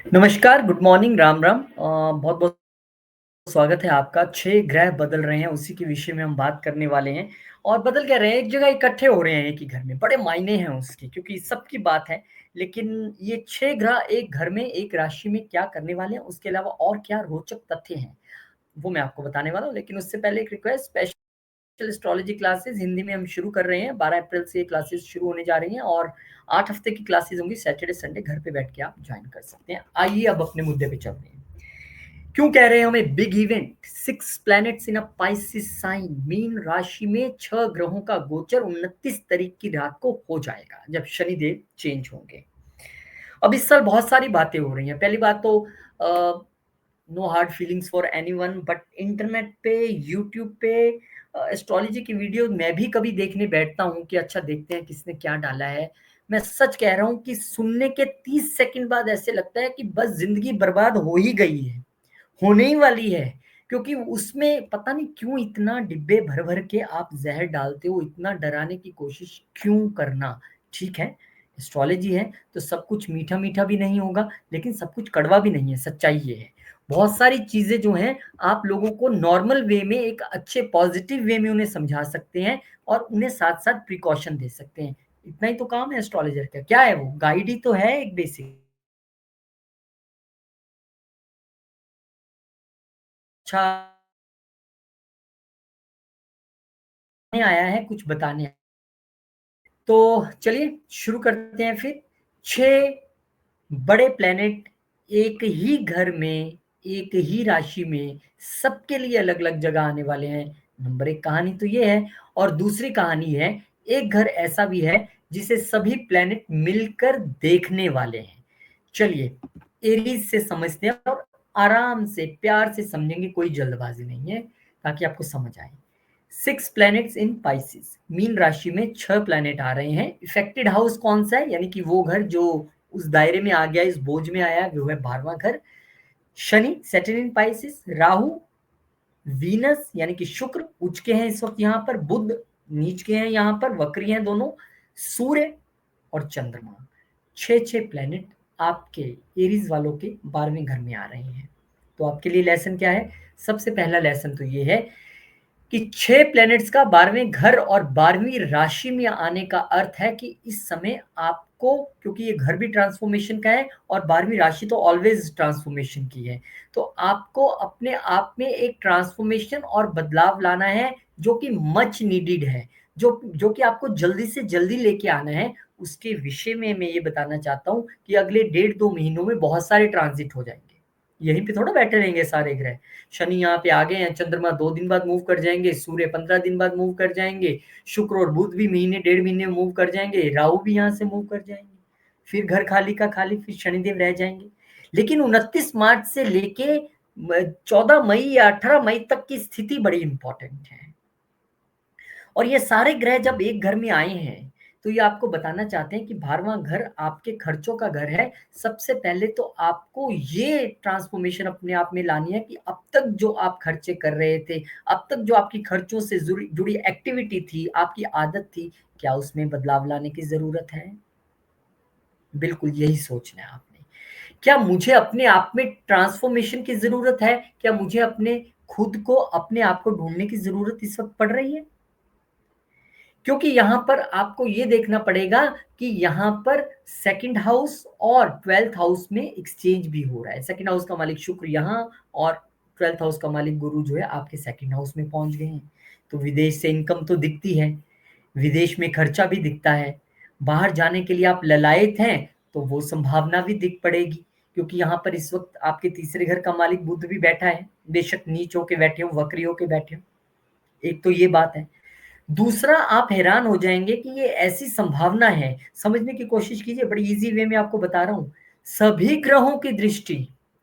नमस्कार, good morning, Ram Ram. बहुत-बहुत स्वागत है आपका। 6 ग्रह बदल रहे हैं, उसी के विषय में हम बात करने वाले हैं। और बदल क्या रहे हैं, एक जगह इकट्ठे हो रहे हैं एक ही घर में। बड़े मायने हैं उसके, क्योंकि सबकी बात है। लेकिन ये 6 ग्रह एक घर में, एक राशि में क्या करने वाले हैं, उसके अलावा और क्या रोचक तथ्य हैं, वो मैं आपको बताने वाला हूँ। लेकिन उससे पहले एक request, special astrology classes Hindi में हम शुरू कर रहे हैं। 12 अप्रैल से ये क्लासेस शुरू होने जा रही हैं और 8 हफ्ते की क्लासेस होंगी। सैटरडे, संडे घर पे बैठ के आप जॉइन कर सकते हैं। आइए अब अपने मुद्दे पे चलते हैं। क्यों कह रहे हैं हमें big event? 6 planets in a Pisces sign, मीन राशि में 6 ग्रहों का गोचर 29 तारीख की रात को हो जाएगा, जब शनिदेव चेंज होंगे। अब इस साल बहुत सारी बातें हो रही हैं। पहली बात तो no hard feelings for anyone, but internet पे, यूट्यूब पे एस्ट्रोलॉजी की वीडियो मैं भी कभी देखने बैठता हूँ कि अच्छा देखते हैं किसने क्या डाला है। मैं सच कह रहा हूँ कि सुनने के 30 सेकंड बाद ऐसे लगता है कि बस जिंदगी बर्बाद हो ही गई है, होने ही वाली है। क्योंकि उसमें पता नहीं क्यों इतना डिब्बे भर भर के आप जहर डालते हो, इतना डराने की कोशिश क्यों करना। ठीक है, एस्ट्रोलॉजी है तो सब कुछ मीठा मीठा भी नहीं होगा, लेकिन सब कुछ कड़वा भी नहीं है। सच्चाई ये है, बहुत सारी चीजें जो हैं आप लोगों को नॉर्मल वे में, एक अच्छे पॉजिटिव वे में उन्हें समझा सकते हैं और उन्हें साथ साथ प्रिकॉशन दे सकते हैं। इतना ही तो काम है एस्ट्रोलॉजर का। क्या है वो? गाइड ही तो है, एक बेसिक। अच्छा आया है कुछ बताने। तो चलिए शुरू करते हैं फिर। 6 बड़े प्लेनेट एक ही घर में, एक ही राशि में, सबके लिए अलग अलग जगह आने वाले हैं। नंबर एक कहानी तो ये है। और दूसरी कहानी है, एक घर ऐसा भी है जिसे सभी प्लेनेट मिलकर देखने वाले हैं। चलिए एरीज से समझते हैं और आराम से प्यार से समझेंगे, कोई जल्दबाजी नहीं है, ताकि आपको समझ आए। 6 प्लैनेट्स इन पाइसिस, मीन राशि में 6 प्लैनेट आ रहे हैं। इफेक्टेड हाउस कौन सा है, यानी कि वो घर जो उस दायरे में आ गया, इस बोझ में आया, वो है 12वां घर। शनि, सैटर्न इन पाइसिस। राहु, वीनस यानी कि शुक्र उच्च के हैं इस वक्त यहाँ पर। बुध नीच के हैं यहाँ पर, वक्री हैं दोनों। सूर्य और चंद्रमा, 6 प्लैनेट आपके एरीज वालों के 12वें घर में आ रहे हैं। तो आपके लिए लेसन क्या है? सबसे पहला लेसन तो ये है कि 6 प्लैनेट्स का 12वें घर और 12वीं राशि में आने का अर्थ है कि इस समय आपको, क्योंकि ये घर भी ट्रांसफॉर्मेशन का है और 12वीं राशि तो ऑलवेज ट्रांसफॉर्मेशन की है, तो आपको अपने आप में एक ट्रांसफॉर्मेशन और बदलाव लाना है जो कि मच नीडेड है, जो कि आपको जल्दी से जल्दी लेके आना है। उसके विषय में मैं ये बताना चाहता हूँ कि अगले 1.5-2 महीनों में बहुत सारे ट्रांजिट हो जाएंगे। यहीं पे थोड़ा बैठे रहेंगे सारे ग्रह। शनि यहाँ पे आ गए हैं, चंद्रमा 2 दिन बाद मूव कर जाएंगे, सूर्य 15 दिन बाद मूव कर जाएंगे, शुक्र और बुध भी महीने 1.5 महीने में मूव कर जाएंगे, राहु भी यहाँ से मूव कर जाएंगे। फिर घर खाली का खाली, फिर शनिदेव रह जाएंगे। लेकिन 29 मार्च से लेके 14 मई या 18 मई तक की स्थिति बड़ी इंपॉर्टेंट है। और ये सारे ग्रह जब एक घर में आए हैं, तो ये आपको बताना चाहते हैं कि 12वां घर आपके खर्चों का घर है। सबसे पहले तो आपको ये ट्रांसफॉर्मेशन अपने आप में लानी है कि अब तक जो आप खर्चे कर रहे थे, अब तक जो आपकी खर्चों से जुड़ी जुड़ी एक्टिविटी थी, आपकी आदत थी, क्या उसमें बदलाव लाने की जरूरत है? बिल्कुल यही सोचना है आपने। क्या मुझे अपने आप में ट्रांसफॉर्मेशन की जरूरत है? क्या मुझे अपने खुद को, अपने आप को ढूंढने की जरूरत इस वक्त पड़ रही है? क्योंकि यहाँ पर आपको ये देखना पड़ेगा कि यहाँ पर सेकंड हाउस और 12th हाउस में एक्सचेंज भी हो रहा है। सेकंड हाउस का मालिक शुक्र यहाँ, और 12th हाउस का मालिक गुरु जो है आपके सेकंड हाउस में पहुंच गए हैं। तो विदेश से इनकम तो दिखती है, विदेश में खर्चा भी दिखता है, बाहर जाने के लिए आप ललायत हैं तो वो संभावना भी दिख पड़ेगी। क्योंकि यहाँ पर इस वक्त आपके तीसरे घर का मालिक बुध भी बैठा है, बेशक नीच होके बैठे हो, वक्री होके बैठे हो। एक तो ये बात है। दूसरा, आप हैरान हो जाएंगे कि ये ऐसी संभावना है, समझने की कोशिश कीजिए, बड़ी इजी वे में आपको बता रहा हूं। सभी ग्रहों की दृष्टि,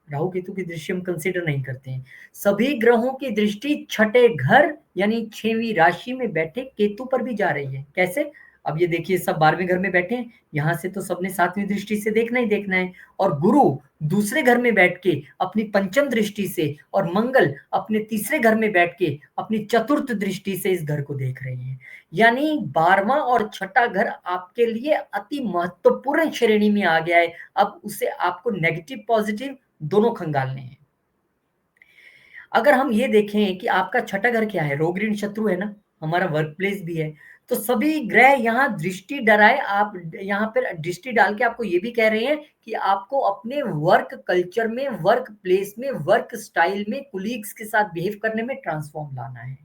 राहु केतु की दृष्टि हम कंसीडर नहीं करते हैं, सभी ग्रहों की दृष्टि छठे घर यानी 6वीं राशि में बैठे केतु पर भी जा रही है। कैसे? अब ये देखिए सब 12वें घर में बैठे हैं, यहाँ से तो सबने 7वीं दृष्टि से देखना ही देखना है और गुरु दूसरे घर में बैठ के अपनी पंचम दृष्टि से और मंगल अपने तीसरे घर में बैठ के अपनी चतुर्थ दृष्टि से इस घर को देख रहे हैं। यानी 12वां और छठा घर आपके लिए अति महत्वपूर्ण श्रेणी में आ गया है। अब उसे आपको नेगेटिव पॉजिटिव दोनों खंगालने हैं। अगर हम ये देखें कि आपका छठा घर क्या है, रोग ऋण शत्रु है ना, हमारा वर्क प्लेस भी है, तो सभी ग्रह यहाँ दृष्टि डराए, आप यहाँ पर दृष्टि डाल के आपको ये भी कह रहे हैं कि आपको अपने वर्क कल्चर में, वर्क प्लेस में, वर्क स्टाइल में, कुलीग्स के साथ बिहेव करने में ट्रांसफॉर्म लाना है।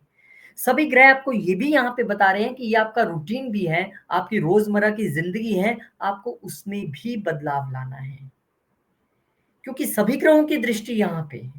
सभी ग्रह आपको ये भी यहाँ पे बता रहे हैं कि ये आपका रूटीन भी है, आपकी रोजमर्रा की जिंदगी है, आपको उसमें भी बदलाव लाना है, क्योंकि सभी ग्रहों की दृष्टि यहाँ पे है।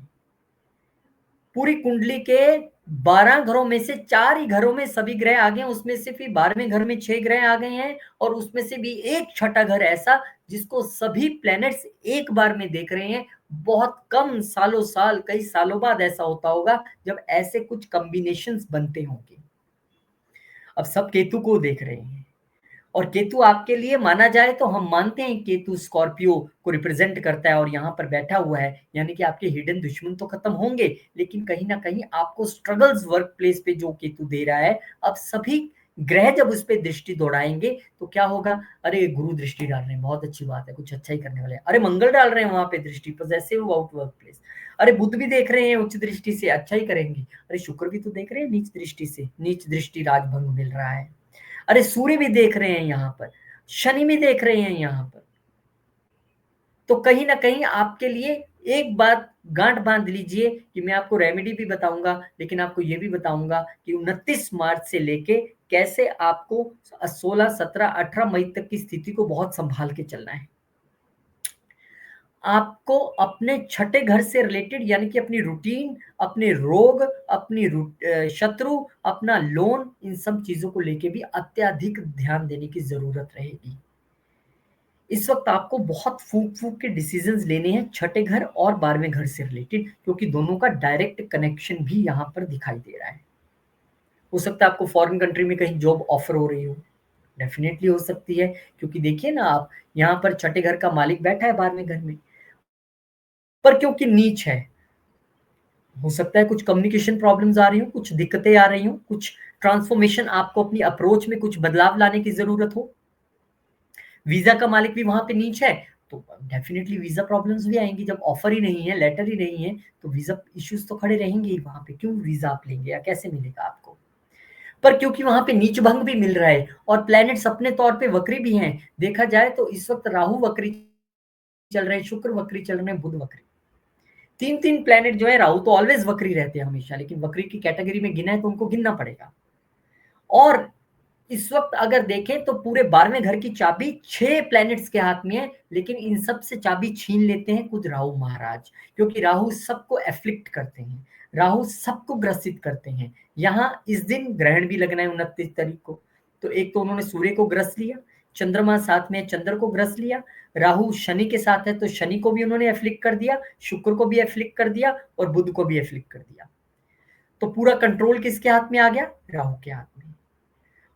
पूरी कुंडली के 12 घरों में से 4 ही घरों में सभी ग्रह आ गए हैं, उसमें से फिर 12वें घर में 6 ग्रह आ गए हैं और उसमें से भी एक छठा घर ऐसा जिसको सभी प्लैनेट्स एक बार में देख रहे हैं। बहुत कम सालों साल, कई सालों बाद ऐसा होता होगा जब ऐसे कुछ कॉम्बिनेशंस बनते होंगे। अब सब केतु को देख रहे हैं और केतु आपके लिए माना जाए तो हम मानते हैं केतु स्कॉर्पियो को रिप्रेजेंट करता है और यहाँ पर बैठा हुआ है, यानी कि आपके हिडन दुश्मन तो खत्म होंगे, लेकिन कहीं ना कहीं आपको स्ट्रगल्स वर्क प्लेस पे जो केतु दे रहा है, अब सभी ग्रह जब उस पर दृष्टि दौड़ाएंगे तो क्या होगा? अरे गुरु दृष्टि डाल रहे हैं, बहुत अच्छी बात है, कुछ अच्छा ही करने वाले हैं। अरे मंगल डाल रहे हैं वहां पे दृष्टि, पॉजिटिव आउट वर्क प्लेस। अरे बुध भी देख रहे हैं उच्च दृष्टि से, अच्छा ही करेंगे। अरे शुक्र भी तो देख रहे हैं नीच दृष्टि से, नीच दृष्टि राजभंग मिल रहा है। अरे सूर्य भी देख रहे हैं यहाँ पर, शनि भी देख रहे हैं यहाँ पर। तो कहीं ना कहीं आपके लिए एक बात गांठ बांध लीजिए कि मैं आपको रेमेडी भी बताऊंगा, लेकिन आपको ये भी बताऊंगा कि 29 मार्च से लेके कैसे आपको 16, 17, 18 मई तक की स्थिति को बहुत संभाल के चलना है। आपको अपने छठे घर से रिलेटेड, यानी कि अपनी रूटीन, अपने रोग, अपनी शत्रु, अपना लोन, इन सब चीजों को लेके भी अत्यधिक ध्यान देने की जरूरत रहेगी। इस वक्त आपको बहुत फूक फूक के डिसीजंस लेने हैं छठे घर और 12वें घर से रिलेटेड, क्योंकि दोनों का डायरेक्ट कनेक्शन भी यहाँ पर दिखाई दे रहा है। हो सकता है आपको फॉरेन कंट्री में कहीं जॉब ऑफर हो रही हो, डेफिनेटली हो सकती है, क्योंकि देखिए ना आप, यहाँ पर छठे घर का मालिक बैठा है 12वें घर में, पर क्योंकि नीच है, हो सकता है कुछ कम्युनिकेशन प्रॉब्लम्स आ रही हो, कुछ दिक्कतें आ रही हो, कुछ ट्रांसफॉर्मेशन, आपको अपनी अप्रोच में कुछ बदलाव लाने की जरूरत हो। वीजा का मालिक भी वहां पे नीच है, तो डेफिनेटली वीजा प्रॉब्लम्स भी आएंगी। जब ऑफर ही नहीं है, लेटर ही नहीं है, तो वीजा इश्यूज तो खड़े रहेंगे ही वहां पे। क्यों वीजा आप लेंगे या कैसे मिलेगा आपको? पर क्योंकि वहां पे नीच भंग भी मिल रहा है और प्लैनेट्स अपने तौर पे वक्री भी हैं, देखा जाए तो इस वक्त राहु वक्री चल रहे हैं, शुक्र वक्री चल रहे हैं, बुध वक्री। तीन तीन प्लैनेट जो है, राहु तो ऑलवेज वक्री रहते हैं हमेशा, लेकिन वक्री की कैटेगरी में गिना है तो उनको गिनना पड़ेगा। और इस वक्त अगर देखें तो पूरे 12वें घर की चाबी 6 प्लैनेट्स के हाथ में है, लेकिन इन सब से चाबी छीन लेते हैं खुद राहु महाराज, क्योंकि राहु सबको एफ्लिक्ट करते हैं, राहु सबको ग्रसित करते हैं। यहाँ इस दिन ग्रहण भी लगना है 29 तारीख को, तो एक तो उन्होंने सूर्य को ग्रस लिया, चंद्रमा साथ में चंद्र को ग्रस लिया, राहु शनि के साथ है तो शनि को भी उन्होंने एफ्लिक्ट कर दिया, शुक्र को भी एफ्लिक्ट कर दिया और बुध को भी एफ्लिक्ट कर दिया। तो पूरा कंट्रोल किसके हाथ में आ गया? राहु के हाथ में।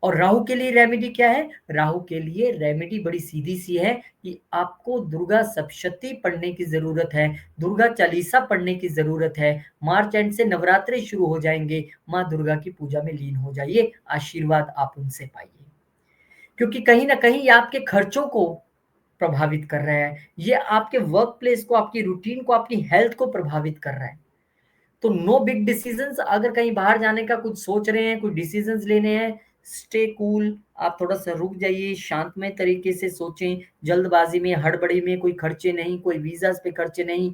और राहु के लिए रेमेडी क्या है? राहु के लिए रेमेडी बड़ी सीधी सी है कि आपको दुर्गा सप्तशती पढ़ने की जरूरत है, दुर्गा चालीसा पढ़ने की जरूरत है। मार्च एंड से नवरात्रे शुरू हो जाएंगे, माँ दुर्गा की पूजा में लीन हो जाइए, आशीर्वाद आप उनसे पाइए, क्योंकि कहीं ना कहीं ये आपके खर्चों को प्रभावित कर रहा है, ये आपके वर्क प्लेस को, आपकी रूटीन को, आपकी हेल्थ को प्रभावित कर रहा है। तो नो बिग डिसीजंस। अगर कहीं बाहर जाने का कुछ सोच रहे हैं, कुछ डिसीजंस लेने हैं, स्टे कूल, आप थोड़ा सा रुक जाइए, शांतमय तरीके से सोचें, जल्दबाजी में, हड़बड़ी में कोई खर्चे नहीं, कोई वीजास पे खर्चे नहीं,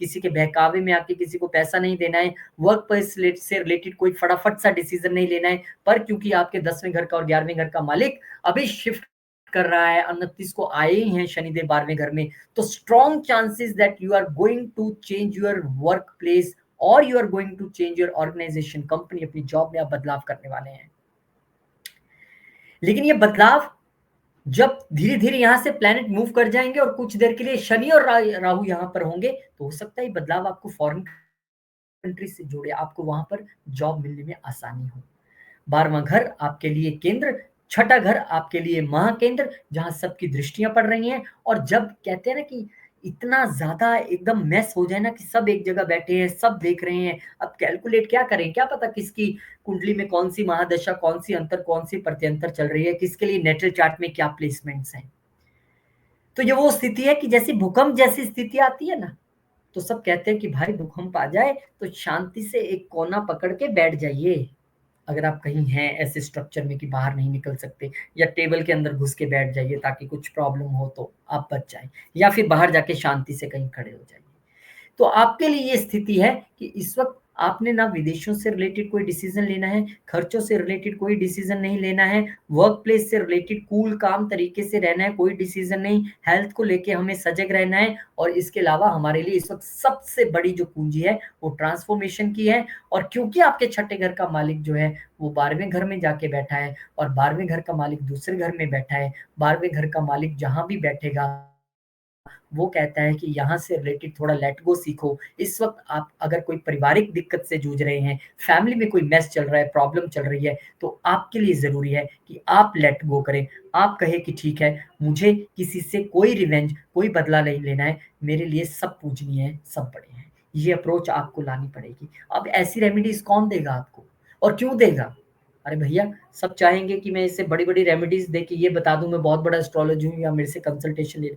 किसी के बहकावे में आके किसी को पैसा नहीं देना है, वर्क प्लेस से रिलेटेड कोई फटाफट सा डिसीजन नहीं लेना है। पर क्योंकि आपके 10वें घर का और 11वें घर का मालिक अभी शिफ्ट कर रहा है, 29 को आए ही हैं शनिदेव 12वें घर में, तो strong chances that you are going to change your workplace और you are going to change your organisation, company, अपनी जॉब में आप बदलाव करने वाले हैं। लेकिन ये बदलाव जब धीरे धीरे यहाँ से प्लैनेट मूव कर जाएंगे और कुछ देर के लिए शनि और राहु यहाँ पर होंगे, तो हो सकता है बदलाव आपको फॉरेन कंट्री से जोड़े, आपको वहां पर जॉब मिलने में आसानी हो। 12वां घर आपके लिए केंद्र छठा घर आपके लिए महाकेंद्र, जहां सबकी दृष्टियां पड़ रही हैं। और जब कहते हैं ना कि इतना ज्यादा एकदम मेस हो जाए ना कि सब एक जगह बैठे हैं, सब देख रहे हैं, अब कैलकुलेट क्या करें, क्या पता किसकी कुंडली में कौन सी महादशा, कौन सी अंतर, कौन सी प्रत्यंतर चल रही है, किसके लिए नेटल चार्ट में क्या प्लेसमेंट्स हैं। तो ये वो स्थिति है कि जैसे भूकंप जैसी स्थिति आती है ना, तो सब कहते हैं कि भाई भूकंप आ जाए तो शांति से एक कोना पकड़ के बैठ जाइए। अगर आप कहीं हैं ऐसे स्ट्रक्चर में कि बाहर नहीं निकल सकते, या टेबल के अंदर घुस के बैठ जाइए ताकि कुछ प्रॉब्लम हो तो आप बच जाएं, या फिर बाहर जाके शांति से कहीं खड़े हो जाइए। तो आपके लिए ये स्थिति है कि इस वक्त आपने ना विदेशों से रिलेटेड कोई डिसीजन लेना है, खर्चों से रिलेटेड कोई डिसीजन नहीं लेना है, वर्क प्लेस से रिलेटेड कूल काम तरीके से रहना है, कोई डिसीजन नहीं, हेल्थ को लेके हमें सजग रहना है। और इसके अलावा हमारे लिए इस वक्त सबसे बड़ी जो पूंजी है वो ट्रांसफॉर्मेशन की है। और क्योंकि आपके छठे घर का मालिक जो है वो 12वें घर में जाके बैठा है, और 12वें घर का मालिक दूसरे घर में बैठा है, 12वें घर का मालिक जहां भी बैठेगा वो कहता है कि यहाँ से रिलेटेड थोड़ा लेट गो सीखो। इस वक्त आप अगर कोई पारिवारिक दिक्कत से जूझ रहे हैं, फैमिली में कोई मेस चल रहा है, प्रॉब्लम चल रही है, तो आपके लिए ज़रूरी है कि आप लेट गो करें। आप कहें कि ठीक है, मुझे किसी से कोई रिवेंज, कोई बदला नहीं लेना है, मेरे लिए सब पूजनीय है, सब बड़े हैं। ये अप्रोच आपको लानी पड़ेगी। अब ऐसी रेमेडीज़ कौन देगा आपको और क्यों देगा? अरे भैया, सब चाहेंगे कि मैं इससे बड़ी-बड़ी रेमेडीज़ दे के ये बता दूँ मैं बहुत बड़ा एस्ट्रोलॉजी हूँ या मेरे से कंसल्टेशन ले।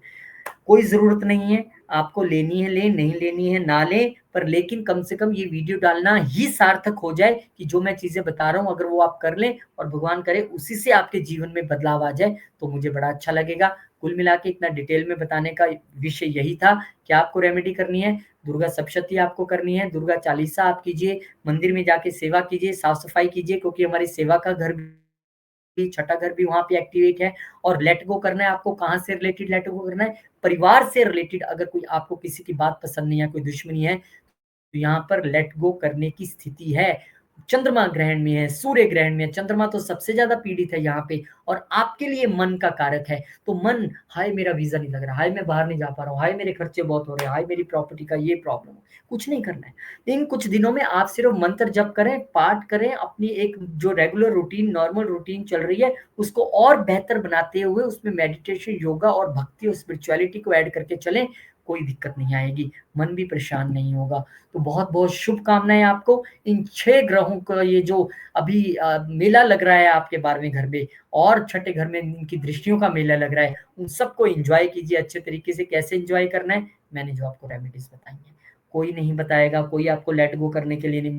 कोई ज़रूरत नहीं है, आपको लेनी है लें, नहीं लेनी है ना लें, पर लेकिन कम से कम ये वीडियो डालना ही सार्थक हो जाए कि जो मैं चीज़ें बता रहा हूँ अगर वो आप कर लें और भगवान करे उसी से आपके जीवन में बदलाव आ जाए, तो मुझे बड़ा अच्छा लगेगा। कुल मिला के इतना डिटेल में बताने का विषय यही था कि आपको रेमेडी करनी है, दुर्गा सप्तशती आपको करनी है, दुर्गा चालीसा आप कीजिए, मंदिर में जाके सेवा कीजिए, साफ-सफाई कीजिए, क्योंकि हमारी सेवा का घर भी, छठा घर भी वहाँ पे एक्टिवेट है। और लेट गो करना है आपको, कहाँ से रिलेटेड लेट गो करना है? परिवार से रिलेटेड। अगर कोई आपको किसी की बात पसंद नहीं है, कोई दुश्मनी है, तो यहाँ पर लेट गो करने की स्थिति है। चंद्रमा ग्रहण में है, सूर्य ग्रहण में है, चंद्रमा तो सबसे ज़्यादा पीड़ित है यहाँ पे, और आपके लिए मन का कारक है। तो मन, हाय मेरा वीज़ा नहीं लग रहा, हाय मैं बाहर नहीं जा पा रहा हूँ, हाय मेरे खर्चे बहुत हो रहे हैं, हाय मेरी प्रॉपर्टी का ये प्रॉब्लम है। कुछ नहीं करना है। इन कुछ दिनों में आप सिर्फ मंत्र जप करें, पाठ करें, अपनी एक जो रेगुलर रूटीन, नॉर्मल रूटीन चल रही है, उसको और बेहतर बनाते हुए उसमें मेडिटेशन, योगा और भक्ति और स्पिरिचुअलिटी को ऐड करके चलें, कोई दिक्कत नहीं आएगी, मन भी परेशान नहीं होगा। तो बहुत-बहुत शुभकामनाएँ आपको। इन 6 ग्रहों का ये जो अभी मेला लग रहा है आपके 12वें घर में, और छठे घर में इनकी दृष्टियों का मेला लग रहा है, उन सबको एन्जॉय कीजिए अच्छे तरीके से। कैसे एन्जॉय करना है? मैंने जो आपको रेमेडीज़ बताई हैं। कोई नहीं बताएगा, कोई आपको लेट गो करने के लिए नहीं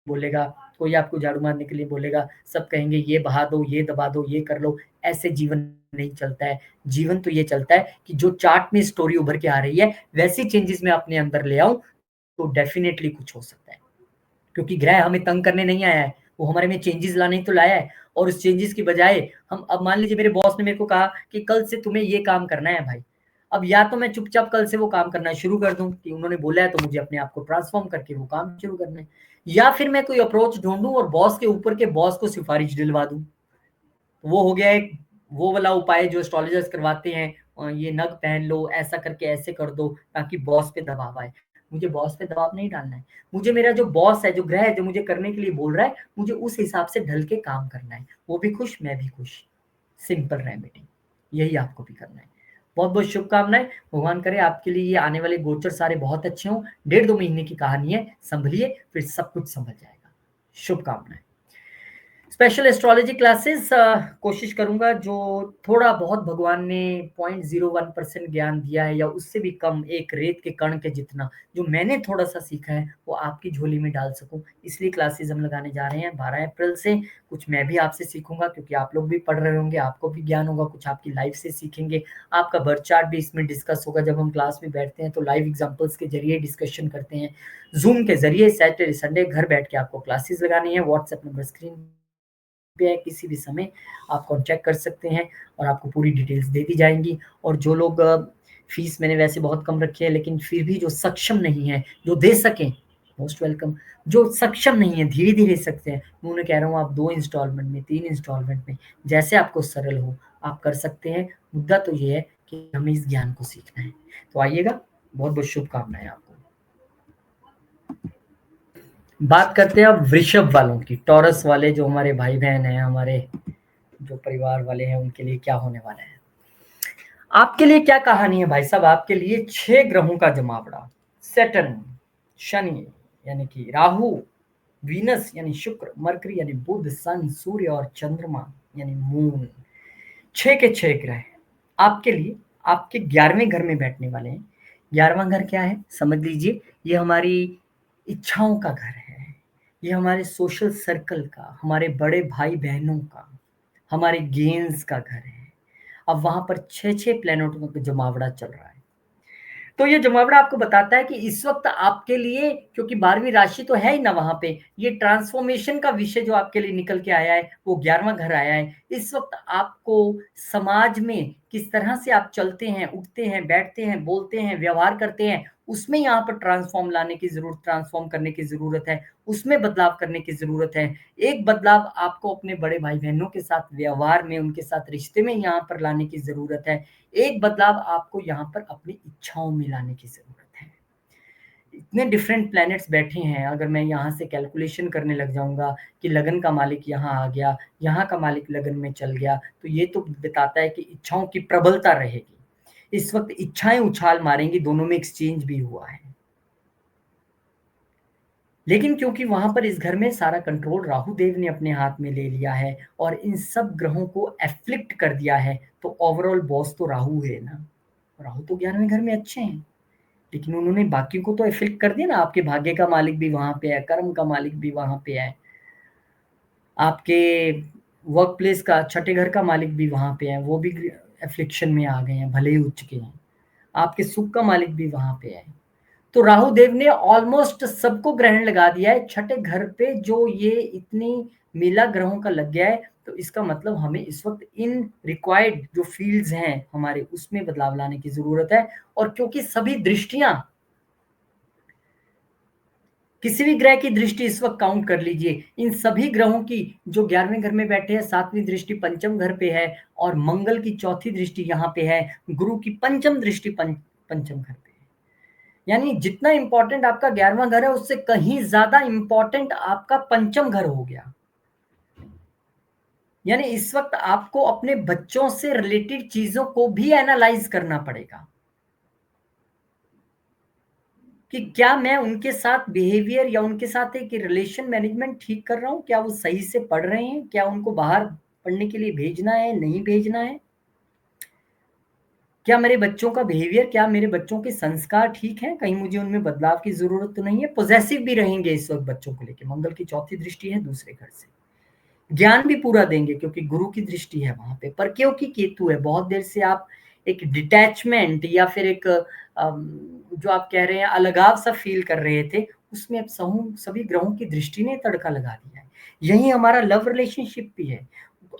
बोलेगा, कोई आपको झाड़ू मारने के लिए बोलेगा, सब कहेंगे ये बहा दो, ये दबा दो, ये कर लो, ऐसे जीवन नहीं चलता है। जीवन तो ये चलता है कि जो चार्ट में स्टोरी उभर के आ रही है, वैसी चेंजेज़ मैं अपने अंदर ले आऊँ, तो डेफ़िनेटली कुछ हो सकता है। क्योंकि ग्रह हमें तंग करने नहीं आया है, वो हमारे में चेंजेज़ लाने ही तो लाया है। और उस चेंजेज़ की बजाय हम, अब मान लीजिए मेरे बॉस ने मेरे को कहा कि कल से तुम्हें ये काम करना है भाई। अब या तो मैं चुपचाप कल से वो काम करना शुरू कर दूँ कि उन्होंने बोला है तो मुझे अपने आप को ट्रांसफ़ॉर्म करके वो काम शुरू करना है। या फिर मैं कोई अप्रोच ढूँढूँ और बॉस के ऊपर के बॉस को सिफ़ारिश दिलवा दूँ। वो हो गया एक वो वाला उपाय जो एस्ट्रोलॉजर्स करवाते हैं, ये नग पहन लो, ऐसा करके ऐसे कर दो ताकि बॉस पे दबाव आए। मुझे बॉस पे दबाव नहीं डालना है। मुझे मेरा जो बॉस है, जो ग्रह है, जो मुझे करने के लिए बोल रहा है, मुझे उस हिसाब से ढल के काम करना है। वो भी खुश, मैं भी खुश। सिंपल रेमेडी, यही आपको भी करना है। बहुत-बहुत शुभकामनाएँ। भगवान करे आपके लिए ये आने वाले गोचर सारे बहुत अच्छे हों। डेढ़ 2 महीने की कहानी है, सँभलिए, फिर सब कुछ सँभल जाएगा। शुभकामनाएँ। स्पेशल एस्ट्रोलॉजी क्लासेस कोशिश करूँगा, जो थोड़ा बहुत भगवान ने 0.01% ज्ञान दिया है या उससे भी कम, एक रेत के कण के जितना, जो मैंने थोड़ा-सा सीखा है, वो आपकी झोली में डाल सकूँ। इसलिए क्लासेस हम लगाने जा रहे हैं 12 अप्रैल से। कुछ मैं भी आपसे सीखूँगा क्योंकि आप लोग भी पढ़ रहे होंगे, आपको भी ज्ञान होगा, कुछ आपकी लाइफ़ से सीखेंगे। आपका बर्थ चार्ट भी इसमें डिस्कस होगा। जब हम क्लास में बैठते हैं तो लाइव एग्ज़ाम्पल्स के ज़रिए डिस्कशन करते हैं। ज़ूम के ज़रिए सैटरडे, संडे घर बैठ के आपको क्लासेस लगानी है। व्हाट्सएप नंबर स्क्रीन पे है, किसी भी समय आप कॉन्टैक्ट कर सकते हैं और आपको पूरी डिटेल्स दे दी जाएँगी। और जो लोग फीस मैंने वैसे बहुत कम रखी है, लेकिन फिर भी जो सक्षम नहीं है, जो दे सकें, मोस्ट वेलकम। जो सक्षम नहीं है, धीरे-धीरे सकते हैं, मैं उन्हें कह रहा हूँ आप 2 इंस्टॉलमेंट में, 3 इंस्टॉलमेंट में, जैसे आपको सरल हो, आप कर सकते हैं। मुद्दा तो ये है कि हमें इस ज्ञान को सीखना है। तो आइएगा, बहुत-बहुत शुभकामनाएँ आपको। बात करते हैं अब वृषभ वालों की, टॉरस वाले जो हमारे भाई-बहन हैं, हमारे जो परिवार वाले हैं उनके लिए क्या होने वाला है। आपके लिए क्या कहानी है भाई साहब? आपके लिए 6 ग्रहों का जमावड़ा, सैटर्न, शनि यानी कि राहु, वीनस यानी शुक्र, मरकरी यानी बुध, सन, सूर्य और चंद्रमा यानी मून, 6 के 6 ग्रह आपके लिए आपके 11वें घर में बैठने वाले हैं। 11वां घर क्या है समझ लीजिए, ये हमारी इच्छाओं का घर है, ये हमारे सोशल सर्कल का, हमारे बड़े भाई बहनों का, हमारे गेम्स का घर है। अब वहां पर 6 प्लैनेटों का जमावड़ा चल रहा है। तो ये जमावड़ा आपको बताता है कि इस वक्त आपके लिए, क्योंकि 12वीं राशि तो है ही ना वहां पे, ये ट्रांसफॉर्मेशन का विषय जो आपके लिए निकल के आया है वो 11वां घर आया है। इस वक्त आपको समाज में किस तरह से आप चलते हैं, उठते हैं, बैठते हैं, बोलते हैं, व्यवहार करते हैं, उसमें यहाँ पर ट्रांसफॉर्म करने की जरूरत है, उसमें बदलाव करने की जरूरत है। एक बदलाव आपको अपने बड़े भाई बहनों के साथ व्यवहार में, उनके साथ रिश्ते में यहाँ पर लाने की जरूरत है। एक बदलाव आपको यहाँ पर अपनी इच्छाओं में लाने की जरूरत है। इतने डिफरेंट प्लैनेट्स बैठे हैं, अगर मैं यहाँ से कैलकुलेशन करने लग जाऊंगा कि लगन का मालिक यहाँ आ गया, यहाँ का मालिक लगन में चल गया, तो ये तो बताता है कि इच्छाओं की प्रबलता रहेगी। इस वक्त इच्छाएं उछाल मारेंगी, दोनों में एक्सचेंज भी हुआ है। लेकिन क्योंकि वहां पर इस घर में सारा कंट्रोल राहु देव ने अपने हाथ में ले लिया है और इन सब ग्रहों को एफ्लिक्ट कर दिया है, तो ओवरऑल बॉस तो राहु है ना। राहु तो 11वें घर में अच्छे हैं, लेकिन उन्होंने बाकी को तो एफेक्ट कर दिया ना। आपके भाग्य का मालिक भी वहां पे है, कर्म का मालिक भी वहां पे है, आपके वर्क प्लेस का छठे घर का मालिक भी वहां पे है, वो भी एफ्लिक्शन में आ गए हैं, भले ही उच्च के हैं। आपके सुख का मालिक भी वहां पे है। तो राहु देव ने ऑलमोस्ट सबको ग्रहण लगा दिया है छठे घर पे। जो ये इतनी मेला ग्रहों का लग गया है, तो इसका मतलब हमें इस वक्त इन रिक्वायर्ड जो फील्ड्स हैं हमारे, उसमें बदलाव लाने की जरूरत है। और क्योंकि सभी दृष्टियां, किसी भी ग्रह की दृष्टि इस वक्त काउंट कर लीजिए, इन सभी ग्रहों की जो 11वें घर में बैठे हैं, 7वीं दृष्टि पंचम घर पे है, और मंगल की चौथी दृष्टि यहाँ पे है, गुरु की पंचम दृष्टि पंचम घर पे है। यानी जितना इंपॉर्टेंट आपका 11वां घर है, उससे कहीं ज्यादा इंपॉर्टेंट आपका पंचम घर हो गया। यानी इस वक्त आपको अपने बच्चों से रिलेटेड चीजों को भी एनालाइज करना पड़ेगा कि क्या मैं उनके साथ बिहेवियर या उनके साथ एक रिलेशन मैनेजमेंट ठीक कर रहा हूं, क्या वो सही से पढ़ रहे हैं, क्या उनको बाहर पढ़ने के लिए भेजना है, नहीं भेजना है, क्या मेरे बच्चों का बिहेवियर, क्या मेरे बच्चों के संस्कार ठीक हैं, कहीं मुझे उनमें बदलाव की जरूरत तो नहीं है। पॉजेसिव भी रहेंगे इस वक्त बच्चों को लेकर, मंगल की चौथी दृष्टि है दूसरे घर से, ज्ञान भी पूरा देंगे क्योंकि गुरु की दृष्टि है वहां पे। पर क्योंकि केतु है, बहुत देर से आप एक डिटैचमेंट या फिर एक जो आप कह रहे हैं अलगाव सा फील कर रहे थे, उसमें अब सभी ग्रहों की दृष्टि ने तड़का लगा दिया है। यही हमारा लव रिलेशनशिप भी है।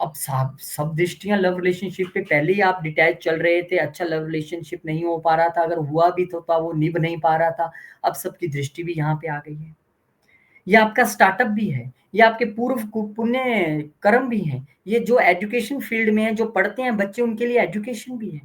अब सब सब दृष्टियां लव रिलेशनशिप पे, पहले ही आप डिटैच चल रहे थे, अच्छा लव रिलेशनशिप नहीं हो पा रहा था, अगर हुआ भी तो वो निभ नहीं पा रहा था, अब सबकी दृष्टि भी यहाँ पे आ गई है। ये आपका स्टार्टअप भी है, ये आपके पूर्व पुण्य कर्म भी हैं, ये जो एजुकेशन फील्ड में है, जो पढ़ते हैं बच्चे, उनके लिए एजुकेशन भी है।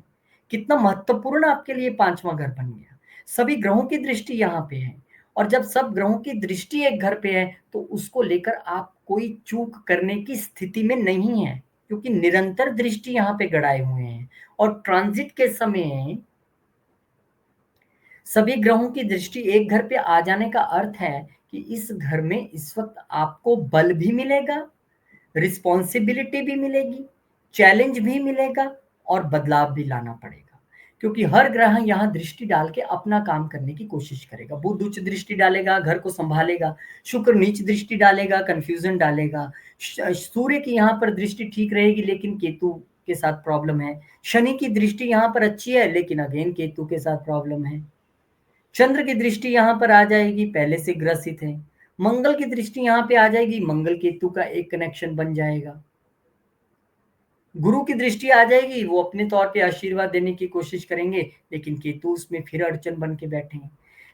कितना महत्वपूर्ण आपके लिए 5वां घर बन गया। सभी ग्रहों की दृष्टि यहाँ पे है, और जब सब ग्रहों की दृष्टि एक घर पे है, तो उसको लेकर आप कोई चूक करने की स्थिति में नहीं है, क्योंकि निरंतर दृष्टि यहाँ पे गड़ाए हुए हैं। और ट्रांजिट के समय सभी ग्रहों की दृष्टि एक घर पे आ जाने का अर्थ है कि इस घर में इस वक्त आपको बल भी मिलेगा, रिस्पॉन्सिबिलिटी भी मिलेगी, चैलेंज भी मिलेगा, और बदलाव भी लाना पड़ेगा। क्योंकि हर ग्रह यहाँ दृष्टि डाल के अपना काम करने की कोशिश करेगा। बुध उच्च दृष्टि डालेगा, घर को संभालेगा, शुक्र नीच दृष्टि डालेगा, कंफ्यूजन डालेगा, सूर्य की यहाँ पर दृष्टि ठीक रहेगी लेकिन केतु के साथ प्रॉब्लम है, शनि की दृष्टि यहाँ पर अच्छी है लेकिन अगेन केतु के साथ प्रॉब्लम है, चंद्र की दृष्टि यहाँ पर आ जाएगी, पहले से ग्रसित है, मंगल की दृष्टि यहाँ पे आ जाएगी, मंगल केतु का एक कनेक्शन बन जाएगा, गुरु की दृष्टि आ जाएगी, वो अपने तौर पे आशीर्वाद देने की कोशिश करेंगे, लेकिन केतु उसमें फिर अड़चन बन के बैठेंगे।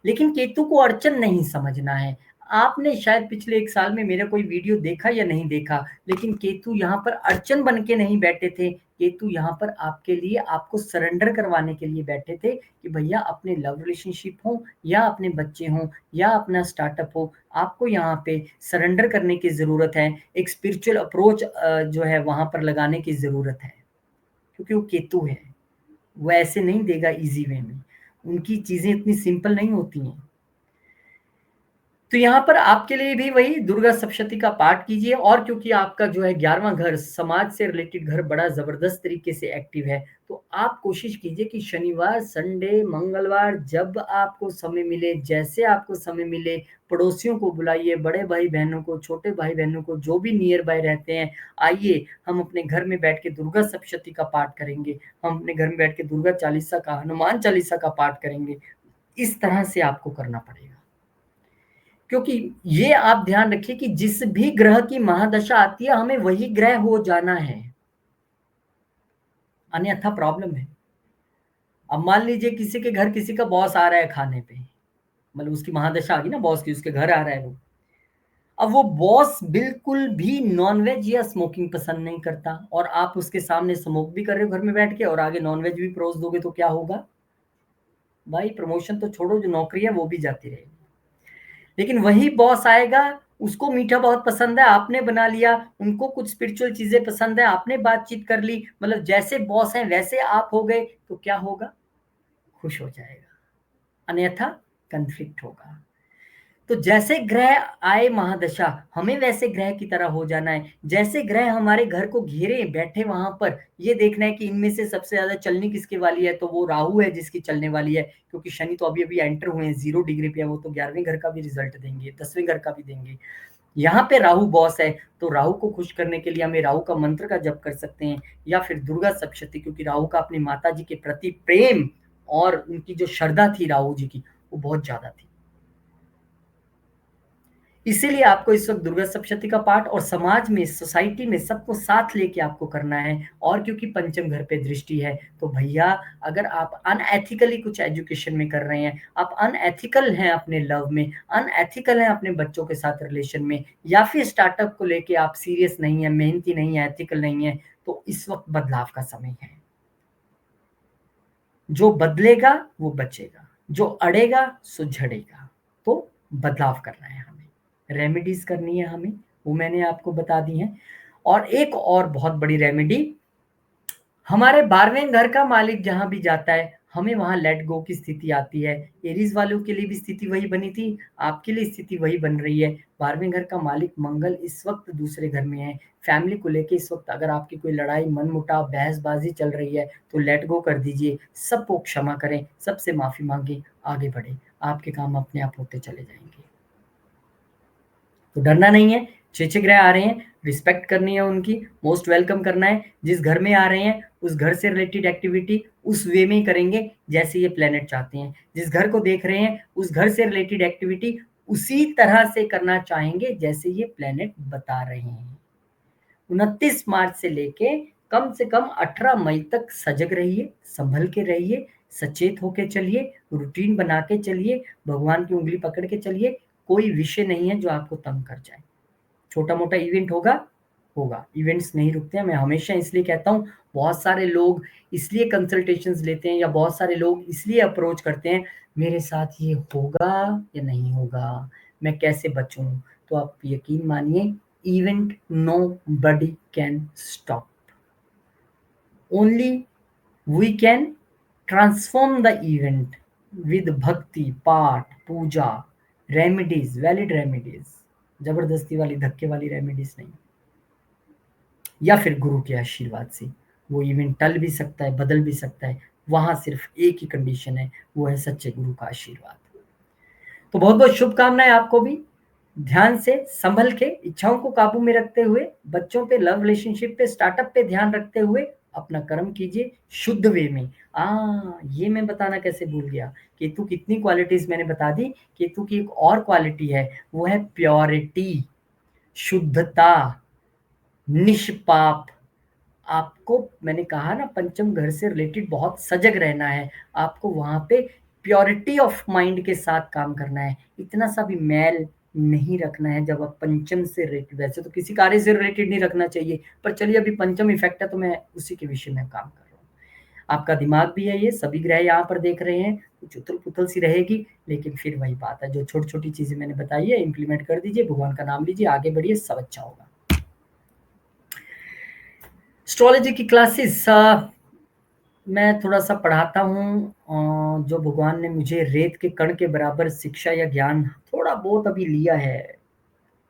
लेकिन केतु को अड़चन नहीं समझना है। आपने शायद पिछले 1 साल में मेरा कोई वीडियो देखा या नहीं देखा, लेकिन केतु यहाँ पर अड़चन बन के नहीं बैठे थे, केतु यहाँ पर आपके लिए आपको सरेंडर करवाने के लिए बैठे थे कि भैया अपने लव रिलेशनशिप हो या अपने बच्चे हों या अपना स्टार्टअप हो, आपको यहाँ पे सरेंडर करने की ज़रूरत है। एक स्पिरिचुअल अप्रोच जो है वहाँ पर लगाने की ज़रूरत है, क्योंकि वो केतु है। वो ऐसे नहीं देगा ईज़ी वे में, उनकी चीज़ें इतनी सिंपल नहीं होती हैं। तो यहाँ पर आपके लिए भी वही दुर्गा सप्तशती का पाठ कीजिए, और क्योंकि आपका जो है 11वां घर समाज से रिलेटेड घर बड़ा ज़बरदस्त तरीके से एक्टिव है, तो आप कोशिश कीजिए कि शनिवार, संडे, मंगलवार जब आपको समय मिले, जैसे आपको समय मिले, पड़ोसियों को बुलाइए, बड़े भाई-बहनों को, छोटे भाई-बहनों को, जो भी नियर बाय रहते हैं, आइए हम अपने घर में बैठ के दुर्गा सप्तशती का पाठ करेंगे। हम अपने घर में बैठ के दुर्गा चालीसा का, हनुमान चालीसा का पाठ करेंगे। इस तरह से आपको करना पड़ेगा। क्योंकि ये आप ध्यान रखिए कि जिस भी ग्रह की महादशा आती है, हमें वही ग्रह हो जाना है, अन्यथा प्रॉब्लम है। अब मान लीजिए किसी के घर किसी का बॉस आ रहा है खाने पे, मतलब उसकी महादशा आ गई ना बॉस की, उसके घर आ रहा है वो। अब वो बॉस बिल्कुल भी नॉनवेज या स्मोकिंग पसंद नहीं करता, और आप उसके सामने स्मोक भी कर रहे हो घर में बैठ के और आगे नॉनवेज भी परोस दोगे, तो क्या होगा? भाई प्रमोशन तो छोड़ो, जो नौकरी है वो भी जाती रहेगी। लेकिन वही बॉस आएगा, उसको मीठा बहुत पसंद है, आपने बना लिया, उनको कुछ स्पिरिचुअल चीजें पसंद है, आपने बातचीत कर ली, मतलब जैसे बॉस हैं वैसे आप हो गए, तो क्या होगा? खुश हो जाएगा, अन्यथा कन्फ्लिक्ट होगा। तो जैसे ग्रह आए महादशा, हमें वैसे ग्रह की तरह हो जाना है। जैसे ग्रह हमारे घर को घेरे बैठे, वहां पर ये देखना है कि इनमें से सबसे ज्यादा चलनी किसके वाली है, तो वो राहु है जिसकी चलने वाली है, क्योंकि शनि तो अभी अभी एंटर हुए हैं 0 डिग्री पे, वो तो 11वें घर का भी रिजल्ट देंगे, 10वें घर का भी देंगे। यहाँ पे राहु बॉस है, तो राहु को खुश करने के लिए हमें राहु का मंत्र का जप कर सकते हैं, या फिर दुर्गा सप्तशती, क्योंकि राहु का अपनी माता जी के प्रति प्रेम और उनकी जो श्रद्धा थी राहु जी की, वो बहुत ज्यादा थी। इसीलिए आपको इस वक्त दुर्गा सप्तशती का पाठ, और समाज में, सोसाइटी में सबको साथ लेके आपको करना है। और क्योंकि पंचम घर पे दृष्टि है, तो भैया अगर आप अनएथिकली कुछ एजुकेशन में कर रहे हैं, आप अनएथिकल हैं अपने लव में, अनएथिकल हैं अपने बच्चों के साथ रिलेशन में, या फिर स्टार्टअप को लेके आप सीरियस नहीं है, मेहनती नहीं है, एथिकल नहीं है, तो इस वक्त बदलाव का समय है। जो बदलेगा वो बचेगा, जो अड़ेगा सो झड़ेगा। तो बदलाव करना है हमें, रेमेडीज करनी है हमें, वो मैंने आपको बता दी हैं। और एक और बहुत बड़ी रेमेडी, हमारे 12वें घर का मालिक जहां भी जाता है, हमें वहां लेट गो की स्थिति आती है। एरीज वालों के लिए भी स्थिति वही बनी थी, आपके लिए स्थिति वही बन रही है। 12वें घर का मालिक मंगल इस वक्त दूसरे घर में है। फैमिली को लेके इस वक्त अगर आपकी कोई लड़ाई, मनमुटाव, बहसबाजी चल रही है, तो लेट गो कर दीजिए, सबको क्षमा करें, सबसे माफी मांगे, आगे बढ़े, आपके काम अपने आप होते चले जाएंगे। तो डरना नहीं है, 6 ग्रह आ रहे हैं, रिस्पेक्ट करनी है उनकी, मोस्ट वेलकम करना है। जिस घर में आ रहे हैं उस घर से रिलेटेड एक्टिविटी उस वे में ही करेंगे जैसे ये प्लेनेट चाहते हैं। जिस घर को देख रहे हैं उस घर से रिलेटेड एक्टिविटी उसी तरह से करना चाहेंगे जैसे ये प्लेनेट बता रहे हैं। 29 मार्च से लेके कम से कम 18 मई तक सजग रहिए, संभल के रहिए, सचेत होके चलिए, रूटीन बना के चलिए, भगवान की उंगली पकड़ के चलिए। कोई विषय नहीं है जो आपको तंग कर जाए। छोटा मोटा इवेंट होगा, होगा, इवेंट्स नहीं रुकते हैं। मैं हमेशा इसलिए कहता हूँ, बहुत सारे लोग इसलिए कंसल्टेशंस लेते हैं, या बहुत सारे लोग इसलिए अप्रोच करते हैं, मेरे साथ ये होगा या नहीं होगा, मैं कैसे बचूं। तो आप यकीन मानिए, event nobody can stop, only we can transform the event with bhakti, paath, Puja, remedies, valid remedies, जबरदस्ती वाली, धक्के वाली रेमेडीज नहीं, या फिर गुरु के आशीर्वाद से वो इवेंट टल भी सकता है, बदल भी सकता है। वहां सिर्फ एक ही कंडीशन है, वो है सच्चे गुरु का आशीर्वाद। तो बहुत बहुत शुभकामनाएं आपको भी। ध्यान से, संभल के, इच्छाओं को काबू में रखते हुए, बच्चों पे, लव रिलेशनशिप पे, स्टार्टअप पे ध्यान रखते हुए अपना कर्म कीजिए शुद्ध वे में। ये मैं बताना कैसे भूल गया, केतु कितनी क्वालिटीज मैंने बता दी। केतु की एक और क्वालिटी है, वो है प्योरिटी, शुद्धता, निष्पाप। आपको मैंने कहा ना, पंचम घर से रिलेटेड बहुत सजग रहना है, आपको वहां पे प्योरिटी ऑफ माइंड के साथ काम करना है। इतना सा भी मैल नहीं रखना है जब आप पंचम से रिलेटेड, वैसे तो किसी कार्य से रिलेटेड नहीं रखना चाहिए, पर चलिए अभी पंचम इफेक्ट है तो मैं उसी के विषय में काम कर रहा हूँ। आपका दिमाग भी है, ये सभी ग्रह यहाँ पर देख रहे हैं, कुछ उथल पुथल सी रहेगी, लेकिन फिर वही बात है, जो छोटी छोटी चीजें मैंने बताई है इंप्लीमेंट कर दीजिए, भगवान का नाम लीजिए, आगे बढ़िए, सब अच्छा होगा। एस्ट्रोलॉजी की क्लासेस मैं थोड़ा सा पढ़ाता हूँ, जो भगवान ने मुझे रेत के कण के बराबर शिक्षा या ज्ञान थोड़ा बहुत अभी लिया है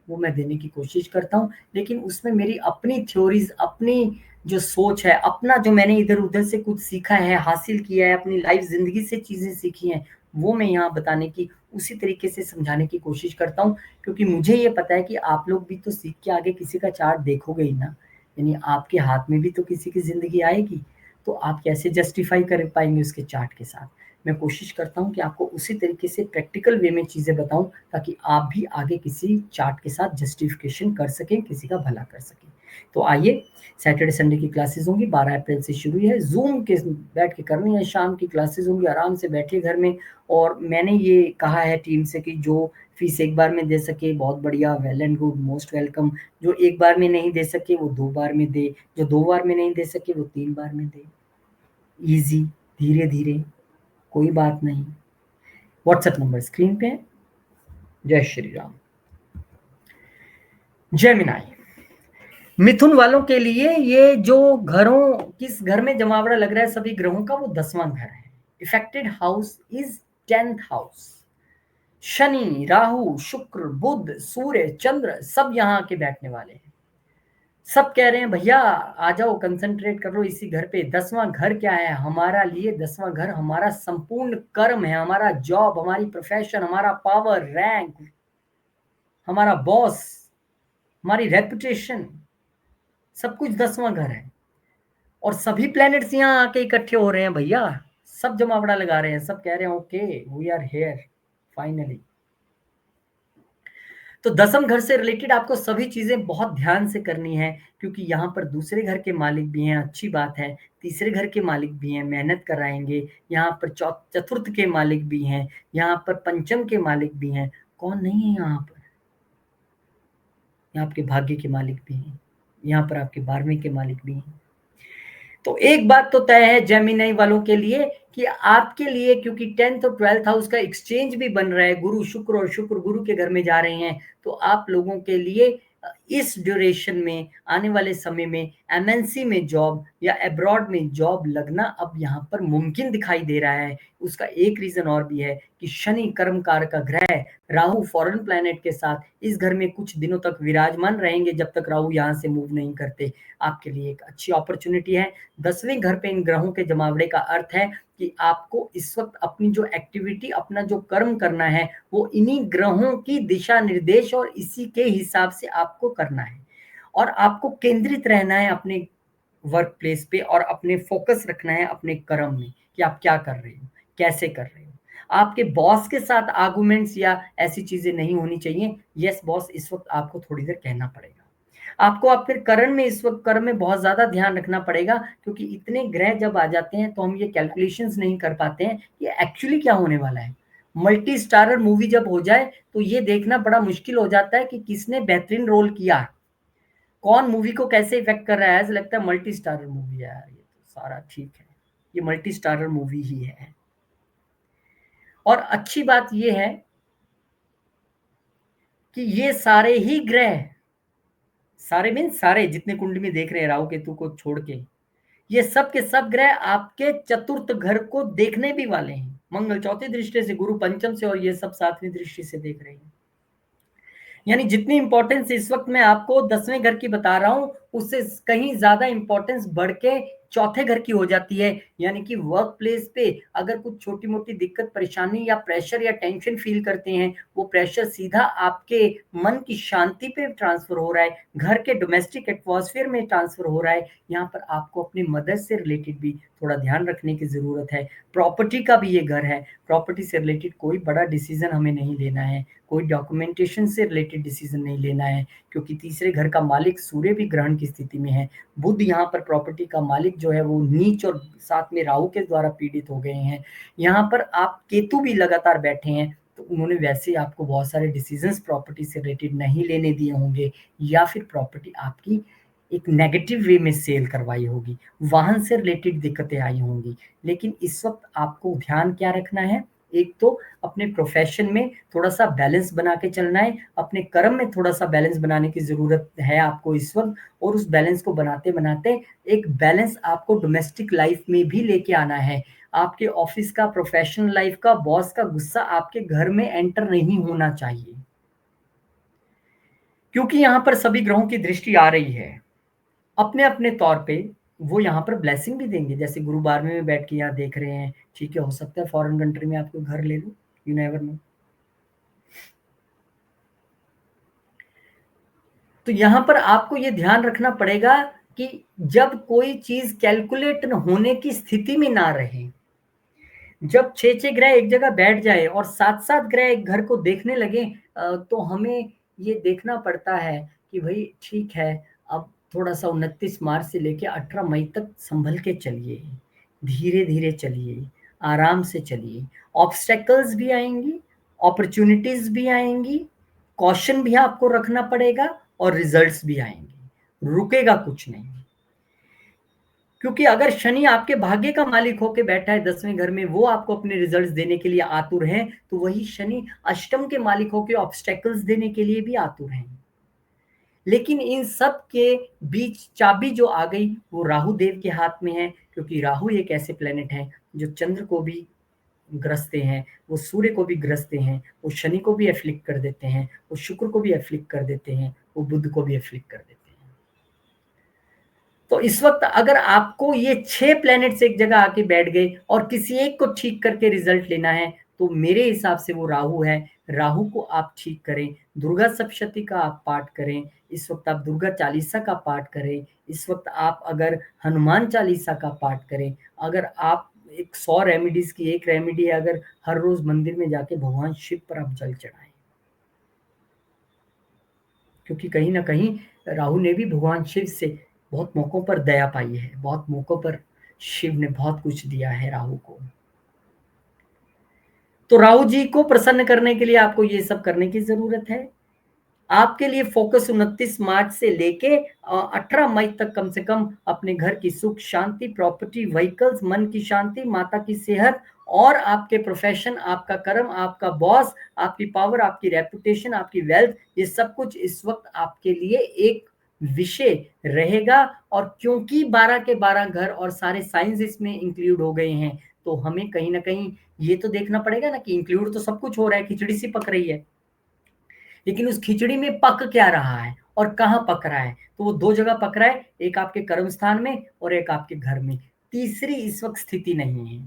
वो मैं देने की कोशिश करता हूँ, लेकिन उसमें मेरी अपनी थ्योरीज, अपनी जो सोच है, अपना जो मैंने इधर उधर से कुछ सीखा है, हासिल किया है, अपनी लाइफ जिंदगी से चीजें सीखी हैं, वो मैं यहाँ बताने की, उसी तरीके से समझाने की कोशिश करता हूँ, क्योंकि मुझे ये पता है कि आप लोग भी तो सीख के आगे किसी का चार्ट देखोगे ही ना, यानी आपके हाथ में भी तो किसी की जिंदगी आएगी, तो आप कैसे जस्टिफाई कर पाएंगे उसके चार्ट के साथ। मैं कोशिश करता हूँ कि आपको उसी तरीके से प्रैक्टिकल वे में चीज़ें बताऊं, ताकि आप भी आगे किसी चार्ट के साथ जस्टिफिकेशन कर सकें, किसी का भला कर सकें। तो आइए, सैटरडे संडे की क्लासेस होंगी, 12 अप्रैल से शुरू है, जूम के बैठ के करनी है, शाम की क्लासेस होंगी, आराम से बैठिए घर में। और मैंने ये कहा है टीम से कि जो फीस एक बार में दे सके बहुत बढ़िया, well and good, most welcome. जो एक बार में नहीं दे सके वो 2 बार में दे, जो 2 बार में नहीं दे सके वो 3 बार में दे। ईजी, धीरे धीरे, कोई बात नहीं। व्हाट्सएप नंबर स्क्रीन पे है। जय श्री राम। जेमिनाई, मिथुन वालों के लिए ये जो घरों, किस घर में जमावड़ा लग रहा है सभी ग्रहों का, वो 10वां घर है। Affected house is 10th house. Shani, Rahu, शुक्र, बुध, सूर्य, चंद्र सब यहाँ के बैठने वाले हैं। सब कह रहे हैं भैया आ जाओ, कंसंट्रेट कर लो इसी घर पे। 10वां घर क्या है हमारा लिए? 10वां घर हमारा संपूर्ण कर्म है, हमारा जॉब, हमारी प्रोफेशन, हमारा पावर, रैंक, हमारा बॉस, हमारी रेपुटेशन, सब कुछ 10वां घर है। और सभी प्लैनेट्स यहाँ आके इकट्ठे हो रहे हैं भैया, सब जमावड़ा लगा रहे हैं, सब कह रहे हैं okay we are here finally. तो 10वें घर से रिलेटेड आपको सभी चीजें बहुत ध्यान से करनी है, क्योंकि यहाँ पर दूसरे घर के मालिक भी हैं, अच्छी बात है। तीसरे घर के मालिक भी हैं, मेहनत कराएंगे। यहाँ पर चतुर्थ के मालिक भी हैं, यहाँ पर पंचम के मालिक भी हैं। कौन नहीं है यहाँ पर? यहाँ आपके भाग्य के मालिक भी हैं, यहाँ पर आपके 12वें के मालिक भी हैं। तो एक बात तो तय है जेमिनी वालों के लिए कि आपके लिए, क्योंकि 10th और 12th हाउस का एक्सचेंज भी बन रहा है, गुरु शुक्र, और शुक्र गुरु के घर में जा रहे हैं, तो आप लोगों के लिए इस ड्यूरेशन में, आने वाले समय में एमएनसी में जॉब या अब्रॉड में जॉब लगना अब यहाँ पर मुमकिन दिखाई दे रहा है। उसका एक रीजन और भी है कि शनि कर्मकार का ग्रह, राहु फॉरेन प्लैनेट के साथ इस घर में कुछ दिनों तक विराजमान रहेंगे, जब तक राहु यहाँ से मूव नहीं करते। आपके लिए एक अच्छी अपॉर्चुनिटी है। 10वें घर पे इन ग्रहों के जमावड़े का अर्थ है कि आपको इस वक्त अपनी जो एक्टिविटी, अपना जो कर्म करना है, वो इन्हीं ग्रहों की दिशा निर्देश और इसी के हिसाब से आपको करना है। और आपको केंद्रित रहना है अपने वर्क प्लेस पे, और अपने फोकस रखना है अपने कर्म में कि आप क्या कर रहे हो, कैसे कर रहे हो। आपके बॉस के साथ आर्गुमेंट्स या ऐसी चीजें नहीं होनी चाहिए। यस बॉस, इस वक्त आपको थोड़ी देर कहना पड़ेगा। आपको आप फिर कर्म में, इस वक्त कर्म में बहुत ज्यादा ध्यान रखना पड़ेगा, क्योंकि इतने ग्रह जब आ जाते हैं तो हम ये कैलकुलेशंस नहीं कर पाते हैं कि एक्चुअली क्या होने वाला है। मल्टी स्टारर मूवी जब हो जाए तो ये देखना बड़ा मुश्किल हो जाता है कि किसने बेहतरीन रोल किया, कौन मूवी को कैसे इफेक्ट कर रहा है। ऐसा लगता है मल्टी स्टारर मूवी है यार, ये तो सारा ठीक है, ये मल्टी स्टारर मूवी ही है। और अच्छी बात ये है कि ये सारे ही ग्रह, सारे मीन सारे जितने कुंडली में देख रहे हैं राहु केतु को छोड़ के, ये सब के सब ग्रह आपके चतुर्थ घर को देखने भी वाले हैं। मंगल चौथी दृष्टि से, गुरु पंचम से, और ये सब 7वीं दृष्टि से देख रहे हैं। यानी जितनी इंपॉर्टेंस इस वक्त मैं आपको 10वें घर की बता रहा हूं, उससे कहीं ज्यादा इंपॉर्टेंस बढ़ के चौथे घर की हो जाती है। यानी कि वर्क प्लेस पे अगर कुछ छोटी मोटी दिक्कत, परेशानी या प्रेशर या टेंशन फील करते हैं, वो प्रेशर सीधा आपके मन की शांति पे ट्रांसफर हो रहा है, घर के डोमेस्टिक एटमॉस्फेयर में ट्रांसफर हो रहा है। यहाँ पर आपको अपनी मदर से रिलेटेड भी थोड़ा ध्यान रखने की जरूरत है। प्रॉपर्टी का भी ये घर है, प्रॉपर्टी से रिलेटेड कोई बड़ा डिसीजन हमें नहीं लेना है, कोई डॉक्यूमेंटेशन से रिलेटेड डिसीजन नहीं लेना है, क्योंकि तीसरे घर का मालिक सूर्य भी ग्रहण की स्थिति में है। बुध यहाँ पर प्रॉपर्टी का मालिक जो है वो नीच और साथ में राहु के द्वारा पीड़ित हो गए हैं। यहाँ पर आप केतु भी लगातार बैठे हैं, तो उन्होंने वैसे ही आपको बहुत सारे डिसीजंस प्रॉपर्टी से रिलेटेड नहीं लेने दिए होंगे, या फिर प्रॉपर्टी आपकी एक नेगेटिव वे में सेल करवाई होगी, वाहन से रिलेटेड दिक्कतें आई होंगी। लेकिन इस वक्त आपको ध्यान क्या रखना है, एक तो अपने प्रोफेशन में थोड़ा सा बैलेंस बना के चलना है, अपने कर्म में थोड़ा सा बैलेंस बनाने की जरूरत है आपको इस वक्त, और उस बैलेंस को बनाते बनाते एक बैलेंस आपको डोमेस्टिक लाइफ में भी लेके आना है। आपके ऑफिस का, प्रोफेशनल लाइफ का, बॉस का गुस्सा आपके घर में एंटर नहीं होना चाहिए, क्योंकि यहाँ पर सभी ग्रहों की दृष्टि आ रही है। अपने अपने तौर पे वो यहाँ पर ब्लेसिंग भी देंगे, जैसे गुरु 12वें में बैठ के यहाँ देख रहे हैं, ठीक है, हो सकता है फॉरेन कंट्री में आपको घर ले लो, यू नेवर नो। तो यहाँ पर आपको ये ध्यान रखना पड़ेगा कि जब कोई चीज कैलकुलेट होने की स्थिति में ना रहे, जब 6-6 ग्रह एक जगह बैठ जाए और 7-7 ग्रह एक घर को देखने लगे, तो हमें ये देखना पड़ता है कि भाई ठीक है, अब थोड़ा सा 29 मार्च से लेके 18 मई तक संभल के चलिए, धीरे धीरे चलिए, आराम से चलिए। ऑब्स्टेकल्स भी आएंगी, अपॉर्चुनिटीज भी आएंगी, कॉशन भी आपको रखना पड़ेगा, और रिजल्ट्स भी आएंगे, रुकेगा कुछ नहीं। क्योंकि अगर शनि आपके भाग्य का मालिक होके बैठा है 10वें घर में, वो आपको अपने रिजल्ट्स देने के लिए आतुर है, तो वही शनि अष्टम के मालिक होके ऑब्स्टेकल्स देने के लिए भी आतुर हैं। लेकिन इन सब के बीच चाबी जो आ गई वो राहु देव के हाथ में है, क्योंकि राहु एक ऐसे प्लेनेट है जो चंद्र को भी ग्रसते हैं, वो सूर्य को भी ग्रसते हैं, वो शनि को भी एफ्लिक्ट कर देते हैं, वो शुक्र को भी एफ्लिक्ट कर देते हैं, वो बुध को भी एफ्लिक्ट कर देते हैं। तो इस वक्त अगर आपको ये 6 प्लैनेट्स एक जगह आके बैठ गए और किसी एक को ठीक करके रिजल्ट लेना है, तो मेरे हिसाब से वो राहु है। राहु को आप ठीक करें, दुर्गा सप्तशती का आप पाठ करें, इस वक्त आप दुर्गा चालीसा का पाठ करें, इस वक्त आप अगर हनुमान चालीसा का पाठ करें, अगर आप एक 100 रेमेडीज की एक रेमेडी है, अगर हर रोज मंदिर में जाके भगवान शिव पर आप जल चढ़ाएं, क्योंकि कहीं ना कहीं राहु ने भी भगवान शिव से बहुत मौकों पर दया पाई है, बहुत मौकों पर शिव ने बहुत कुछ दिया है राहु को। तो राहु जी को प्रसन्न करने के लिए आपको ये सब करने की जरूरत है। आपके लिए फोकस 29 मार्च से लेके 18 मई तक कम से कम अपने घर की सुख शांति, प्रॉपर्टी, व्हीकल्स, मन की शांति, माता की सेहत, और आपके प्रोफेशन, आपका कर्म, आपका बॉस, आपकी पावर, आपकी रेपुटेशन, आपकी वेल्थ, ये सब कुछ इस वक्त आपके लिए एक विषय रहेगा। और क्योंकि 12 के 12 घर और सारे साइंस इसमें इंक्लूड हो गए हैं, तो हमें कहीं ना कहीं ये तो देखना पड़ेगा ना कि इंक्लूड तो सब कुछ हो रहा है, खिचड़ी सी पक रही है, लेकिन उस खिचड़ी में पक क्या रहा है और कहाँ पक रहा है। तो वो 2 जगह पक रहा है, एक आपके कर्म स्थान में और एक आपके घर में, तीसरी इस वक्त स्थिति नहीं है।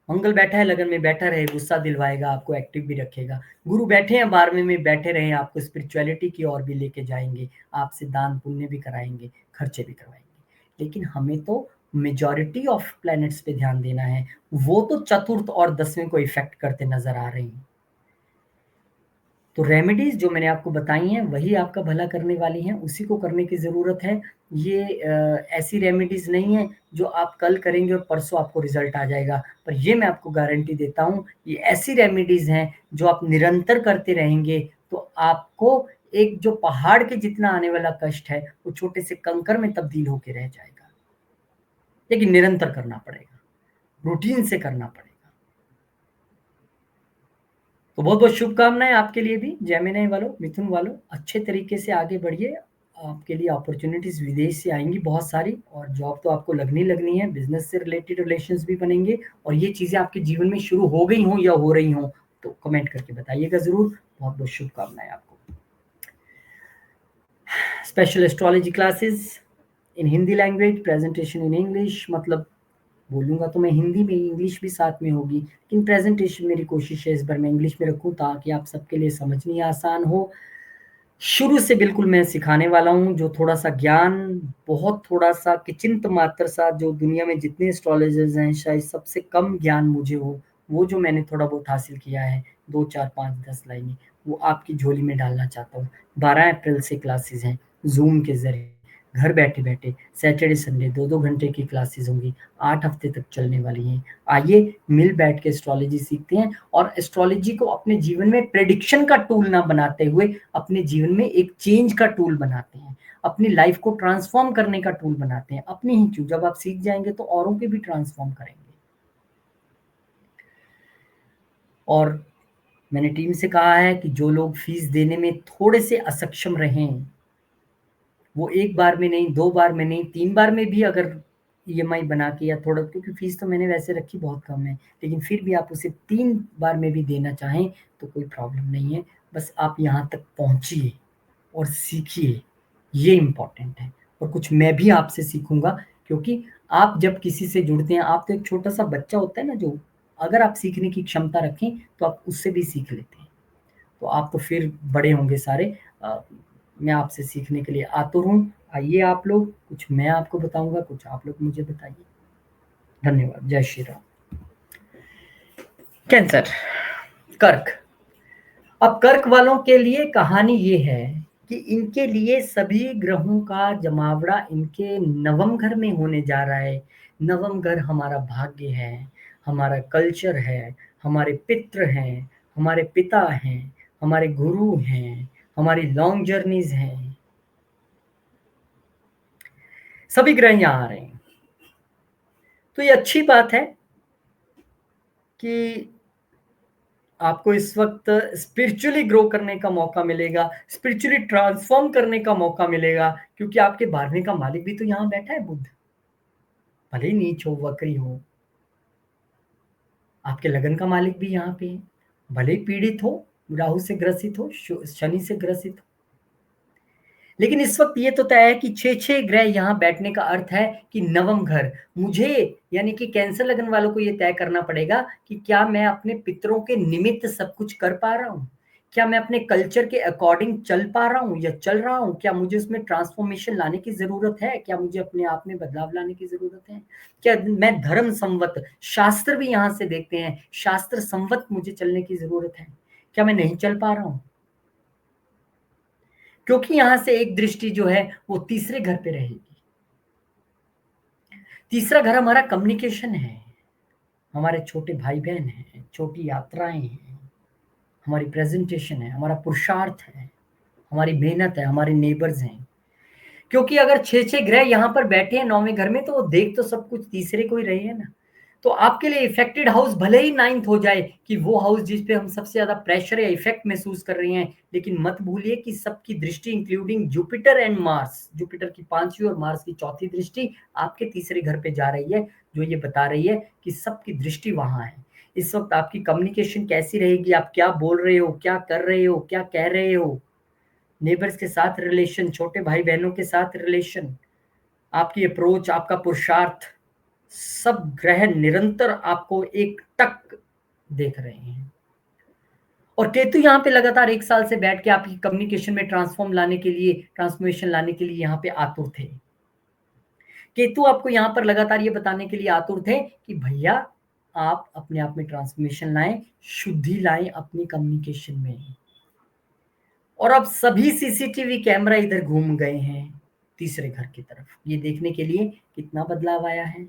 मंगल बैठा है लगन में, बैठा रहे, गुस्सा दिलवाएगा, आपको एक्टिव भी रखेगा। गुरु बैठे हैं 12वें में, बैठे रहे, आपको स्पिरिचुअलिटी की ओर भी लेके जाएंगे, आपसे दान पुण्य भी कराएंगे, खर्चे भी करवाएंगे। लेकिन हमें तो मेजॉरिटी ऑफ प्लैनेट्स पे ध्यान देना है, वो तो चतुर्थ और 10वें को इफेक्ट करते नजर आ रहे हैं। तो रेमेडीज जो मैंने आपको बताई हैं वही आपका भला करने वाली हैं, उसी को करने की ज़रूरत है। ये ऐसी रेमेडीज नहीं है जो आप कल करेंगे और परसों आपको रिजल्ट आ जाएगा, पर ये मैं आपको गारंटी देता हूँ, ये ऐसी रेमेडीज हैं जो आप निरंतर करते रहेंगे तो आपको एक जो पहाड़ के जितना आने वाला कष्ट है वो छोटे से कंकर में तब्दील होके रह जाएगा। लेकिन निरंतर करना पड़ेगा, रूटीन से करना पड़ेगा। तो बहुत बहुत शुभकामनाएं आपके लिए भी, जेमिनी वालों, मिथुन वालों, अच्छे तरीके से आगे बढ़िए। आपके लिए अपॉर्चुनिटीज विदेश से आएंगी बहुत सारी, और जॉब तो आपको लगनी लगनी है, बिजनेस से रिलेटेड रिलेशंस भी बनेंगे, और ये चीजें आपके जीवन में शुरू हो गई हों या हो रही हों तो कमेंट करके बताइएगा जरूर। बहुत बहुत शुभकामनाएं आपको। Special astrology classes in Hindi language, presentation in English, मतलब बोलूँगा तो मैं हिंदी में, इंग्लिश भी साथ में होगी, लेकिन प्रेजेंटेशन मेरी कोशिश है इस बार मैं इंग्लिश में रखूँ ताकि आप सबके लिए समझनी आसान हो। शुरू से बिल्कुल मैं सिखाने वाला हूँ, जो थोड़ा सा ज्ञान, बहुत थोड़ा सा किंचित मात्र सा, जो दुनिया में जितने एस्ट्रोलॉजर्स हैं शायद सबसे कम ज्ञान मुझे हो, वो जो मैंने थोड़ा बहुत हासिल किया है, 2 4 5 10 लाइनें, वो आपकी झोली में डालना चाहता हूँ। 12 अप्रैल से क्लासेस हैं जूम के जरिए, घर बैठे-बैठे सैटरडे, संडे 2-2 घंटे की क्लासेस होंगी, 8 हफ्ते तक चलने वाली हैं। आइए मिल बैठ के एस्ट्रोलॉजी सीखते हैं और एस्ट्रोलॉजी को अपने जीवन में प्रेडिक्शन का टूल ना बनाते हुए अपने जीवन में एक चेंज का टूल बनाते हैं। अपनी लाइफ को ट्रांसफॉर्म करने का टूल बनाते हैं। अपनी ही क्यों, जब आप सीख जाएँगे तो औरों के भी ट्रांसफॉर्म करेंगे। और मैंने टीम से कहा है कि जो लोग फीस देने में थोड़े से असक्षम रहें, वो एक बार में नहीं, 2 बार में नहीं, 3 बार में भी अगर ईएमआई बना के या थोड़ा, क्योंकि फीस तो मैंने वैसे रखी बहुत कम है, लेकिन फिर भी आप उसे 3 बार में भी देना चाहें तो कोई प्रॉब्लम नहीं है। बस आप यहाँ तक पहुँचिए और सीखिए, ये इम्पोर्टेंट है। और कुछ मैं भी आपसे सीखूँगा, क्योंकि आप जब किसी से जुड़ते हैं, आप तो एक छोटा-सा बच्चा होता है ना, जो अगर आप सीखने की क्षमता रखें, तो आप उससे भी सीख लेते हैं। तो आप तो फिर बड़े होंगे सारे। अ, मैं आपसे सीखने के लिए आतुर हूँ। आइए आप लोग, कुछ मैं आपको बताऊँगा, कुछ आप लोग मुझे बताइए। धन्यवाद। जय श्री राम। कैंसर, कर्क। अब कर्क वालों के लिए कहानी ये है कि इनके लिए सभी ग्रहों का जमावड़ा इनके नवम घर में होने जा रहा है। नवम घर हमारा भाग्य है, हमारा कल्चर है, हमारे पितृ हैं, हमारे पिता हैं, हमारे गुरु हैं, हमारी लॉन्ग जर्नीज हैं। सभी ग्रह यहाँ आ रहे हैं। तो ये अच्छी बात है कि आपको इस वक्त स्पिरिचुअली ग्रो करने का मौका मिलेगा, स्पिरिचुअली ट्रांसफॉर्म करने का मौका मिलेगा, क्योंकि आपके 12वें का मालिक भी तो यहाँ बैठा है, बुध। भले ही नीच हो, वक्री हो, आपके लगन का मालिक भी यहाँ पे है। भले ही पीड़ित हो, राहु से ग्रसित हो, शनि से ग्रसित हो, लेकिन इस वक्त ये तो तय है कि 6-6 ग्रह यहाँ बैठने का अर्थ है कि नवम घर मुझे, यानी कि कैंसर लगन वालों को ये तय करना पड़ेगा कि क्या मैं अपने पितरों के निमित्त सब कुछ कर पा रहा हूँ? क्या मैं अपने कल्चर के अकॉर्डिंग चल पा रहा हूँ या चल रहा हूँ? क्या मुझे उसमें ट्रांसफॉर्मेशन लाने की ज़रूरत है? क्या मुझे अपने आप में बदलाव लाने की ज़रूरत है? क्या मैं धर्म संवत, शास्त्र भी यहाँ से देखते हैं, शास्त्र संवत मुझे चलने की ज़रूरत है? क्या मैं नहीं चल पा रहा हूँ? क्योंकि यहाँ से एक दृष्टि जो है वो तीसरे घर पे रहेगी। तीसरा घर हमारा कम्युनिकेशन है, हमारे छोटे भाई-बहन हैं, छोटी यात्राएँ हैं, हमारी प्रेज़ेंटेशन है, हमारा पुरुषार्थ है, हमारी मेहनत है, हमारे नेबर्स हैं। क्योंकि अगर 6-6 ग्रह यहाँ पर बैठे हैं 9वें घर में, तो वो देख तो सब कुछ तीसरे को ही रहे हैं ना। तो आपके लिए इफेक्टेड हाउस भले ही 9th हो जाए, कि वो हाउस जिस पे हम सबसे ज़्यादा प्रेशर या इफेक्ट महसूस कर रहे हैं, लेकिन मत भूलिए कि सबकी दृष्टि including Jupiter and Mars, Jupiter की 5वीं और मार्स की 4थी दृष्टि आपके तीसरे घर पे जा रही है, जो ये बता रही है कि सबकी दृष्टि वहाँ है। इस वक्त आपकी कम्युनिकेशन कैसी रहेगी, आप क्या बोल रहे हो, क्या कर रहे हो, क्या कह रहे हो, नेबर्स के साथ रिलेशन, छोटे भाई-बहनों के साथ रिलेशन, आपकी अप्रोच, आपका पुरुषार्थ, सब ग्रह निरंतर आपको एक टक देख रहे हैं। और केतु यहाँ पे लगातार 1 साल से बैठ के आपकी कम्युनिकेशन में ट्रांसफॉर्मेशन लाने के लिए यहाँ पे आतुर थे। केतु आपको यहाँ पर लगातार ये बताने के लिए आतुर थे कि भैया आप अपने आप में ट्रांसफॉर्मेशन लाएँ, शुद्धि लाएँ अपनी कम्युनिकेशन में। और अब सभी सीसीटीवी कैमरा इधर घूम गए हैं तीसरे घर की तरफ, ये देखने के लिए कितना बदलाव आया है।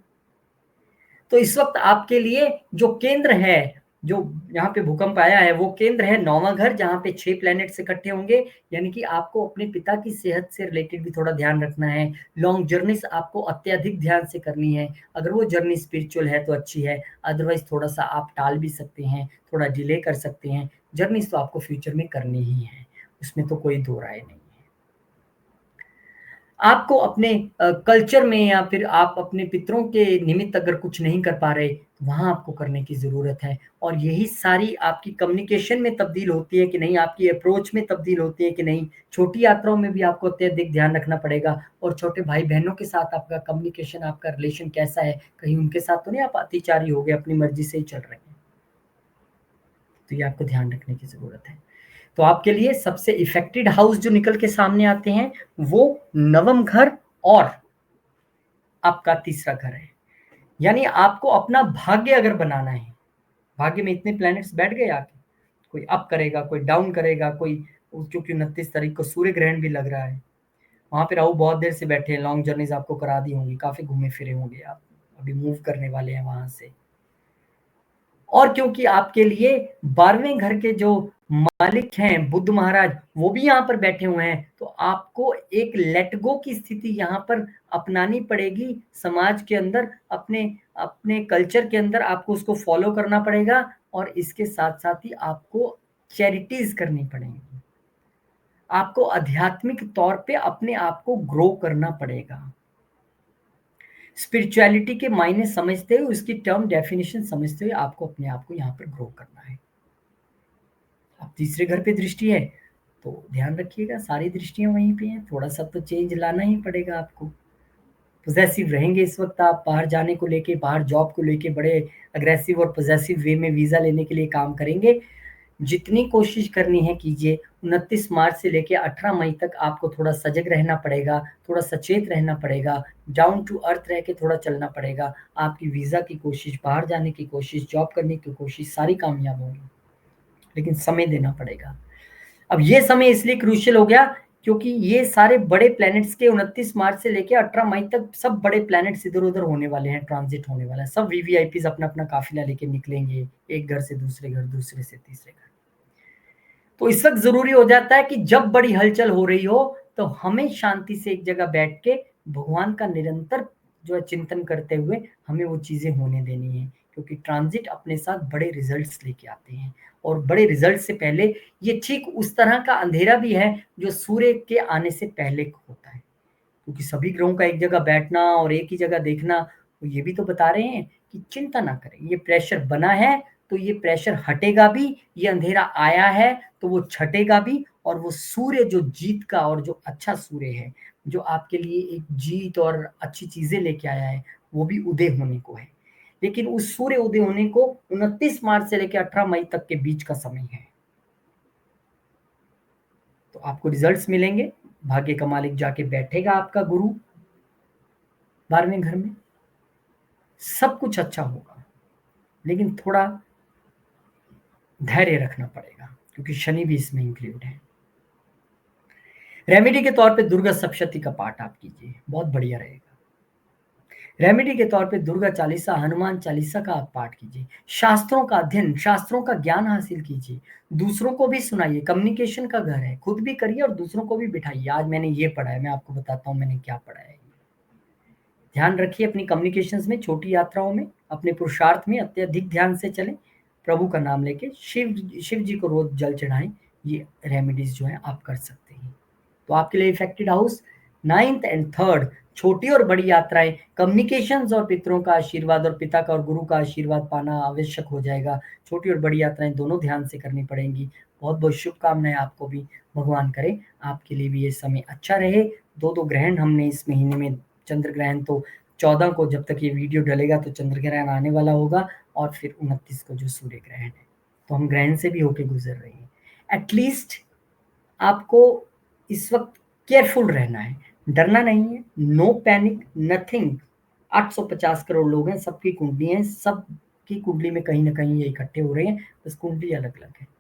तो इस वक्त आपके लिए जो केंद्र है, जो यहाँ पे भूकंप आया है, वो केंद्र है 9वां घर, जहाँ पे 6 प्लैनेट्स इकट्ठे होंगे, यानी कि आपको अपने पिता की सेहत से रिलेटेड भी थोड़ा ध्यान रखना है। लॉन्ग जर्नीज़ आपको अत्यधिक ध्यान से करनी है। अगर वो जर्नी स्पिरिचुअल है तो अच्छी है, अदरवाइज़ थोड़ा-सा आप टाल भी सकते हैं, थोड़ा डिले कर सकते हैं। जर्नीज़ तो आपको फ्यूचर में करनी ही है, उसमें तो कोई दो राय नहीं है। आपको अपने कल्चर में या फिर आप अपने पितरों के निमित्त अगर कुछ नहीं कर पा रहे, तो वहाँ आपको करने की ज़रूरत है। और यही सारी आपकी कम्युनिकेशन में तब्दील होती है कि नहीं, आपकी अप्रोच में तब्दील होती है कि नहीं। छोटी यात्राओं में भी आपको अत्यधिक ध्यान रखना पड़ेगा, और छोटे भाई-बहनों के साथ आपका कम्युनिकेशन, आपका रिलेशन कैसा है? कहीं उनके साथ तो नहीं आप अतिचारी हो गए, अपनी मर्ज़ी से ही चल रहे हैं। तो ये आपको ध्यान रखने की ज़रूरत है। तो आपके लिए सबसे इफेक्टेड हाउस जो निकल के सामने आते हैं, वो नवम घर और आपका तीसरा घर है। यानी आपको अपना भाग्य अगर बनाना है, भाग्य में इतने प्लैनेट्स बैठ गए आके, कोई अप करेगा, कोई डाउन करेगा, कोई, क्योंकि 29 तारीख को सूर्य ग्रहण भी लग रहा है, वहाँ पे राहु बहुत देर से बैठे हैं, लॉन्ग जर्नीज आपको करा दी होंगी, काफ़ी घूमे फिरे होंगे आप, अभी मूव करने वाले हैं वहाँ से। और क्योंकि आपके लिए 12वें घर के जो मालिक हैं बुध महाराज, वो भी यहाँ पर बैठे हुए हैं, तो आपको एक लेट गो की स्थिति यहाँ पर अपनानी पड़ेगी समाज के अंदर, अपने अपने कल्चर के अंदर आपको उसको फॉलो करना पड़ेगा, और इसके साथ-साथ ही आपको चैरिटीज़ करनी पड़ेंगी। आपको आध्यात्मिक तौर पे अपने आप को ग्रो करना पड़ेगा। स्पिरिचुअलिटी के मायने समझते हुए, उसकी टर्म डेफिनेशन समझते हुए आपको अपने आप को यहाँ पर ग्रो करना है। अब तीसरे घर पे दृष्टि है, तो ध्यान रखिएगा सारी दृष्टियाँ वहीं पे हैं, थोड़ा-सा तो चेंज लाना ही पड़ेगा आपको। पॉसेसिव रहेंगे इस वक़्त आप, बाहर जाने को लेके, बाहर जॉब को लेके बड़े अग्रेसिव और पॉसेसिव वे में वीज़ा लेने के लिए काम करेंगे। जितनी कोशिश करनी है कीजिए। 29 मार्च से लेके 18 मई तक आपको थोड़ा सजग रहना पड़ेगा, थोड़ा सचेत रहना पड़ेगा, डाउन टू अर्थ रह के थोड़ा चलना पड़ेगा। आपकी वीज़ा की कोशिश, बाहर जाने की कोशिश, जॉब करने की कोशिश सारी कामयाब होंगी, लेकिन समय देना पड़ेगा। अब ये समय इसलिए क्रूशियल हो गया क्योंकि ये सारे बड़े प्लैनेट्स के 29 मार्च से लेके 18 मई तक सब बड़े प्लैनेट्स इधर-उधर होने वाले हैं, ट्रांज़िट होने वाला है। सब वीवीआईपीज़ अपना-अपना काफ़िला लेके निकलेंगे, एक घर से दूसरे घर, दूसरे से तीसरे घर। तो इस वक़्त ज़रूरी हो जाता है कि जब बड़ी हलचल हो रही हो, तो हमें शांति से एक जगह बैठ के भगवान का निरंतर जो है चिंतन करते हुए हमें वो चीज़ें होने देनी है, क्योंकि ट्रांज़िट अपने साथ बड़े रिज़ल्ट्स लेके आते हैं, और बड़े रिज़ल्ट से पहले ये ठीक उस तरह का अंधेरा भी है जो सूर्य के आने से पहले होता है। क्योंकि सभी ग्रहों का एक जगह बैठना और एक ही जगह देखना, तो ये भी तो बता रहे हैं कि चिंता ना करें, ये प्रेशर बना है तो ये प्रेशर हटेगा भी, ये अंधेरा आया है तो वो छटेगा भी, और वो सूर्य जो जीत का और जो अच्छा सूर्य है, जो आपके लिए एक जीत और अच्छी चीज़ें लेके आया है, वो भी उदय होने को है। लेकिन उस सूर्य उदय होने को 29 मार्च से लेकर 18 मई तक के बीच का समय है। तो आपको रिजल्ट्स मिलेंगे, भाग्य का मालिक जाके बैठेगा आपका गुरु 12वें घर में, सब कुछ अच्छा होगा, लेकिन थोड़ा धैर्य रखना पड़ेगा क्योंकि शनि भी इसमें इंक्लूड है। रेमेडी के तौर पे दुर्गा सप्तशती का पाठ आप कीजिए, बहुत बढ़िया रहेगा। रेमेडी के तौर पे दुर्गा चालीसा, हनुमान चालीसा का आप पाठ कीजिए। शास्त्रों का अध्ययन, शास्त्रों का ज्ञान हासिल कीजिए, दूसरों को भी सुनाइए। कम्युनिकेशन का घर है, खुद भी करिए और दूसरों को भी बिठाइए। आज मैंने ये पढ़ा है, मैं आपको बताता हूँ मैंने क्या पढ़ा है। ध्यान रखिए अपनी कम्युनिकेशंस में, छोटी यात्राओं में, अपने पुरुषार्थ में अत्यधिक ध्यान से चलें। प्रभु का नाम लेके शिव जी को रोज जल चढ़ाएं। ये रेमेडीज जो है आप कर सकते हैं। तो आपके लिए affected house 9th and 3rd, छोटी और बड़ी यात्राएं, कम्युनिकेशंस और पितरों का आशीर्वाद और पिता का और गुरु का आशीर्वाद पाना आवश्यक हो जाएगा। छोटी और बड़ी यात्राएं दोनों ध्यान से करनी पड़ेंगी। बहुत बहुत शुभकामनाएं आपको भी, भगवान करे आपके लिए भी ये समय अच्छा रहे। दो ग्रहण हमने इस महीने में, चंद्र ग्रहण तो 14 को, जब तक ये वीडियो डलेगा तो चंद्र ग्रहण आने वाला होगा, और फिर 29 को जो सूर्य ग्रहण है, तो हम ग्रहण से भी होके गुजर रहे हैं। एटलीस्ट आपको इस वक्त केयरफुल रहना है, डरना नहीं है, नो पैनिक, नथिंग। 850 करोड़ लोग हैं, सबकी कुंडली है, सबकी कुंडली में कहीं ना कहीं ये इकट्ठे हो रहे हैं, बस कुंडली अलग अलग है।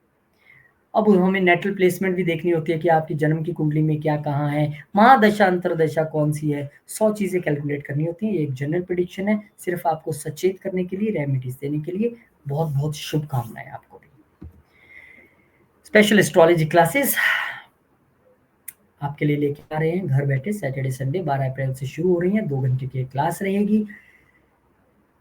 अब हमें नेटल प्लेसमेंट भी देखनी होती है कि आपकी जन्म की कुंडली में क्या कहाँ है, महादशा अंतरदशा कौन सी है, 100 चीज़ें कैलकुलेट करनी होती हैं। ये एक जनरल प्रेडिक्शन है, सिर्फ आपको सचेत करने के लिए, रेमेडीज देने के लिए। बहुत बहुत शुभकामनाएं आपको भी। स्पेशल एस्ट्रोलॉजी क्लासेस आपके लिए लेके आ रहे हैं, घर बैठे, सैटरडे संडे 12 अप्रैल से शुरू हो रही हैं। 2 घंटे की क्लास रहेगी।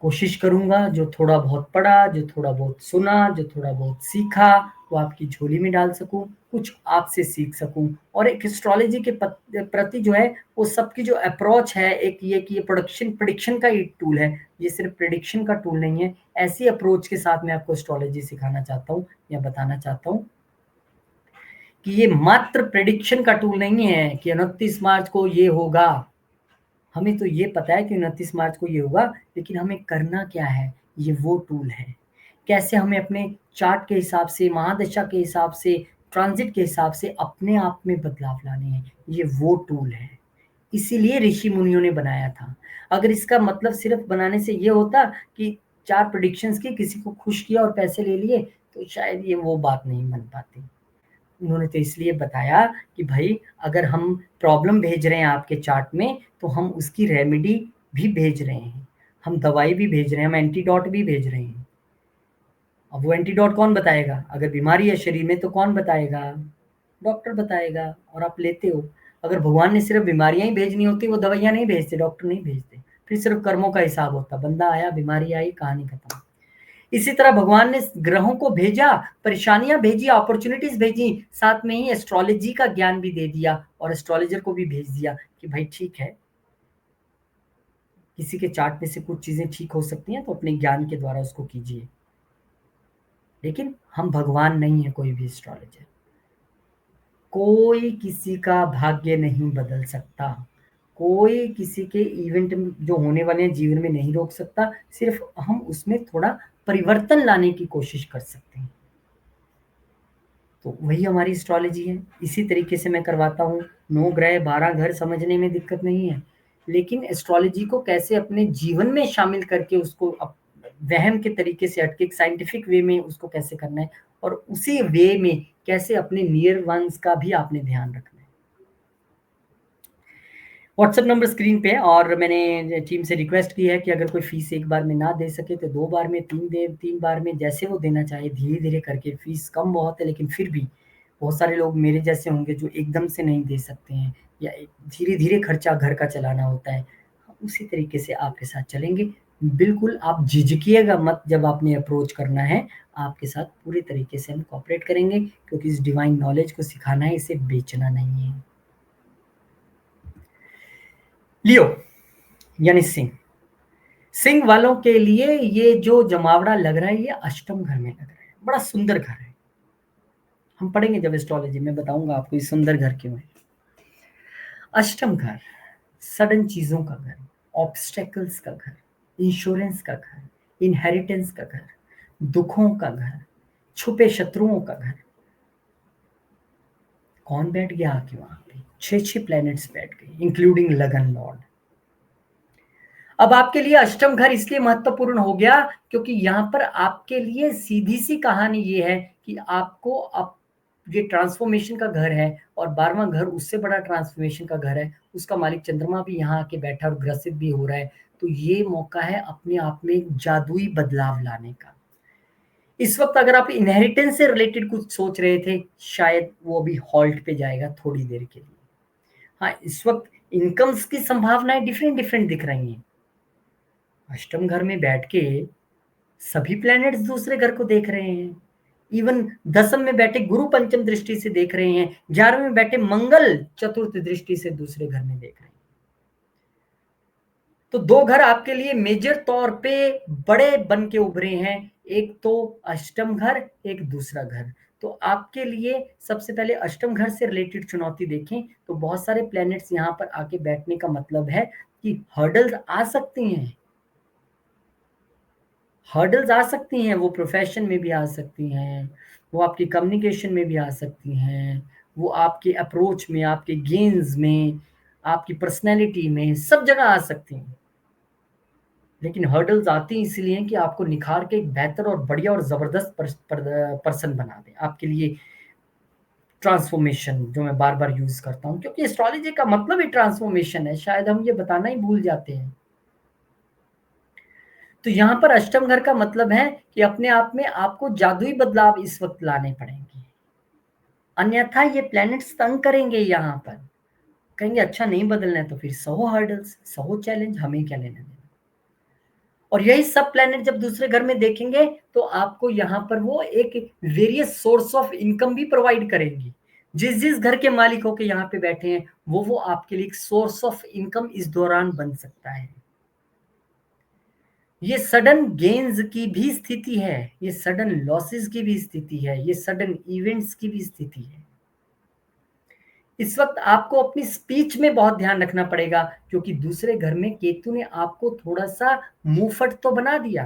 कोशिश करूंगा जो थोड़ा बहुत पढ़ा, जो थोड़ा बहुत सुना, जो थोड़ा बहुत सीखा, वो आपकी झोली में डाल सकूं, कुछ आपसे सीख सकूं, और एक एस्ट्रोलॉजी के प्रति जो है वो सबकी जो अप्रोच है, एक ये कि ये प्रेडिक्शन का एक टूल है, ये सिर्फ प्रेडिक्शन का टूल नहीं है। ऐसी अप्रोच के साथ मैं आपको एस्ट्रोलॉजी सिखाना चाहता हूँ या बताना चाहता हूँ कि ये मात्र प्रेडिक्शन का टूल नहीं है कि 29 मार्च को ये होगा। हमें तो ये पता है कि 29 मार्च को ये होगा, लेकिन हमें करना क्या है, ये वो टूल है। कैसे हमें अपने चार्ट के हिसाब से, महादशा के हिसाब से, ट्रांजिट के हिसाब से अपने आप में बदलाव लाने हैं, ये वो टूल है। इसीलिए ऋषि मुनियों ने बनाया था। अगर इसका मतलब सिर्फ बनाने से ये होता कि 4 प्रेडिक्शंस की, किसी को खुश किया और पैसे ले लिए, तो शायद ये वो बात नहीं बन पाती। उन्होंने तो इसलिए बताया कि भाई अगर हम प्रॉब्लम भेज रहे हैं आपके चार्ट में, तो हम उसकी रेमेडी भी भेज रहे हैं, हम दवाई भी भेज रहे हैं, हम एंटीडोट भी भेज रहे हैं। अब वो एंटीडोट कौन बताएगा? अगर बीमारी है शरीर में तो कौन बताएगा? डॉक्टर बताएगा, और आप लेते हो। अगर भगवान ने सिर्फ बीमारियां ही भेजनी होती, वो दवाइयां नहीं भेजते, डॉक्टर नहीं भेजते। फिर सिर्फ कर्मों का हिसाब होता, बंदा आया, बीमारी आई, कहानी खत्म। इसी तरह भगवान ने ग्रहों को भेजा, परेशानियां भेजी, अपॉर्चुनिटीज भेजी, साथ में ही एस्ट्रोलॉजी का ज्ञान भी दे दिया, और एस्ट्रोलॉजर को भी भेज दिया कि भाई ठीक है, किसी के चार्ट में से कुछ चीजें ठीक हो सकती हैं, तो अपने ज्ञान के द्वारा उसको कीजिए। लेकिन हम भगवान नहीं है कोई भी एस्ट्रोलॉजर। कोई किसी का भाग्य नहीं बदल सकता, कोई किसी के इवेंट जो होने वाले हैं जीवन में नहीं रोक सकता। सिर्फ हम उसमें थोड़ा परिवर्तन लाने की कोशिश कर सकते हैं। तो वही हमारी एस्ट्रोलॉजी है। इसी तरीके से मैं करवाता हूँ। 9 ग्रह 12 घर समझने में दिक्कत नहीं है, लेकिन एस्ट्रोलॉजी को कैसे अपने जीवन में शामिल करके उसको वहम के तरीके से हटके एक साइंटिफिक वे में उसको कैसे करना है, और उसी वे में कैसे अपने नियर वंस का भी आपने ध्यान रखना है। व्हाट्सएप नंबर स्क्रीन पे है, और मैंने टीम से रिक्वेस्ट की है कि अगर कोई फीस एक बार में ना दे सके तो 2 बार में, 3 बार में, जैसे वो देना चाहे, धीरे धीरे करके। फीस कम बहुत है, लेकिन फिर भी बहुत सारे लोग मेरे जैसे होंगे जो एकदम से नहीं दे सकते हैं, या धीरे धीरे खर्चा घर का चलाना होता है। उसी तरीके से आपके साथ चलेंगे। बिल्कुल आप झिझकिएगा मत, जब आपने अप्रोच करना है, आपके साथ पूरी तरीके से हम कोऑपरेट करेंगे, क्योंकि इस डिवाइन नॉलेज को सिखाना है, इसे बेचना नहीं है। लियो यानी सिंह, सिंह वालों के लिए ये जो जमावड़ा लग रहा है, ये अष्टम घर में लग रहा है। बड़ा सुंदर घर है। हम पढ़ेंगे जब एस्ट्रोलॉजी में, बताऊंगा आपको ये सुंदर घर क्यों है। अष्टम घर सडन चीजों का घर, ऑब्स्टेकल्स का घर, इंश्योरेंस का घर, इनहेरिटेंस का घर, दुखों का घर, छुपे शत्रुओं का घर। कौन बैठ गया आके वहां पे? 6 प्लैनेट्स बैठ गए, इंक्लूडिंग लगन लॉर्ड। अब आपके लिए अष्टम घर इसलिए महत्वपूर्ण हो गया क्योंकि यहां पर आपके लिए सीधी सी कहानी ये है कि आपको अब ये ट्रांसफॉर्मेशन का घर है, और 12वां घर उससे बड़ा ट्रांसफॉर्मेशन का घर है। उसका मालिक चंद्रमा भी यहाँ आके बैठा और ग्रसित भी हो रहा है। तो ये मौका है अपने आप में एक जादुई बदलाव लाने का। इस वक्त अगर आप इनहेरिटेंस से रिलेटेड कुछ सोच रहे थे, शायद वो अभी हॉल्ट पे जाएगा थोड़ी देर के लिए। हाँ, इस वक्त इनकम्स की संभावनाएं डिफरेंट डिफरेंट दिख रही हैं। अष्टम घर में बैठ के सभी प्लैनेट्स दूसरे घर को देख रहे हैं। इवन दसम में बैठे गुरु पंचम दृष्टि से देख रहे हैं, 11वें में बैठे मंगल चतुर्थ दृष्टि से दूसरे घर में देख रहे हैं। तो 2 घर आपके लिए मेजर तौर पे बड़े बन के उभरे हैं। एक तो अष्टम घर, एक दूसरा घर। तो आपके लिए सबसे पहले अष्टम घर से रिलेटेड चुनौती देखें तो बहुत सारे प्लैनेट्स यहां पर आके बैठने का मतलब है कि हर्डल्स आ सकती हैं। हर्डल्स आ सकती हैं, वो प्रोफेशन में भी आ सकती हैं, वो आपकी कम्युनिकेशन में भी आ सकती हैं, वो आपके अप्रोच में, आपके गेन्स में, आपकी पर्सनैलिटी में, सब जगह आ सकती हैं। लेकिन हर्डल्स आती हैं इसलिए कि आपको निखार के एक बेहतर और बढ़िया और ज़बरदस्त पर्सन बना दें। आपके लिए ट्रांसफॉर्मेशन, जो मैं बार-बार यूज़ करता हूँ, क्योंकि एस्ट्रोलॉजी का मतलब ही ट्रांसफॉर्मेशन है, शायद हम ये बताना ही भूल जाते हैं। तो यहाँ पर अष्टम घर का मतलब है कि अपने आप में आपको जादुई बदलाव इस वक्त लाने पड़ेंगे, अन्यथा ये प्लैनेट्स तंग करेंगे। यहाँ पर कहेंगे अच्छा नहीं बदलना है तो फिर 100 हर्डल्स, 100 चैलेंज, हमें क्या लेना देना। और यही सब प्लैनेट जब दूसरे घर में देखेंगे तो आपको यहाँ पर वो एक वेरियस सोर्स ऑफ इनकम भी प्रोवाइड करेंगी। जिस जिस घर के मालिक होके यहाँ पे बैठे हैं, वो आपके लिए एक सोर्स ऑफ इनकम इस दौरान बन सकता है। ये सडन गेन्स की भी स्थिति है, ये सडन लॉसेस की भी स्थिति है, ये सडन इवेंट्स की भी स्थिति है। इस वक्त आपको अपनी स्पीच में बहुत ध्यान रखना पड़ेगा, क्योंकि दूसरे घर में केतु ने आपको थोड़ा सा मुंहफट तो बना दिया।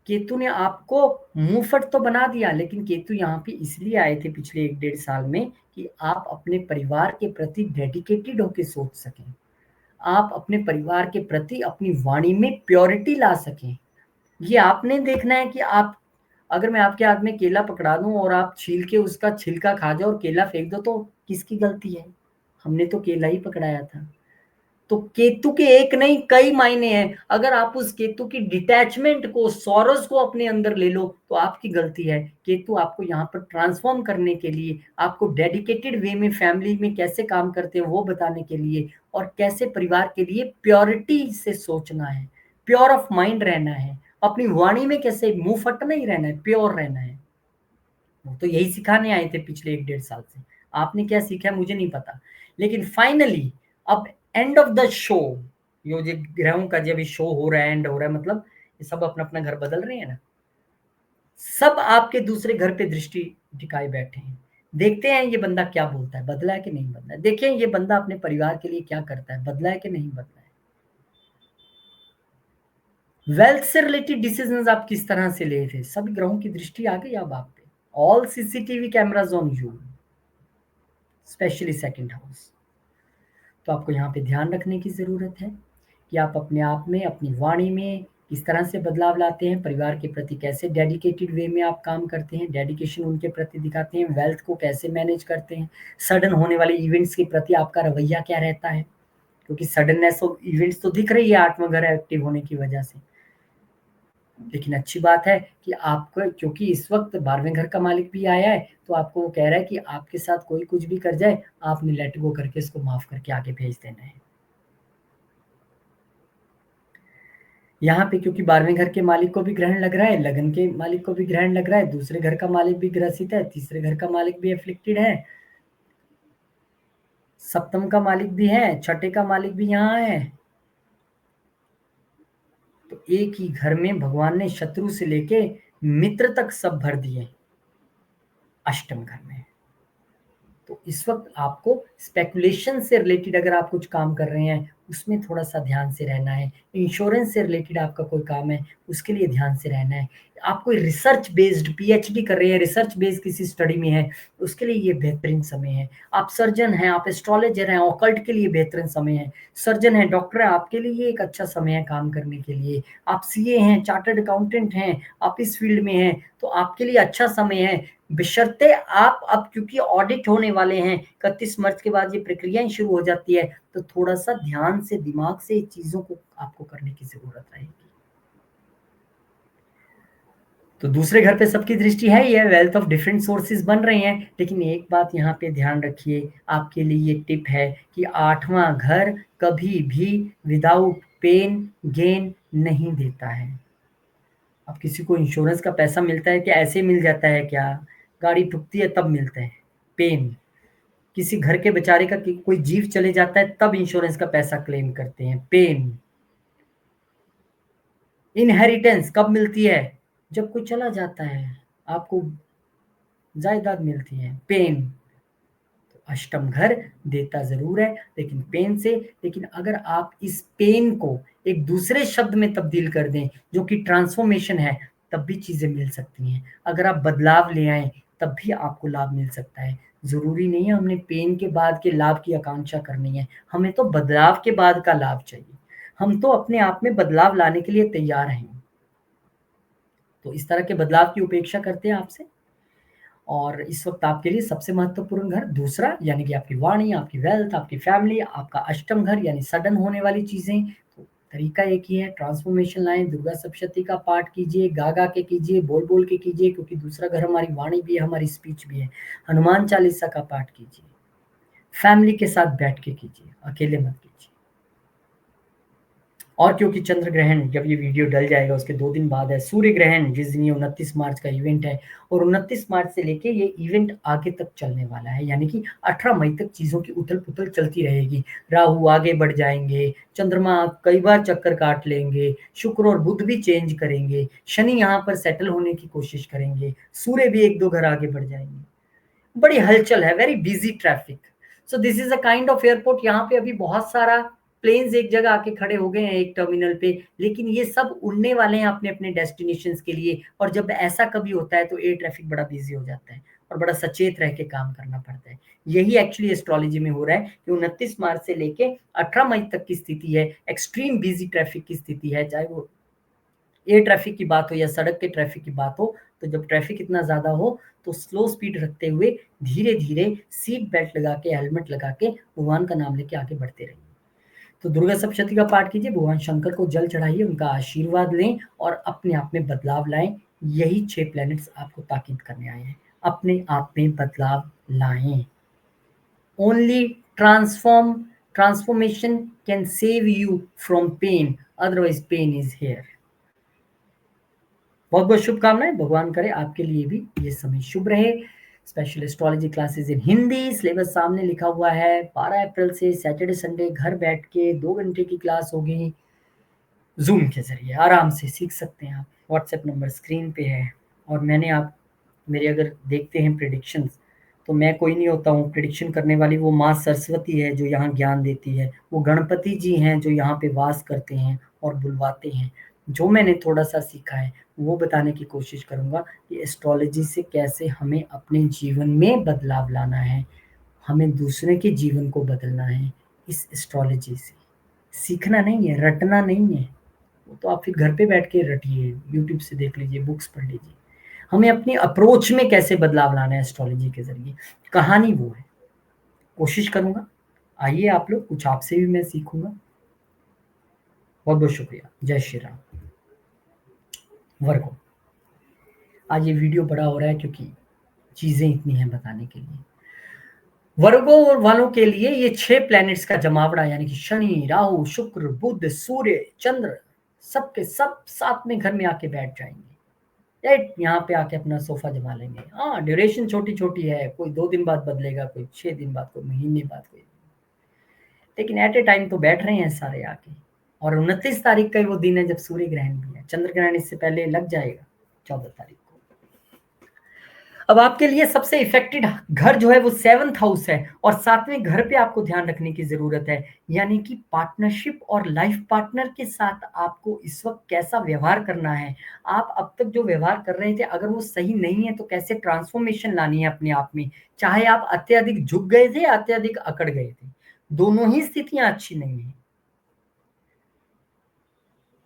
केतु ने आपको मुंहफट तो बना दिया, लेकिन केतु यहाँ पे इसलिए आए थे पिछले 1-1.5 साल में कि आप अपने परिवार के प्रति डेडिकेटेड होके सोच सकें, आप अपने परिवार के प्रति अपनी वाणी में प्योरिटी ला सकें। ये आपने देखना है कि आप अगर मैं आपके हाथ में केला पकड़ा दूं और आप छील के उसका छिलका खा जाओ और केला फेंक दो, तो किसकी गलती है? हमने तो केला ही पकड़ाया था। तो केतु के एक नहीं कई मायने हैं। अगर आप उस केतु की डिटैचमेंट को, सॉरोस को अपने अंदर ले लो, तो आपकी गलती है। केतु आपको यहाँ पर ट्रांसफॉर्म करने के लिए, आपको डेडिकेटेड वे में फैमिली में कैसे काम करते हैं वो बताने के लिए, और कैसे परिवार के लिए प्योरिटी से सोचना है, प्योर ऑफ माइंड रहना है, अपनी वाणी में कैसे मुंह फट नहीं रहना है, प्योर रहना है। वो तो यही सिखाने आए थे पिछले 1 डेढ़ साल से। आपने क्या सीखा है मुझे नहीं पता, लेकिन फाइनली अब एंड ऑफ द शो, यो जो ग्रहों का जब शो हो रहा है, एंड हो रहा है, मतलब ये सब अपना अपना घर बदल रहे हैं ना, सब आपके दूसरे घर पे दृष्टि टिकाए बैठे हैं। देखते हैं ये बंदा क्या बोलता है, बदला है कि नहीं बदला है। देखें ये बंदा अपने परिवार के लिए क्या करता है, बदला है कि नहीं बदला है। वेल्थ से रिलेटेड डिसीजंस आप किस तरह से ले थे, सभी ग्रहों की दृष्टि आ गई अब आप पे। All CCTV cameras on you, specially second house. तो आपको यहाँ पे ध्यान रखने की ज़रूरत है कि आप अपने आप में, अपनी वाणी में किस तरह से बदलाव लाते हैं, परिवार के प्रति कैसे डेडिकेटेड वे में आप काम करते हैं, डेडिकेशन उनके प्रति दिखाते हैं, वेल्थ को कैसे मैनेज करते हैं, सडन होने वाले इवेंट्स के प्रति आपका रवैया क्या रहता है, क्योंकि सडननेस ऑफ इवेंट्स तो दिख रही है आठवां घर एक्टिव होने की वजह से। लेकिन अच्छी बात है कि आपको, क्योंकि इस वक्त 12वें घर का मालिक भी आया है, तो आपको वो कह रहा है कि आपके साथ कोई कुछ भी कर जाए, आपने लेट गो करके इसको माफ करके आगे भेज देना है। यहाँ पे क्योंकि 12वें घर के मालिक को भी ग्रहण लग रहा है, लगन के मालिक को भी ग्रहण लग रहा है, दूसरे घर का मालिक भी ग्रसित है, तीसरे घर का मालिक भी एफ्लिक्टेड है, सप्तम का मालिक भी है, छठे का मालिक भी यहाँ है। तो एक ही घर में भगवान ने शत्रु से लेके मित्र तक सब भर दिए अष्टम घर में। तो इस वक्त आपको स्पेकुलेशन से रिलेटेड अगर आप कुछ काम कर रहे हैं, उसमें थोड़ा सा ध्यान से रहना है। इंश्योरेंस से रिलेटेड आपका कोई काम है, उसके लिए ध्यान से रहना है। आप कोई रिसर्च बेस्ड पीएचडी कर रहे हैं, रिसर्च बेस्ड किसी स्टडी में है, उसके लिए ये बेहतरीन समय है। आप सर्जन हैं, आप एस्ट्रोलॉजर हैं, ऑकल्ट के लिए बेहतरीन समय है। सर्जन है, डॉक्टर है, आपके लिए ये एक अच्छा समय है काम करने के लिए। आप सीए हैं, चार्टर्ड अकाउंटेंट हैं, आप इस फील्ड में हैं, तो आपके लिए अच्छा समय है। बशर्ते आप, अब क्योंकि ऑडिट होने वाले हैं 31 मार्च के बाद, ये प्रक्रियाएं शुरू हो जाती है, तो थोड़ा सा ध्यान से, दिमाग से चीजों को आपको करने की जरूरत रहेगी। तो दूसरे घर पे सबकी दृष्टि है, ये वेल्थ ऑफ डिफरेंट सोर्सेज बन रहे हैं। लेकिन एक बात यहाँ पे ध्यान रखिए, आपके लिए ये टिप है कि आठवां घर कभी भी विदाउट पेन गेन नहीं देता है। अब किसी को इंश्योरेंस का पैसा मिलता है कि ऐसे मिल जाता है क्या? गाड़ी ठुकती है तब मिलता है पेन। किसी घर के बेचारे का कोई जीव चले जाता है तब इंश्योरेंस का पैसा क्लेम करते हैं, पेन। इनहेरिटेंस कब मिलती है? जब कोई चला जाता है, आपको जायदाद मिलती है, पेन। तो अष्टम घर देता जरूर है लेकिन पेन से। लेकिन अगर आप इस पेन को एक दूसरे शब्द में तब्दील कर दें जो कि ट्रांसफॉर्मेशन है, तब भी चीजें मिल सकती हैं। अगर आप बदलाव ले आए तब भी आपको लाभ मिल सकता है। जरूरी नहीं है हमने पेन के बाद के लाभ की आकांक्षा करनी है, हमें तो बदलाव के बाद का लाभ चाहिए। हम तो अपने आप में बदलाव लाने के लिए तैयार हैं। तो इस तरह के बदलाव की उपेक्षा करते हैं आपसे। और इस वक्त आपके लिए सबसे महत्वपूर्ण घर दूसरा, यानी कि आपकी वाणी, आपकी वेल्थ, आपकी फैमिली, आपका अष्टम घर यानी सडन होने वाली चीजें। तो तरीका एक ही है, ट्रांसफॉर्मेशन लाएं, दुर्गा सप्तशती का पाठ कीजिए, गा गा के कीजिए, बोल बोल के कीजिए, क्योंकि दूसरा घर हमारी वाणी भी है, हमारी स्पीच भी है। हनुमान चालीसा का पाठ कीजिए, फैमिली के साथ बैठ के कीजिए, अकेले मत कीजिए। और क्योंकि चंद्र ग्रहण, जब ये वीडियो डल जाएगा उसके 2 दिन बाद है सूर्य ग्रहण, जिस दिन ये 29 मार्च का इवेंट है, और 29 मार्च से लेके ये इवेंट आगे तक चलने वाला है, यानी कि 18 मई तक चीजों की उथल पुथल चलती रहेगी। राहु आगे बढ़ जाएंगे, चंद्रमा कई बार चक्कर काट लेंगे, शुक्र और बुध भी चेंज करेंगे, शनि यहाँ पर सेटल होने की कोशिश करेंगे, सूर्य भी 1-2 घर आगे बढ़ जाएंगे। बड़ी हलचल है, very busy traffic. So this is a kind of airport. यहाँ पे अभी बहुत सारा प्लेन्स एक जगह आके खड़े हो गए हैं एक टर्मिनल पे, लेकिन ये सब उड़ने वाले हैं अपने अपने डेस्टिनेशंस के लिए। और जब ऐसा कभी होता है तो एयर ट्रैफिक बड़ा बिजी हो जाता है और बड़ा सचेत रह के काम करना पड़ता है। यही एक्चुअली एस्ट्रोलॉजी में हो रहा है कि 29 मार्च से लेके 18 मई तक की स्थिति है, एक्सट्रीम बिजी ट्रैफिक की स्थिति है, चाहे वो एयर ट्रैफिक की बात हो या सड़क के ट्रैफिक की बात हो, तो जब ट्रैफिक इतना ज़्यादा हो तो स्लो स्पीड रखते हुए धीरे-धीरे सीट बेल्ट लगा के, हेलमेट लगा के भगवान का नाम लेके आगे बढ़ते रहिए। तो दुर्गा सप्तशती का पाठ कीजिए, भगवान शंकर को जल चढ़ाइए, उनका आशीर्वाद लें और अपने आप में बदलाव लाएँ। यही 6 प्लैनेट्स आपको ताकीद करने आए हैं। अपने आप में बदलाव लाएँ। Only transformation can save you from pain, otherwise pain is here. बहुत बहुत शुभकामनाएं, भगवान करे आपके लिए भी ये समय शुभ रहे। Special astrology classes in Hindi, syllabus सामने लिखा हुआ है। 12 अप्रैल से सैटरडे संडे घर बैठ के 2 घंटे की क्लास होगी, जूम के जरिए आराम से सीख सकते हैं आप। व्हाट्सएप नंबर स्क्रीन पे है। और मैंने आप मेरे अगर देखते हैं प्रेडिक्शंस, तो मैं कोई नहीं होता हूँ प्रेडिक्शन करने वाली, वो माँ सरस्वती है जो यहाँ ज्ञान देती है, वो गणपति जी हैं जो यहाँ पे वास करते हैं और बुलवाते हैं। जो मैंने थोड़ा सा सीखा है वो बताने की कोशिश करूँगा कि एस्ट्रोलॉजी से कैसे हमें अपने जीवन में बदलाव लाना है, हमें दूसरे के जीवन को बदलना है इस एस्ट्रोलॉजी से। सीखना नहीं है, रटना नहीं है, वो तो आप फिर घर पे बैठ के रटिए, यूट्यूब से देख लीजिए, बुक्स पढ़ लीजिए। हमें अपनी अप्रोच में कैसे बदलाव लाना है एस्ट्रोलॉजी के ज़रिए, कहानी वो है। कोशिश करूँगा, आइए आप लोग, कुछ आपसे भी मैं सीखूँगा। बहुत-बहुत शुक्रिया। जय श्री राम। वर्गो, आज ये वीडियो बड़ा हो रहा है क्योंकि चीज़ें इतनी हैं बताने के लिए। वर्गो वालों के लिए ये 6 प्लैनेट्स का जमावड़ा, यानी कि शनि, राहु, शुक्र, बुध, सूर्य, चंद्र, सब के सब साथ में घर में आके बैठ जाएंगे। राइट, यहाँ पे आके अपना सोफा जमा लेंगे। हाँ, ड्यूरेशन छोटी छोटी है, कोई 2 दिन बाद बदलेगा, कोई 6 दिन बाद, कोई महीने बाद, कोई, लेकिन एट ए टाइम तो बैठ रहे हैं सारे आके। और 29 तारीख का ही वो दिन है जब सूर्य ग्रहण भी है। चंद्र ग्रहण इससे पहले लग जाएगा 14 तारीख को। अब आपके लिए सबसे इफेक्टेड घर जो है वो 7th हाउस है, और 7वें घर पे आपको ध्यान रखने की जरूरत है, यानी कि पार्टनरशिप और लाइफ पार्टनर के साथ आपको इस वक्त कैसा व्यवहार करना है। आप अब तक जो व्यवहार कर रहे थे अगर वो सही नहीं है तो कैसे ट्रांसफॉर्मेशन लानी है अपने आप में। चाहे आप अत्यधिक झुक गए थे, अत्यधिक अकड़ गए थे, दोनों ही स्थितियां अच्छी नहीं है।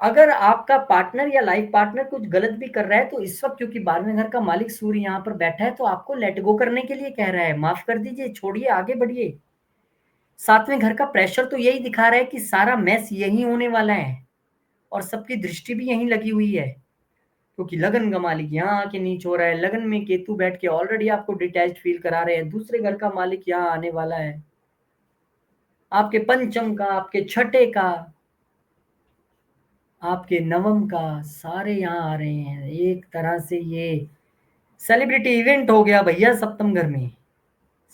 अगर आपका पार्टनर या लाइफ पार्टनर कुछ गलत भी कर रहा है तो इस वक्त, क्योंकि 12वें घर का मालिक सूर्य यहाँ पर बैठा है, तो आपको लेट गो करने के लिए कह रहा है, माफ कर दीजिए, छोड़िए, आगे बढ़िए। 7वें घर का प्रेशर तो यही दिखा रहा है कि सारा मैस यही होने वाला है और सबकी दृष्टि भी यहीं लगी हुई है, क्योंकि लगन का मालिक यहाँ आके नीच हो रहा है। लगन में केतु बैठ के ऑलरेडी आपको डिटैच्ड फील करा रहे हैं। दूसरे घर का मालिक यहाँ आने वाला है, आपके पंचम का, आपके छठे का, आपके नवम का, सारे यहाँ आ रहे हैं। एक तरह से ये सेलिब्रिटी इवेंट हो गया भैया सप्तम घर में।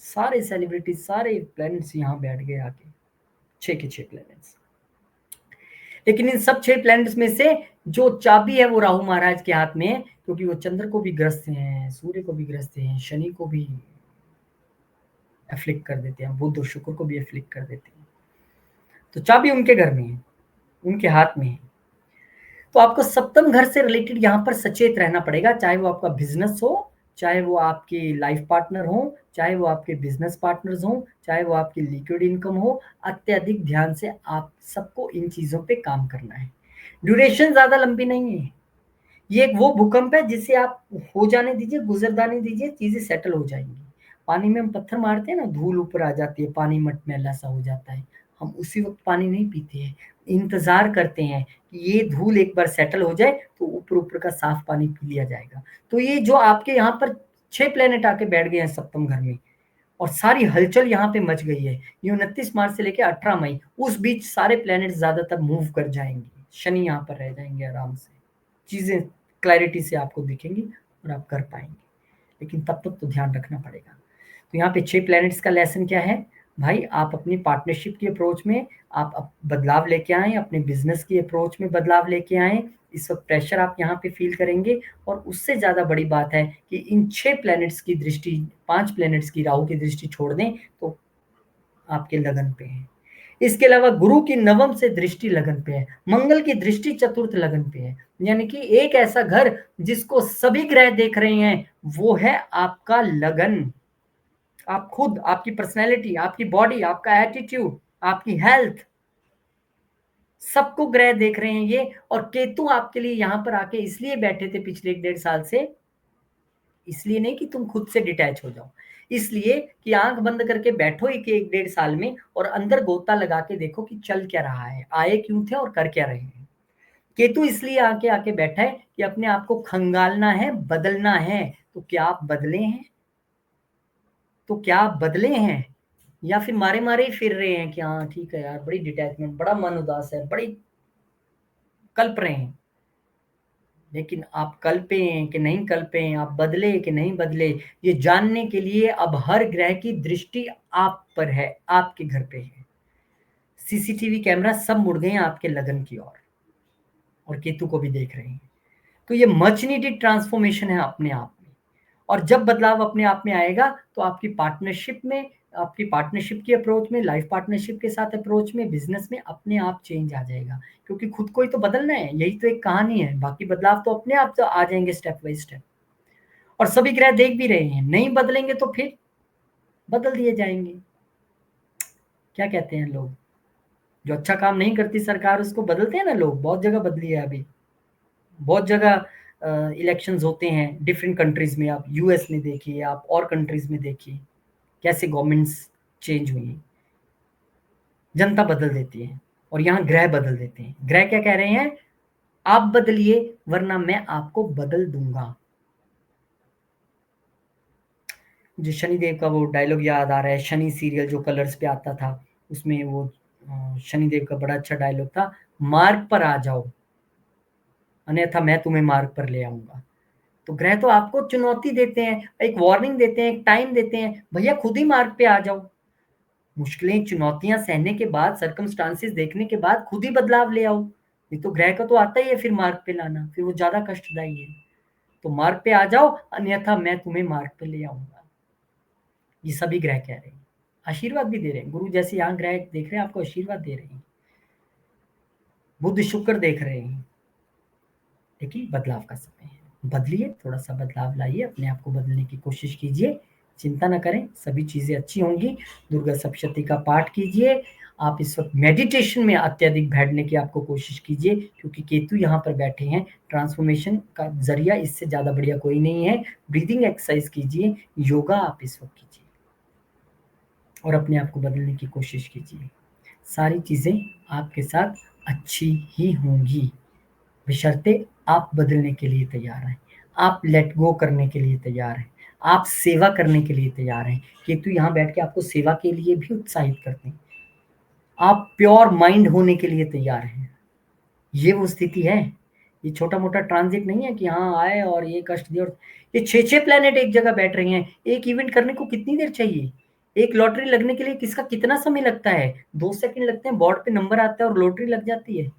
सारे सेलिब्रिटी, सारे प्लैनेट्स यहाँ बैठ गए आके, 6 के 6 प्लैनेट्स। लेकिन इन सब 6 प्लैनेट्स में से जो चाबी है वो राहु महाराज के हाथ में है, क्योंकि वो चंद्र को भी ग्रस्त हैं, सूर्य को भी ग्रस्त हैं, शनि को भी एफ्लिक्ट कर देते हैं, बुध और शुक्र को भी एफ्लिक्ट कर देते हैं। तो चाबी उनके घर में है, उनके हाथ में है। तो आपको सप्तम घर से रिलेटेड यहाँ पर सचेत रहना पड़ेगा, चाहे वो आपका बिजनेस हो, चाहे वो आपके लाइफ पार्टनर हो, चाहे वो आपके बिजनेस पार्टनर्स हो, चाहे वो आपकी लिक्विड इनकम हो। अत्यधिक ध्यान से आप सबको इन चीजों पे काम करना है। ड्यूरेशन ज्यादा लंबी नहीं है, ये एक वो भूकंप है जिसे आप हो जाने दीजिए, गुजरदाने दीजिए, चीजें सेटल हो जाएंगी। पानी में हम पत्थर मारते हैं ना, धूल ऊपर आ जाती है, पानी मटमैला सा हो जाता है, हम उसी वक्त पानी नहीं पीते हैं, इंतजार करते हैं कि ये धूल एक बार सेटल हो जाए तो ऊपर ऊपर का साफ पानी पी लिया जाएगा। तो ये जो आपके यहाँ पर 6 प्लेनेट आके बैठ गए हैं सप्तम घर में, और सारी हलचल यहाँ पे मच गई है। ये 29 मार्च से लेकर 18 मई, उस बीच सारे प्लेनेट ज्यादातर मूव कर जाएंगे, शनि यहाँ पर रह जाएंगे आराम से, चीजें क्लैरिटी से आपको दिखेंगी और आप कर पाएंगे। लेकिन तब तक तो ध्यान रखना पड़ेगा। तो यहाँ पे 6 प्लैनेट्स का लेसन क्या है भाई, आप अपनी पार्टनरशिप की अप्रोच में आप बदलाव लेके आए, अपने बिजनेस की अप्रोच में बदलाव लेके आए। इस वक्त प्रेशर आप यहाँ पे फील करेंगे, और उससे ज्यादा बड़ी बात है कि इन 6 प्लैनेट्स की दृष्टि, 5 प्लैनेट्स की राहु की दृष्टि छोड़ दें तो आपके लगन पे है। इसके अलावा गुरु की नवम से दृष्टि लगन पे है, मंगल की दृष्टि चतुर्थ लगन पे है, यानी कि एक ऐसा घर जिसको सभी ग्रह देख रहे हैं, वो है आपका लगन। आप खुद, आपकी पर्सनैलिटी, आपकी बॉडी, आपका एटीट्यूड, आपकी हेल्थ, सबको ग्रह देख रहे हैं ये, और केतु आपके लिए यहां पर आके इसलिए बैठे थे पिछले 1.5 साल से, इसलिए नहीं कि तुम खुद से डिटैच हो जाओ, इसलिए कि आंख बंद करके बैठो एक 1.5 साल में और अंदर गोता लगा के देखो कि चल क्या रहा है, आए क्यों थे और कर क्या रहे हैं। केतु इसलिए आके आके बैठा है कि अपने आप को खंगालना है, बदलना है। तो क्या आप बदले हैं? तो क्या आप बदले हैं, या फिर मारे मारे ही फिर रहे हैं कि हाँ ठीक है यार, बड़ी डिटैचमेंट, बड़ा मन उदास है, बड़ी कल्प रहे हैं। लेकिन आप कल्पे हैं कि नहीं कल्पे हैं, आप बदले कि नहीं बदले, ये जानने के लिए अब हर ग्रह की दृष्टि आप पर है, आपके घर पे है। सीसीटीवी कैमरा सब मुड़ गए हैं आपके लगन की ओर, और केतु को भी देख रहे हैं। तो ये मच नीडेड ट्रांसफॉर्मेशन है अपने आप में। और जब बदलाव अपने आप में आएगा तो आपकी पार्टनरशिप में, आपकी पार्टनरशिप की अप्रोच में, लाइफ पार्टनरशिप के साथ अप्रोच में, बिजनेस में अपने आप चेंज आ जाएगा, क्योंकि खुद को ही तो बदलना है, यही तो एक कहानी है। बाकी बदलाव तो अपने आप तो आ जाएंगे स्टेप बाय स्टेप, और सभी ग्रह देख भी रहे हैं। नहीं बदलेंगे तो फिर बदल दिए जाएंगे। क्या कहते हैं लोग, जो अच्छा काम नहीं करती सरकार उसको बदलते हैं ना लोग, बहुत जगह बदली है अभी, बहुत जगह इलेक्शंस होते हैं डिफरेंट कंट्रीज में। आप यूएस में देखिए, आप और कंट्रीज में देखिए कैसे गवर्नमेंट्स चेंज हुई हैं, जनता बदल देती है, और यहाँ ग्रह बदल देते हैं। ग्रह क्या कह रहे हैं, आप बदलिए वरना मैं आपको बदल दूंगा। जो शनिदेव का वो डायलॉग याद आ रहा है, शनि सीरियल जो कलर्स पे आता था, उसमें वो शनिदेव का बड़ा अच्छा डायलॉग था, मार्ग पर आ जाओ अन्यथा मैं तुम्हें मार्ग पर ले आऊंगा। तो ग्रह तो आपको चुनौती देते हैं, एक वार्निंग देते हैं, एक टाइम देते हैं, भैया खुद ही मार्ग पे आ जाओ। मुश्किलें चुनौतियां सहने के बाद, सर्कमस्टांसेस देखने के बाद खुद ही बदलाव ले आओ। ये तो ग्रह का तो आता ही है फिर मार्ग पे लाना, फिर वो ज्यादा कष्टदायी है। तो मार्ग पे आ जाओ अन्यथा मैं तुम्हें मार्ग पे ले आऊंगा। ये सभी ग्रह कह रहे हैं, आशीर्वाद भी दे रहे हैं। गुरु जैसे यहाँ ग्रह देख रहे हैं, आपको आशीर्वाद दे रहे हैं। बुध शुक्र देख रहे हैं। देखिए बदलाव का समय है, बदलिए, थोड़ा सा बदलाव लाइए, अपने आप को बदलने की कोशिश कीजिए, चिंता ना करें, सभी चीजें अच्छी होंगी। दुर्गा सप्तशती का पाठ कीजिए। आप इस वक्त मेडिटेशन में अत्यधिक बैठने की आपको कोशिश कीजिए, क्योंकि केतु यहाँ पर बैठे हैं। ट्रांसफॉर्मेशन का जरिया इससे ज्यादा बढ़िया कोई नहीं है। ब्रीदिंग एक्सरसाइज कीजिए, योगा आप इस वक्त कीजिए, और अपने आप को बदलने की कोशिश कीजिए। सारी चीजें आपके साथ अच्छी ही होंगी, बशर्ते आप बदलने के लिए तैयार हैं, आप लेट गो करने के लिए तैयार हैं, आप सेवा करने के लिए तैयार हैं। केतु यहाँ बैठ के आपको सेवा के लिए भी उत्साहित करते हैं। आप प्योर माइंड होने के लिए तैयार हैं। ये वो स्थिति है। ये छोटा मोटा ट्रांजिट नहीं है कि हाँ आए और ये कष्ट दिए। और ये 6 प्लेनेट एक जगह बैठ रहे हैं। एक इवेंट करने को कितनी देर चाहिए? एक लॉटरी लगने के लिए किसका कितना समय लगता है? 2 सेकंड लगते हैं, बोर्ड पे नंबर आता है और लॉटरी लग जाती है।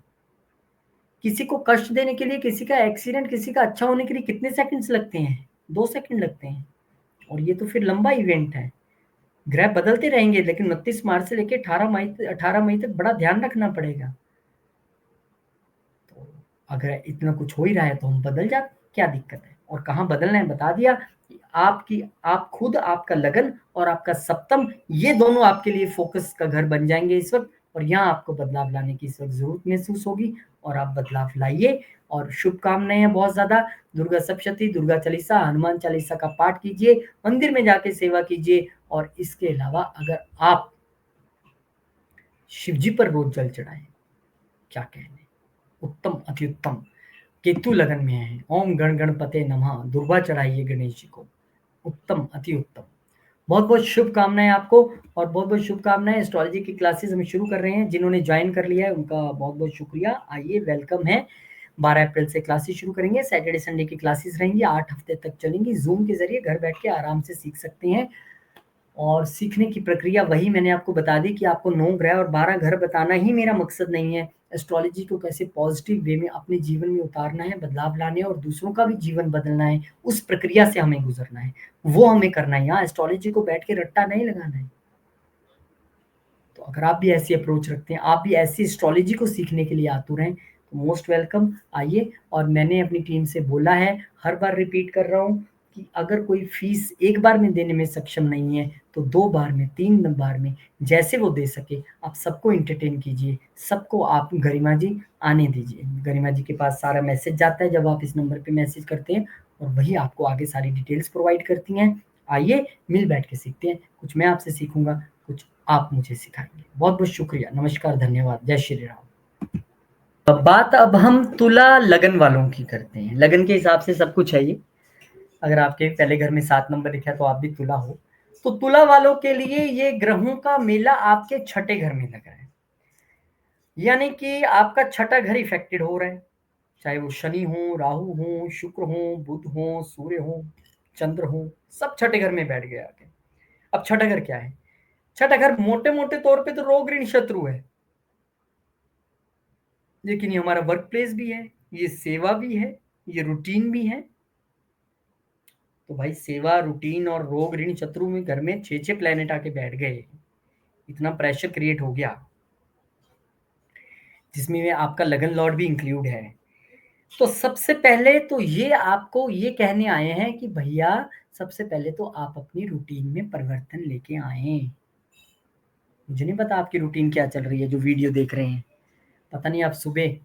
किसी को कष्ट देने के लिए, किसी का एक्सीडेंट, किसी का अच्छा होने के लिए कितने सेकंड्स लगते हैं? 2 सेकंड लगते हैं। और ये तो फिर लंबा इवेंट है। ग्रह बदलते रहेंगे, लेकिन 29 मार्च से लेकर 18 मई तक बड़ा ध्यान रखना पड़ेगा। तो अगर इतना कुछ हो ही रहा है तो हम बदल जा, क्या दिक्कत है? और कहाँ बदलना है बता दिया। आपकी, आप खुद, आपका लगन और आपका सप्तम, ये दोनों आपके लिए फोकस का घर बन जाएंगे इस वक्त। और यहाँ आपको बदलाव लाने की इस वक्त जरूरत महसूस होगी, और आप बदलाव लाइए। और शुभकामनाएं हैं बहुत ज्यादा। दुर्गा सप्तशती, दुर्गा चालीसा, हनुमान चालीसा का पाठ कीजिए, मंदिर में जाके सेवा कीजिए। और इसके अलावा अगर आप शिव जी पर रोज जल चढ़ाएं, क्या कहने, उत्तम अति उत्तम। केतु लगन में है, ओम गण गणपते नमः, दुर्वा चढ़ाइए गणेश जी को, उत्तम अति उत्तम। बहुत बहुत शुभकामनाएं आपको, और बहुत बहुत शुभकामनाएं। एस्ट्रोलॉजी की क्लासेस हम शुरू कर रहे हैं, जिन्होंने ज्वाइन कर लिया है उनका बहुत बहुत शुक्रिया। आइए, वेलकम है। 12 अप्रैल से क्लासेस शुरू करेंगे, सैटरडे संडे की क्लासेस रहेंगी, 8 हफ्ते तक चलेंगी। जूम के जरिए घर बैठ के आराम से सीख सकते हैं। और सीखने की प्रक्रिया वही मैंने आपको बता दी कि आपको 9 ग्रह और 12 घर बताना ही मेरा मकसद नहीं है। एस्ट्रोलॉजी को कैसे पॉजिटिव वे में अपने जीवन में उतारना है, बदलाव लाने और दूसरों का भी जीवन बदलना है, उस प्रक्रिया से हमें गुजरना है, वो हमें करना है। यहाँ एस्ट्रोलॉजी को बैठ के रट्टा नहीं लगाना है। तो अगर आप भी ऐसी अप्रोच रखते हैं, आप भी ऐसी एस्ट्रोलॉजी को सीखने के लिए आतुर हैं, तो मोस्ट वेलकम, आइए। और मैंने अपनी टीम से बोला है, हर बार रिपीट कर रहा हूँ कि अगर कोई फीस एक बार में देने में सक्षम नहीं है तो 2 बार में, 3 बार में, जैसे वो दे सके आप सबको एंटरटेन कीजिए, सबको आप गरिमा जी आने दीजिए। गरिमा जी के पास सारा मैसेज जाता है जब आप इस नंबर पे मैसेज करते हैं और वही आपको आगे सारी डिटेल्स प्रोवाइड करती हैं। आइए मिल बैठ के सीखते हैं, कुछ मैं आपसे सीखूँगा, कुछ आप मुझे सिखाएँगे। बहुत-बहुत शुक्रिया, नमस्कार, धन्यवाद, जय श्री राम। बात अब हम तुला लगन वालों की करते हैं। लगन के हिसाब से सब कुछ है ये। अगर आपके पहले घर में 7 नंबर लिखा है तो आप भी तुला हो। तो तुला वालों के लिए ये ग्रहों का मेला आपके छठे घर में लग रहा है। यानी कि आपका छठा घर इफेक्टेड हो रहा है। चाहे वो शनि हो, राहु हो, शुक्र हो, बुध हो, सूर्य हो, चंद्र हो, सब छठे घर में बैठ गए आके। अब छठा घर क्या है? छठा घर मोटे-मोटे तौर पे तो रोग ऋण शत्रु है। लेकिन ये हमारा वर्क प्लेस भी है, ये सेवा भी है, ये रूटीन भी है। तो भाई सेवा, रूटीन और रोग ऋण शत्रु में घर में 6-6 प्लेनेट आके बैठ गए। इतना प्रेशर क्रिएट हो गया, जिसमें में आपका लगन लॉर्ड भी इंक्लूड है। तो सबसे पहले तो ये आपको ये कहने आए हैं कि भैया सबसे पहले तो आप अपनी रूटीन में परिवर्तन लेके आए। मुझे नहीं पता आपकी रूटीन क्या चल रही है जो वीडियो देख रहे हैं। पता नहीं आप सुबह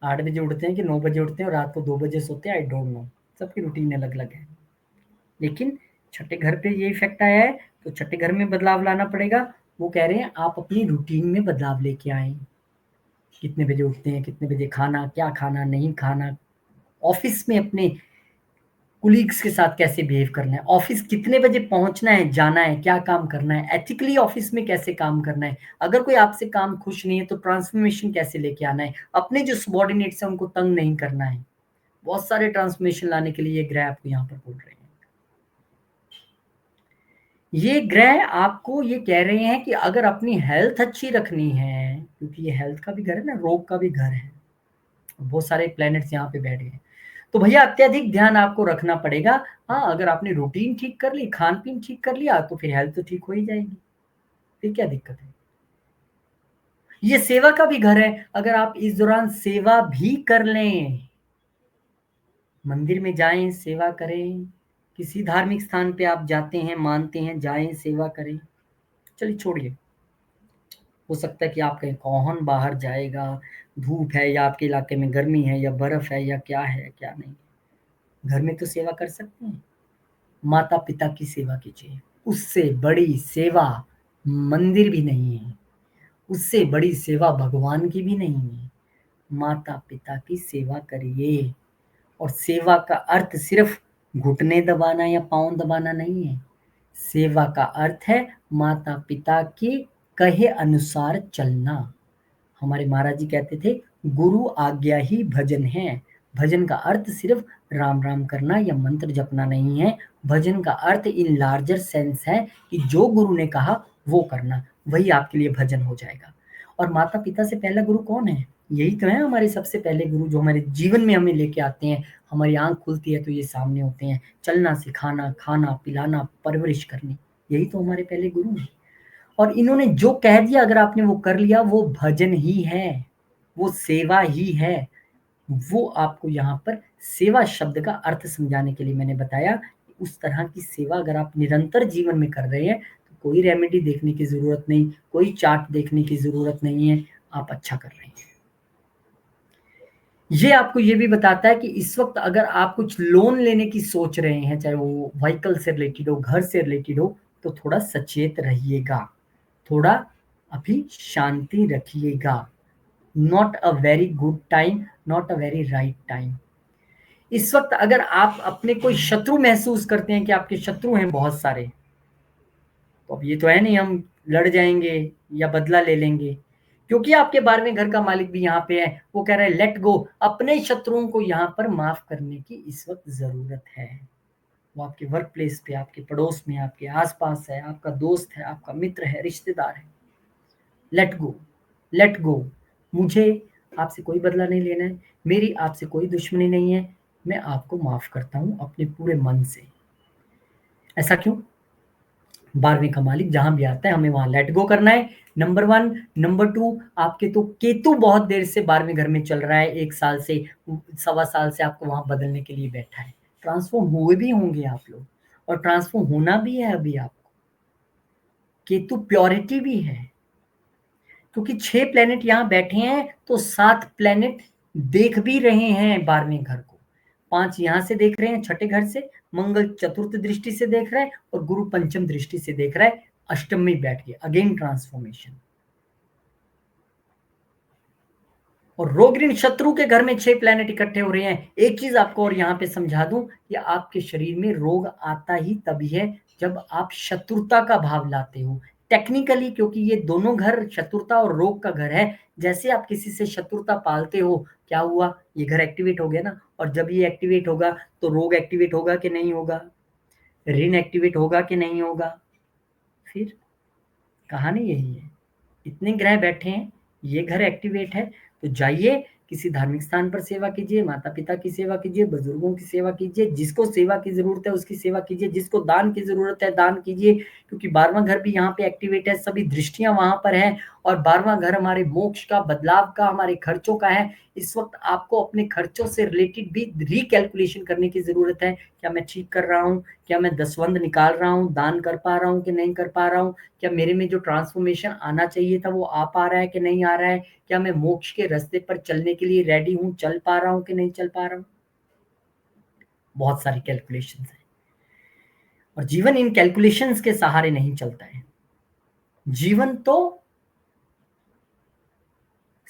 8 बजे उठते हैं कि 9 बजे उठते हैं और रात को 2 बजे सोते हैं, आई डोंट नो। सबकी रूटीन अलग-अलग है। लेकिन छठे घर पे ये इफ़ेक्ट आया है, तो छठे घर में बदलाव लाना पड़ेगा। वो कह रहे हैं आप अपनी रूटीन में बदलाव लेके आएँ। कितने बजे उठते हैं, कितने बजे खाना, क्या खाना, नहीं खाना, ऑफ़िस में अपने कोलीग्स के साथ कैसे बिहेव करना है, ऑफ़िस कितने बजे पहुँचना है, जाना है, क्या काम करना है, एथिकली ऑफ़िस में कैसे काम करना है। अगर कोई आपसे काम खुश नहीं है तो ट्रांसफ़ॉर्मेशन कैसे लेके आना है, अपने जो सबॉर्डिनेट्स हैं उनको तंग नहीं करना है। बहुत सारे ट्रांसफ़ॉर्मेशन लाने के लिए ये ग्रह आपको यहाँ पर बोल रहे हैं। ये ग्रह आपको ये कह रहे हैं कि अगर अपनी हेल्थ अच्छी रखनी है, क्योंकि ये हेल्थ का भी घर है ना, रोग का भी घर है। बहुत सारे प्लैनेट्स यहाँ पे बैठ गए हैं। तो भैया अत्यधिक ध्यान आपको रखना पड़ेगा। हाँ, अगर आपने रूटीन ठीक कर ली, खान-पीन ठीक कर लिया, तो फिर हेल्थ तो ठीक हो ही जाएगी। फिर क्या दिक्कत है? ये सेवा का भी घर है, अगर आप इस दौरान सेवा भी कर लें, मंदिर में जाएँ, सेवा करें, किसी धार्मिक स्थान पे आप जाते हैं, मानते हैं, जाएँ, सेवा करें। चलिए छोड़िए। हो सकता है कि आप कहें कौन बाहर जाएगा, धूप है या आपके इलाके में गर्मी है या बर्फ है या क्या है, क्या नहीं। घर में तो सेवा कर सकते हैं। माता-पिता की सेवा कीजिए। उससे बड़ी सेवा मंदिर भी नहीं है। उससे बड़ी सेवा भगवान की भी नहीं है। माता-पिता की सेवा करिए और सेवा का अर्थ सिर्फ़ घुटने दबाना या पाँव दबाना नहीं है। सेवा का अर्थ है माता-पिता के कहे अनुसार चलना। हमारे महाराज जी कहते थे, गुरु आज्ञा ही भजन है। भजन का अर्थ सिर्फ राम राम करना या मंत्र जपना नहीं है। भजन का अर्थ इन लार्जर सेंस है कि जो गुरु ने कहा वो करना, वही आपके लिए भजन हो जाएगा। और माता पिता से पहला गुरु कौन है? यही तो है हमारे सबसे पहले गुरु, जो हमारे जीवन में हमें लेके आते हैं। हमारी आंख खुलती है तो ये सामने होते हैं, चलना सिखाना, खाना पिलाना, परवरिश करनी, यही तो हमारे पहले गुरु हैं। और इन्होंने जो कह दिया अगर आपने वो कर लिया, वो भजन ही है, वो सेवा ही है। वो आपको यहाँ पर सेवा शब्द का अर्थ समझाने के लिए मैंने बताया। उस तरह की सेवा अगर आप निरंतर जीवन में कर रहे हैं, तो कोई रेमेडी देखने की ज़रूरत नहीं, कोई चार्ट देखने की ज़रूरत नहीं है, आप अच्छा कर रहे हैं। ये आपको ये भी बताता है कि इस वक़्त अगर आप कुछ लोन लेने की सोच रहे हैं, चाहे वो व्हीकल से रिलेटेड हो, घर से रिलेटेड हो, तो थोड़ा सचेत रहिएगा। थोड़ा अभी शांति रखिएगा। Not a very good time, not a very right time. इस वक़्त अगर आप अपने कोई शत्रु महसूस करते हैं कि आपके शत्रु हैं बहुत सारे, तो अब ये तो है नहीं हम लड़ जाएँगे या बदला ले लेंगे। क्योंकि आपके 12वें घर का मालिक भी यहाँ पे है, वो कह रहा है लेट गो, अपने शत्रुओं को यहाँ पर माफ़ करने की इस वक़्त ज़रूरत है। वो आपके वर्क प्लेस पे, आपके पड़ोस में, आपके आस-पास है, आपका दोस्त है, आपका मित्र है, रिश्तेदार है। Let go, let go. मुझे आपसे कोई बदला नहीं लेना है, मेरी आपसे कोई दुश्मनी नहीं है, मैं आपको माफ़ करता हूँ अपने पूरे मन से। ऐसा क्यों? 12वें का मालिक जहाँ भी आता है हमें वहाँ लेट गो करना है, नंबर 1। नंबर 2, आपके तो केतु बहुत देर से 12वें घर में चल रहा है, 1 साल से, सवा साल से आपको वहाँ बदलने के लिए बैठा है। ट्रांसफॉर्म हुए भी होंगे आप लोग, और ट्रांसफॉर्म होना भी है अभी आपको। केतु प्योरिटी भी है, क्योंकि 6 प्लेनेट यहां बैठे हैं तो 7 प्लेनेट देख भी रहे हैं 12वें घर को। 5 यहां से देख रहे हैं छठे घर से, मंगल चतुर्थ दृष्टि से देख रहा है, और गुरु पंचम दृष्टि से देख रहा है, अष्टम में बैठ के, अगेन ट्रांसफॉर्मेशन। और रोग ऋण शत्रु के घर में 6 प्लेनेट इकट्ठे हो रहे हैं। एक चीज आपको और यहाँ पे समझा दूं कि आपके शरीर में रोग आता ही तभी है जब आप शत्रुता का भाव लाते हो। टेक्निकली क्योंकि ये दोनों घर शत्रुता और रोग का घर है, जैसे आप किसी से शत्रुता पालते हो, क्या हुआ, ये घर एक्टिवेट हो गया ना, और जब ये एक्टिवेट होगा तो रोग एक्टिवेट होगा कि नहीं होगा, ऋण एक्टिवेट होगा कि नहीं होगा। फिर कहानी यही है, इतने ग्रह बैठे हैं, ये घर एक्टिवेट है, तो जाइए किसी धार्मिक स्थान पर सेवा कीजिए, माता पिता की सेवा कीजिए, बुजुर्गों की सेवा कीजिए, जिसको सेवा की जरूरत है उसकी सेवा कीजिए, जिसको दान की जरूरत है दान कीजिए, क्योंकि 12वां घर भी यहाँ पे एक्टिवेट है, सभी दृष्टियां वहां पर है, और 12वां घर हमारे मोक्ष का, बदलाव का, हमारे खर्चों का है। इस वक्त आपको अपने खर्चों से रिलेटेड भी रिकैलकुलेशन करने की जरूरत है। क्या मैं ठीक कर रहा हूँ, क्या मैं दसवंध निकाल रहा हूँ, दान कर पा रहा हूँ कि नहीं कर पा रहा हूँ, क्या मेरे में जो ट्रांसफॉर्मेशन आना चाहिए था वो आ पा रहा है कि नहीं आ रहा है, क्या मैं मोक्ष के रास्ते पर चलने के लिए रेडी हूं, चल पा रहा हूं कि नहीं चल पा रहा हूं। बहुत सारी कैलकुलेशंस है, और जीवन इन कैलकुलेशंस के सहारे नहीं चलता है। जीवन तो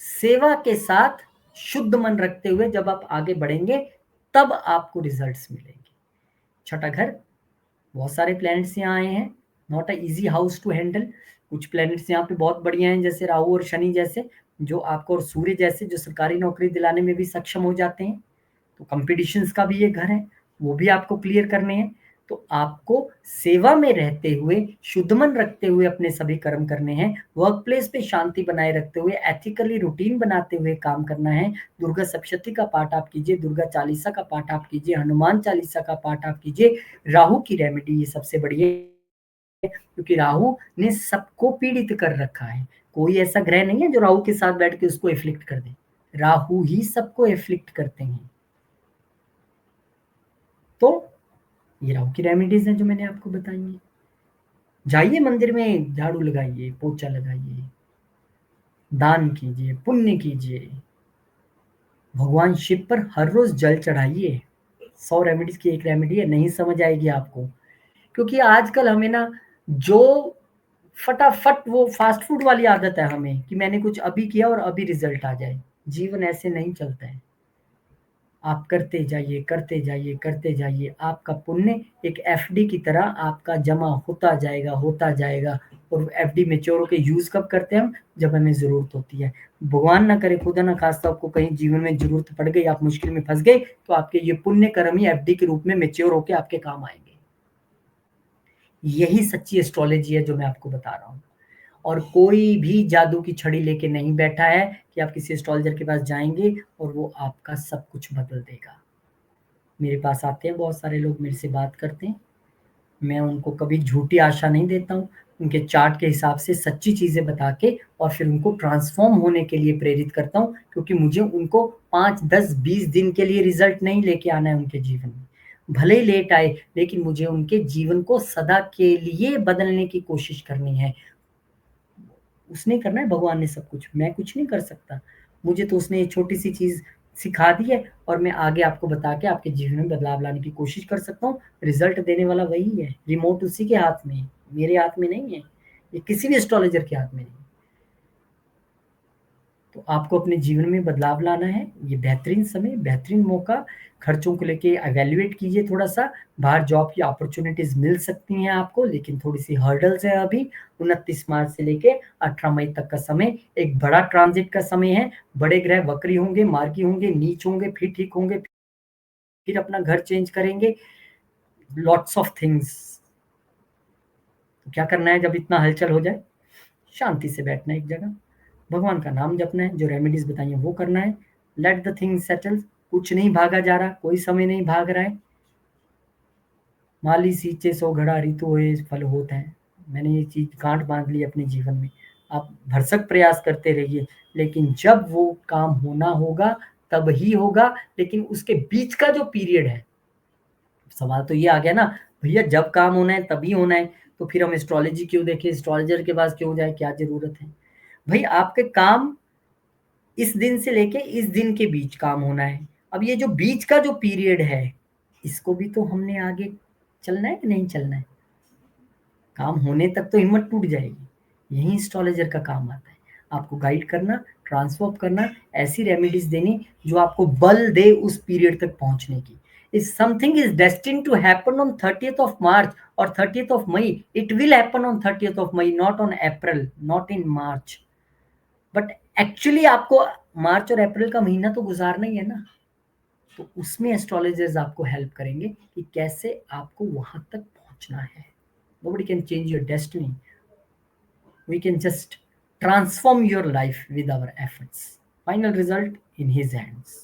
सेवा के साथ शुद्ध मन रखते हुए जब आप आगे बढ़ेंगे तब आपको रिजल्ट्स मिलेंगे। छठा घर, बहुत सारे प्लैनेट्स यहाँ आए हैं, not a easy house to handle. कुछ प्लैनेट्स यहाँ पे बहुत बढ़िया हैं, जैसे राहु और शनि जैसे, जो आपको, और सूर्य जैसे, जो सरकारी नौकरी दिलाने में भी सक्षम हो जाते हैं। तो कंपटीशंस का भी ये घर है, वो भी आपको क्लियर करने हैं। तो आपको सेवा में रहते हुए, शुद्ध मन रखते हुए अपने सभी कर्म करने हैं, वर्क प्लेस पे शांति बनाए रखते हुए, एथिकली रूटीन बनाते हुए काम करना है। दुर्गा सप्तशती का पाठ आप कीजिए, दुर्गा चालीसा का पाठ आप कीजिए, हनुमान चालीसा का पाठ आप कीजिए। राहु की रेमेडी ये सबसे बढ़िया है, क्योंकि राहु ने सबको पीड़ित कर रखा है। कोई ऐसा ग्रह नहीं है जो राहु के साथ बैठ के उसको एफ्लिक्ट कर दे, राहु ही सबको एफ्लिक्ट करते हैं। तो ये राहु की रेमेडीज हैं जो मैंने आपको बताई है। जाइए मंदिर में, झाड़ू लगाइए, पोछा लगाइए, दान कीजिए, पुण्य कीजिए, भगवान शिव पर हर रोज जल चढ़ाइए। 100 रेमेडीज की एक रेमेडी है, नहीं समझ आएगी आपको, क्योंकि आजकल हमें ना जो फटाफट वो फास्ट फूड वाली आदत है हमें, कि मैंने कुछ अभी किया और अभी रिजल्ट आ जाए। जीवन ऐसे नहीं चलता है। आप करते जाइए, करते जाइए, करते जाइए, आपका पुण्य एक एफडी की तरह आपका जमा होता जाएगा, होता जाएगा। और एफडी मैच्योर होकर यूज कब करते हैं हम, जब हमें जरूरत होती है। भगवान ना करे, खुदा ना खास्ता, आपको कहीं जीवन में जरूरत पड़ गई, आप मुश्किल में फंस गए, तो आपके ये पुण्य कर्म ही एफडी के रूप में मैच्योर होकर आपके काम आएंगे। यही सच्ची एस्ट्रोलॉजी है जो मैं आपको बता रहा हूँ। और कोई भी जादू की छड़ी लेके नहीं बैठा है कि आप किसी एस्ट्रोलॉजर के पास जाएंगे और वो आपका सब कुछ बदल देगा। मेरे पास आते हैं बहुत सारे लोग, मेरे से बात करते हैं, मैं उनको कभी झूठी आशा नहीं देता हूँ, उनके चार्ट के हिसाब से सच्ची चीज़ें बता के और फिर उनको ट्रांसफॉर्म होने के लिए प्रेरित करता हूँ, क्योंकि मुझे उनको 5, 10, 20 दिन के लिए रिजल्ट नहीं लेके आना है उनके जीवन में। भले ही लेट आए, लेकिन मुझे उनके जीवन को सदा के लिए बदलने की कोशिश करनी है। उसने करना है, भगवान ने सब कुछ, मैं कुछ नहीं कर सकता। मुझे तो उसने ये छोटी सी चीज सिखा दी है, और मैं आगे आपको बता के आपके जीवन में बदलाव लाने की कोशिश कर सकता हूँ। रिजल्ट देने वाला वही है, रिमोट उसी के हाथ में है, मेरे हाथ में नहीं है, ये किसी भी एस्ट्रोलॉजर के हाथ में नहीं। तो आपको अपने जीवन में बदलाव लाना है, ये बेहतरीन समय, बेहतरीन मौका। खर्चों को लेके एवेल्युएट कीजिए थोड़ा सा। बाहर जॉब की अपॉर्चुनिटीज मिल सकती हैं आपको, लेकिन थोड़ी सी हर्डल्स है अभी। 29 मार्च से लेके 18 मई तक का समय एक बड़ा ट्रांजिट का समय है। बड़े ग्रह वक्री होंगे, मार्गी होंगे, नीच होंगे, फिर ठीक होंगे, फिर अपना घर चेंज करेंगे, लॉट्स ऑफ थिंग्स। तो क्या करना है जब इतना हलचल हो जाए, शांति से बैठना है एक जगह, भगवान का नाम जपना है, जो रेमेडीज बताई हैं वो करना है। Let the thing settle. कुछ नहीं भागा जा रहा, कोई समय नहीं भाग रहा है। माली सींचे सो घड़ा, ऋतु होए फल होता है। मैंने ये चीज गांठ बांध ली अपने जीवन में। आप भरसक प्रयास करते रहिए, लेकिन जब वो काम होना होगा तब ही होगा। लेकिन उसके बीच का जो पीरियड है, सवाल तो ये आ गया ना, भैया जब काम होना है तभी होना है, तो फिर हम एस्ट्रोलॉजी क्यों देखें, एस्ट्रोलॉजर के पास क्यों जाए, क्या ज़रूरत है? भई आपके काम इस दिन से लेके इस दिन के बीच काम होना है। अब ये जो बीच का जो पीरियड है, इसको भी तो हमने आगे चलना है कि नहीं चलना है? काम होने तक तो हिम्मत टूट जाएगी। यही एस्ट्रोलॉजर का काम आता है, आपको गाइड करना, ट्रांसफॉर्म करना, ऐसी रेमेडीज देनी जो आपको बल दे उस पीरियड तक पहुंचने की। If something is destined to happen on 30th of March or 30th of May, it will happen on 30th of May, not on April, not in March. But actually आपको मार्च और अप्रैल का महीना तो गुजारना ही है ना, तो उसमें एस्ट्रोलॉजर्स आपको हेल्प करेंगे कि कैसे आपको वहां तक पहुंचना है। Nobody can change your destiny. We can just transform your life with our efforts. Final result in his hands.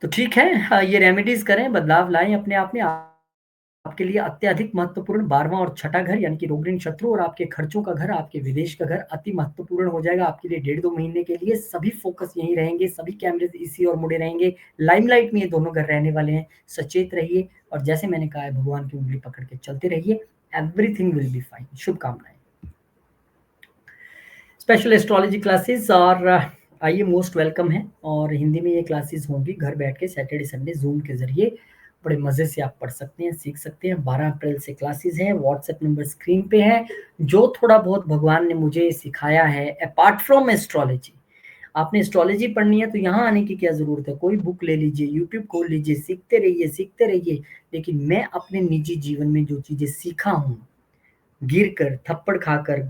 तो ठीक है, ये रेमेडीज करें, बदलाव लाएं अपने आप में। आपके लिए अत्यधिक महत्वपूर्ण 12वां और छठा घर यानी कि रोग ऋण शत्रु और आपके खर्चों का घर, आपके विदेश का घर अति महत्वपूर्ण हो जाएगा आपके लिए। 1.5-2 महीने के लिए सभी फोकस यहीं रहेंगे, सभी कैमरे इसी ओर मुड़े रहेंगे। लाइमलाइट में ये दोनों घर रहने वाले हैं। सचेत रहिए और जैसे मैंने कहा है, भगवान की उंगली पकड़ के चलते रहिए। Everything will be fine. शुभकामनाएं। स्पेशल एस्ट्रोलॉजी क्लासेस और आइए मोस्ट वेलकम है, और हिंदी में ये क्लासेस होंगी घर बैठ के सैटरडे संडे जूम के जरिए। बड़े मज़े से आप पढ़ सकते हैं, सीख सकते हैं। 12 अप्रैल से क्लासेस हैं। व्हाट्सएप नंबर स्क्रीन पे है। जो थोड़ा बहुत भगवान ने मुझे सिखाया है अपार्ट फ्रॉम एस्ट्रोलॉजी, आपने एस्ट्रोलॉजी पढ़नी है तो यहाँ आने की क्या ज़रूरत है? कोई बुक ले लीजिए, यूट्यूब खोल लीजिए, सीखते रहिए सीखते रहिए। लेकिन मैं अपने निजी जीवन में जो चीज़ें सीखा हूँ, गिर कर, थप्पड़ खाकर,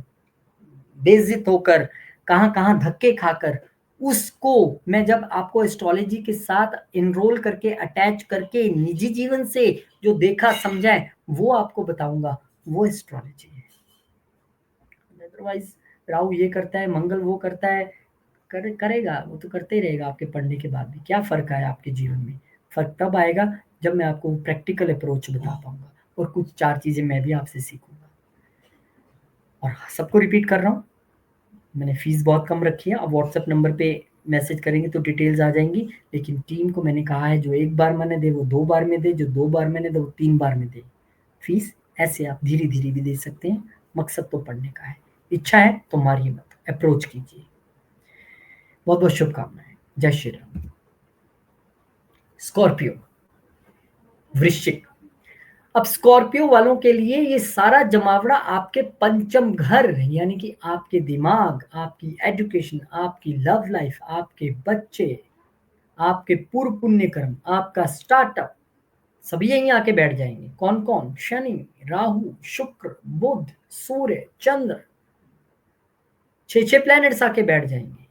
बेइज्जत होकर, कहाँ-कहाँ धक्के खाकर, उसको मैं जब आपको एस्ट्रोलॉजी के साथ एनरोल करके अटैच करके निजी जीवन से जो देखा समझा है, वो आपको बताऊँगा, वो एस्ट्रोलॉजी है। अदरवाइज़ राहु ये करता है, मंगल वो करता है, करेगा, वो तो करते ही रहेगा आपके पढ़ने के बाद भी। क्या फ़र्क आया आपके जीवन में? फ़र्क तब आएगा जब मैं आपको प्रैक्टिकल अप्रोच बता पाऊँगा और कुछ 4 चीज़ें मैं भी आपसे सीखूँगा। और सबको रिपीट कर रहा हूँ, मैंने फ़ीस बहुत कम रखी है। अब व्हाट्सएप नंबर पे मैसेज करेंगे तो डिटेल्स आ जाएँगी। लेकिन टीम को मैंने कहा है, जो 1 बार मैंने दे वो 2 बार में दे, जो 2 बार मैंने दे वो 3 बार में दे। फ़ीस ऐसे आप धीरे-धीरे भी दे सकते हैं, मकसद तो पढ़ने का है। इच्छा है तो मारिए मत, अप्रोच कीजिए। बहुत-बहुत शुभकामनाएँ। जय श्री राम। स्कॉर्पियो, वृश्चिक। अब स्कॉर्पियो वालों के लिए ये सारा जमावड़ा आपके पंचम घर यानी कि आपके दिमाग, आपकी एजुकेशन, आपकी लव लाइफ, आपके बच्चे, आपके पूर्व पुण्य कर्म, आपका स्टार्टअप, सभी यहीं आके बैठ जाएंगे। कौन कौन? शनि, राहु, शुक्र, बुध, सूर्य, चंद्र, 6 प्लैनेट्स आके बैठ जाएंगे।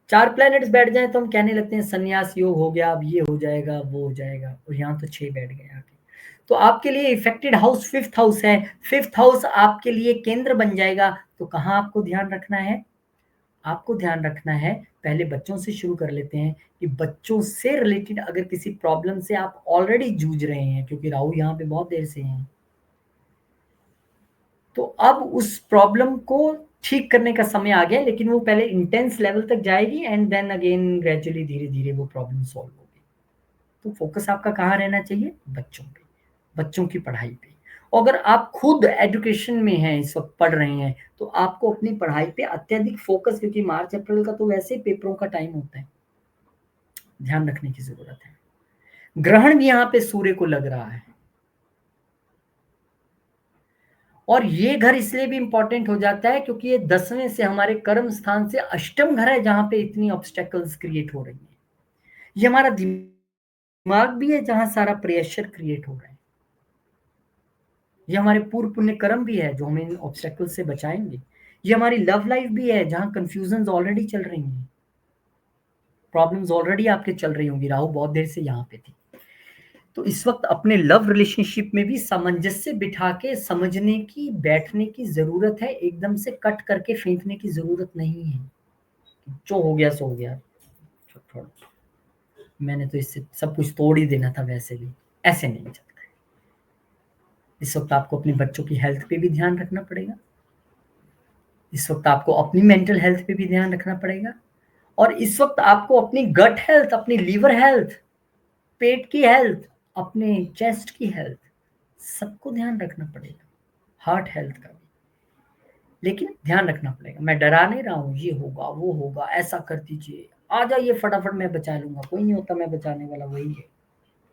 4 प्लैनेट्स बैठ जाए तो हम कहने लगते हैं संन्यास योग हो गया, अब ये हो जाएगा, वो हो जाएगा, और यहाँ तो 6 बैठ गए आके। तो आपके लिए इफेक्टेड हाउस 5th हाउस है। 5th हाउस आपके लिए केंद्र बन जाएगा। तो कहाँ आपको ध्यान रखना है? आपको ध्यान रखना है, पहले बच्चों से शुरू कर लेते हैं कि बच्चों से रिलेटेड अगर किसी प्रॉब्लम से आप ऑलरेडी जूझ रहे हैं, क्योंकि राहु यहाँ पे बहुत देर से हैं, तो अब उस प्रॉब्लम को ठीक करने का समय आ गया। लेकिन वो पहले इंटेंस लेवल तक जाएगी एंड देन अगेन ग्रेजुअली धीरे धीरे वो प्रॉब्लम सॉल्व होगी। तो फोकस आपका कहाँ रहना चाहिए? बच्चों पे, बच्चों की पढ़ाई पे। अगर आप खुद एजुकेशन में हैं, इस वक्त पढ़ रहे हैं, तो आपको अपनी पढ़ाई पे अत्यधिक फोकस, क्योंकि मार्च अप्रैल का तो वैसे ही पेपरों का टाइम होता है, ध्यान रखने की जरूरत है। ग्रहण भी यहाँ पे सूर्य को लग रहा है, और ये घर इसलिए भी इंपॉर्टेंट हो जाता है क्योंकि ये 10वें से हमारे कर्म स्थान से अष्टम घर है, जहां पे इतनी ऑब्स्टेकल्स क्रिएट हो रही है। ये हमारा दिमाग भी है जहां सारा प्रेशर क्रिएट हो रहा है। ये हमारे पूर्व पुण्य कर्म भी है जो हमें इन ऑब्स्टेकल से बचाएंगे। ये हमारी लव लाइफ भी है जहां कंफ्यूजन ऑलरेडी चल रही हैं, प्रॉब्लम्स ऑलरेडी आपके चल रही होंगी। राहु बहुत देर से यहाँ पे थी। तो इस वक्त अपने लव रिलेशनशिप में भी सामंजस्य बिठा के समझने की, बैठने की जरूरत है। एकदम से कट करके फेंकने की जरूरत नहीं है। जो हो गया सो हो गया, मैंने तो इससे सब कुछ तोड़ ही देना था, वैसे भी ऐसे नहीं चलता है। इस वक्त आपको अपने बच्चों की हेल्थ पे भी ध्यान रखना पड़ेगा। इस वक्त आपको अपनी मेंटल हेल्थ पे भी ध्यान रखना पड़ेगा। और इस वक्त आपको अपनी गट हेल्थ, अपनी लीवर हेल्थ, पेट की हेल्थ, अपने चेस्ट की हेल्थ, सबको ध्यान रखना पड़ेगा, हार्ट हेल्थ का भी। लेकिन ध्यान रखना पड़ेगा। मैं डरा नहीं रहा हूँ, ये होगा, वो होगा, ऐसा कर दीजिए, आ जाइए फटाफट मैं बचा लूँगा। कोई नहीं होता मैं बचाने वाला, वही है।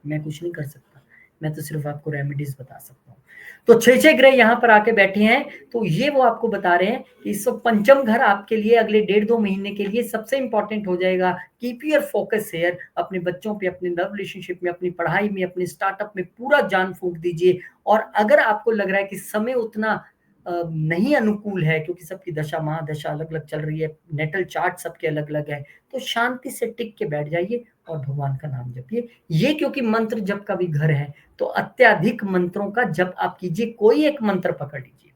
मैं कुछ नहीं कर सकता, मैं तो सिर्फ आपको रेमेडीज बता सकता हूँ। तो 6-6 ग्रह यहाँ पर आके बैठे हैं, तो ये वो आपको बता रहे हैं कि इस वक्त पंचम घर आपके लिए अगले 1.5-2 महीने के लिए सबसे इंपॉर्टेंट हो जाएगा। कीप योर फोकस हेयर, अपने बच्चों पे, अपने लव रिलेशनशिप में, अपनी पढ़ाई में, अपने स्टार्टअप में पूरा जान फूंक दीजिए। और अगर आपको लग रहा है कि समय उतना नहीं अनुकूल है, क्योंकि सबकी दशा महादशा अलग अलग चल रही है, नेटल चार्ट सबके अलग अलग है, तो शांति से टिक के बैठ जाइए और भगवान का नाम जपिए। ये क्योंकि मंत्र जप का भी घर है, तो अत्यधिक मंत्रों का जप आप कीजिए। कोई एक मंत्र पकड़ लीजिए,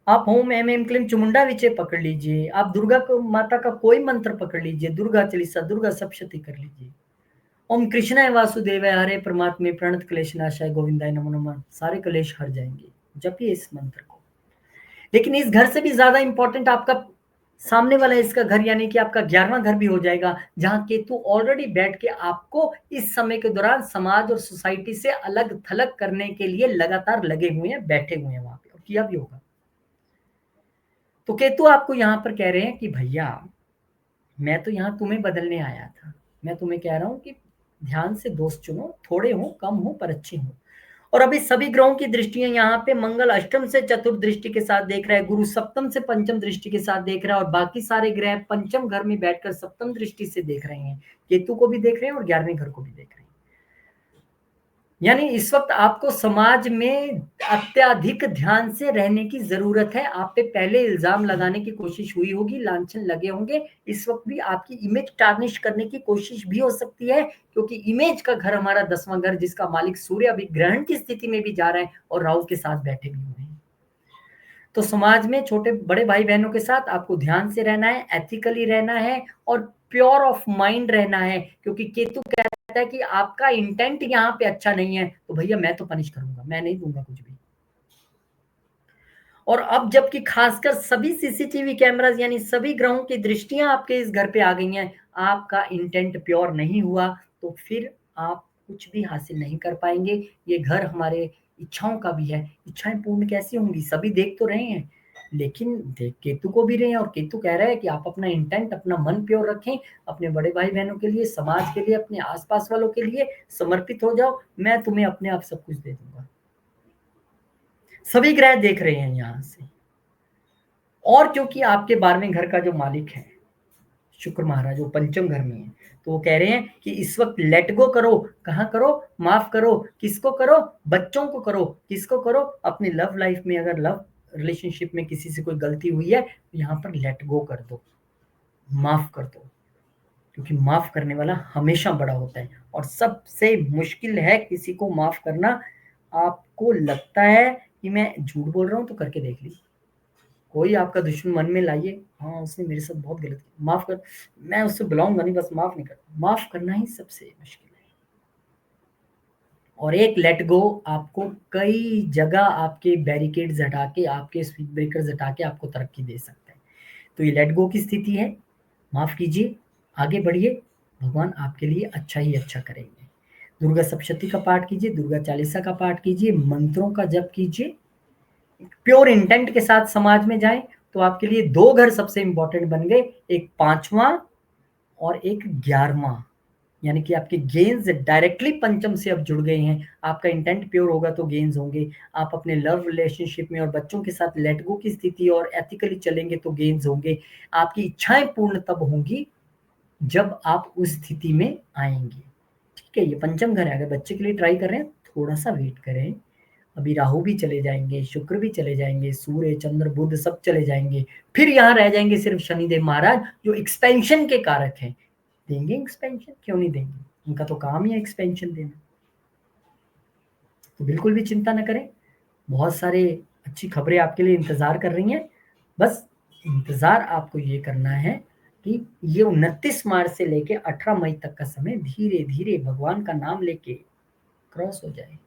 आप ओम ऐम ऐम क्लीम चामुंडा विचे पकड़ लीजिए, आप दुर्गा को माता का कोई मंत्र पकड़ लीजिए, दुर्गा चालीसा, दुर्गा सप्तशती कर लीजिए। ओम कृष्णाय वासुदेवाय हरे परमात्मे प्रणत क्लेश नाशाय गोविंदाय नमो नमः, सारे क्लेश हट जाएंगे। जपिए इस मंत्र को। लेकिन इस घर से भी ज्यादा इंपॉर्टेंट आपका सामने वाला इसका घर, यानी कि आपका 11वां घर भी हो जाएगा, जहां केतु ऑलरेडी बैठ के आपको इस समय के दौरान समाज और सोसाइटी से अलग थलग करने के लिए लगातार लगे हुए हैं, बैठे हुए हैं वहां पे, और किया भी होगा। तो केतु आपको यहां पर कह रहे हैं कि भैया मैं तो यहां तुम्हें बदलने आया था, मैं तुम्हें कह रहा हूं कि ध्यान से दोस्त चुनो, थोड़े हो कम हो पर अच्छे हो। और अभी सभी ग्रहों की दृष्टियां यहाँ पे, मंगल अष्टम से चतुर्थ दृष्टि के साथ देख रहा है, गुरु सप्तम से पंचम दृष्टि के साथ देख रहा है, और बाकी सारे ग्रह पंचम घर में बैठकर सप्तम दृष्टि से देख रहे हैं। केतु को भी देख रहे हैं और 11वें घर को भी देख रहे हैं। यानी इस वक्त आपको समाज में अत्यधिक ध्यान से रहने की जरूरत है। आप पे पहले इल्जाम लगाने की कोशिश हुई होगी, लांछन लगे होंगे, इस वक्त भी आपकी इमेज टार्निश करने की कोशिश भी हो सकती है, क्योंकि इमेज का घर हमारा 10वां घर, जिसका मालिक सूर्य अभी ग्रहण की स्थिति में भी जा रहा है और राहु के साथ बैठे भी हुए हैं। तो समाज में छोटे बड़े भाई बहनों के साथ आपको ध्यान से रहना है, एथिकली रहना है और प्योर ऑफ माइंड रहना है, क्योंकि केतु कहता है कि आपका इंटेंट यहाँ पे अच्छा नहीं है, तो भैया मैं तो पनिश करूंगा, मैं नहीं दूंगा कुछ भी। और अब जबकि खासकर सभी सीसीटीवी कैमरास यानी सभी ग्रहों की दृष्टियां आपके इस घर पे आ गई हैं, आपका इंटेंट प्योर नहीं हुआ, तो फिर आप कुछ भी हासिल नहीं कर पाएंगे। ये घर हमारे इच्छाओं का भी है, इच्छाएं पूर्ण कैसी होंगी, सभी देख तो रहे हैं, लेकिन देख केतु को भी रहे हैं, और केतु कह रहा है कि आप अपना इंटेंट, अपना मन प्योर रखें, अपने बड़े भाई बहनों के लिए, समाज के लिए, अपने आसपास वालों के लिए समर्पित हो जाओ, मैं तुम्हें अपने आप सब कुछ दे दूंगा। सभी ग्रह देख रहे हैं यहां से। और क्योंकि आपके 12वें घर का जो मालिक है शुक्र महाराज, वो पंचम घर में है, तो वो कह रहे हैं कि इस वक्त लेट गो करो। कहाँ करो? माफ करो। किसको करो? बच्चों को करो। किसको करो? अपनी लव लाइफ में अगर लव रिलेशनशिप में किसी से कोई गलती हुई है, तो यहाँ पर लेट गो कर दो, माफ कर दो, क्योंकि माफ करने वाला हमेशा बड़ा होता है। और सबसे मुश्किल है किसी को माफ करना। आपको लगता है कि मैं झूठ बोल रहा हूं, तो करके देख लीजिए। कोई आपका दुश्मन मन में लाइए, हाँ उसने मेरे साथ बहुत गलत किया, माफ कर, मैं उससे बुलाऊंगा नहीं, बस माफ नहीं करता। माफ करना ही सबसे मुश्किल है। और एक लेट गो आपको कई जगह आपके बैरिकेड्स हटा के, आपके स्पीड ब्रेकर्स हटा के आपको तरक्की दे सकता है। तो ये लेट गो की स्थिति है। माफ कीजिए, आगे बढ़िए, भगवान आपके लिए अच्छा ही अच्छा करेंगे। दुर्गा सप्तशती का पाठ कीजिए, दुर्गा चालीसा का पाठ कीजिए, मंत्रों का जप कीजिए, प्योर इंटेंट के साथ समाज में जाएं, तो आपके लिए 2 घर सबसे इंपॉर्टेंट बन गए, एक 5वां और एक 11वां। यानी कि आपके गेन्स डायरेक्टली पंचम से अब जुड़ गए हैं। आपका इंटेंट प्योर होगा तो गेन्स होंगे। आप अपने लव रिलेशनशिप में और बच्चों के साथ लेट गो की स्थिति और एथिकली चलेंगे तो गेन्स होंगे। आपकी इच्छाएं पूर्ण तब होंगी जब आप उस स्थिति में आएंगे। ठीक है, ये पंचम घर है। अगर बच्चे के लिए ट्राई कर रहे हैं, थोड़ा सा वेट करें। अभी राहु भी चले जाएंगे, शुक्र भी चले जाएंगे, सूर्य चंद्र बुध सब चले जाएंगे, फिर यहाँ रह जाएंगे सिर्फ शनिदेव महाराज, जो एक्सपेंशन के कारक हैं। देंगे एक्सपेंशन, क्यों नहीं देंगे, उनका तो काम ही है एक्सपेंशन देना। तो बिल्कुल भी चिंता न करें, बहुत सारे अच्छी खबरें आपके लिए इंतजार कर रही हैं। बस इंतजार आपको ये करना है कि ये 29 मार्च से लेके 18 मई तक का समय धीरे धीरे भगवान का नाम लेके क्रॉस हो जाए,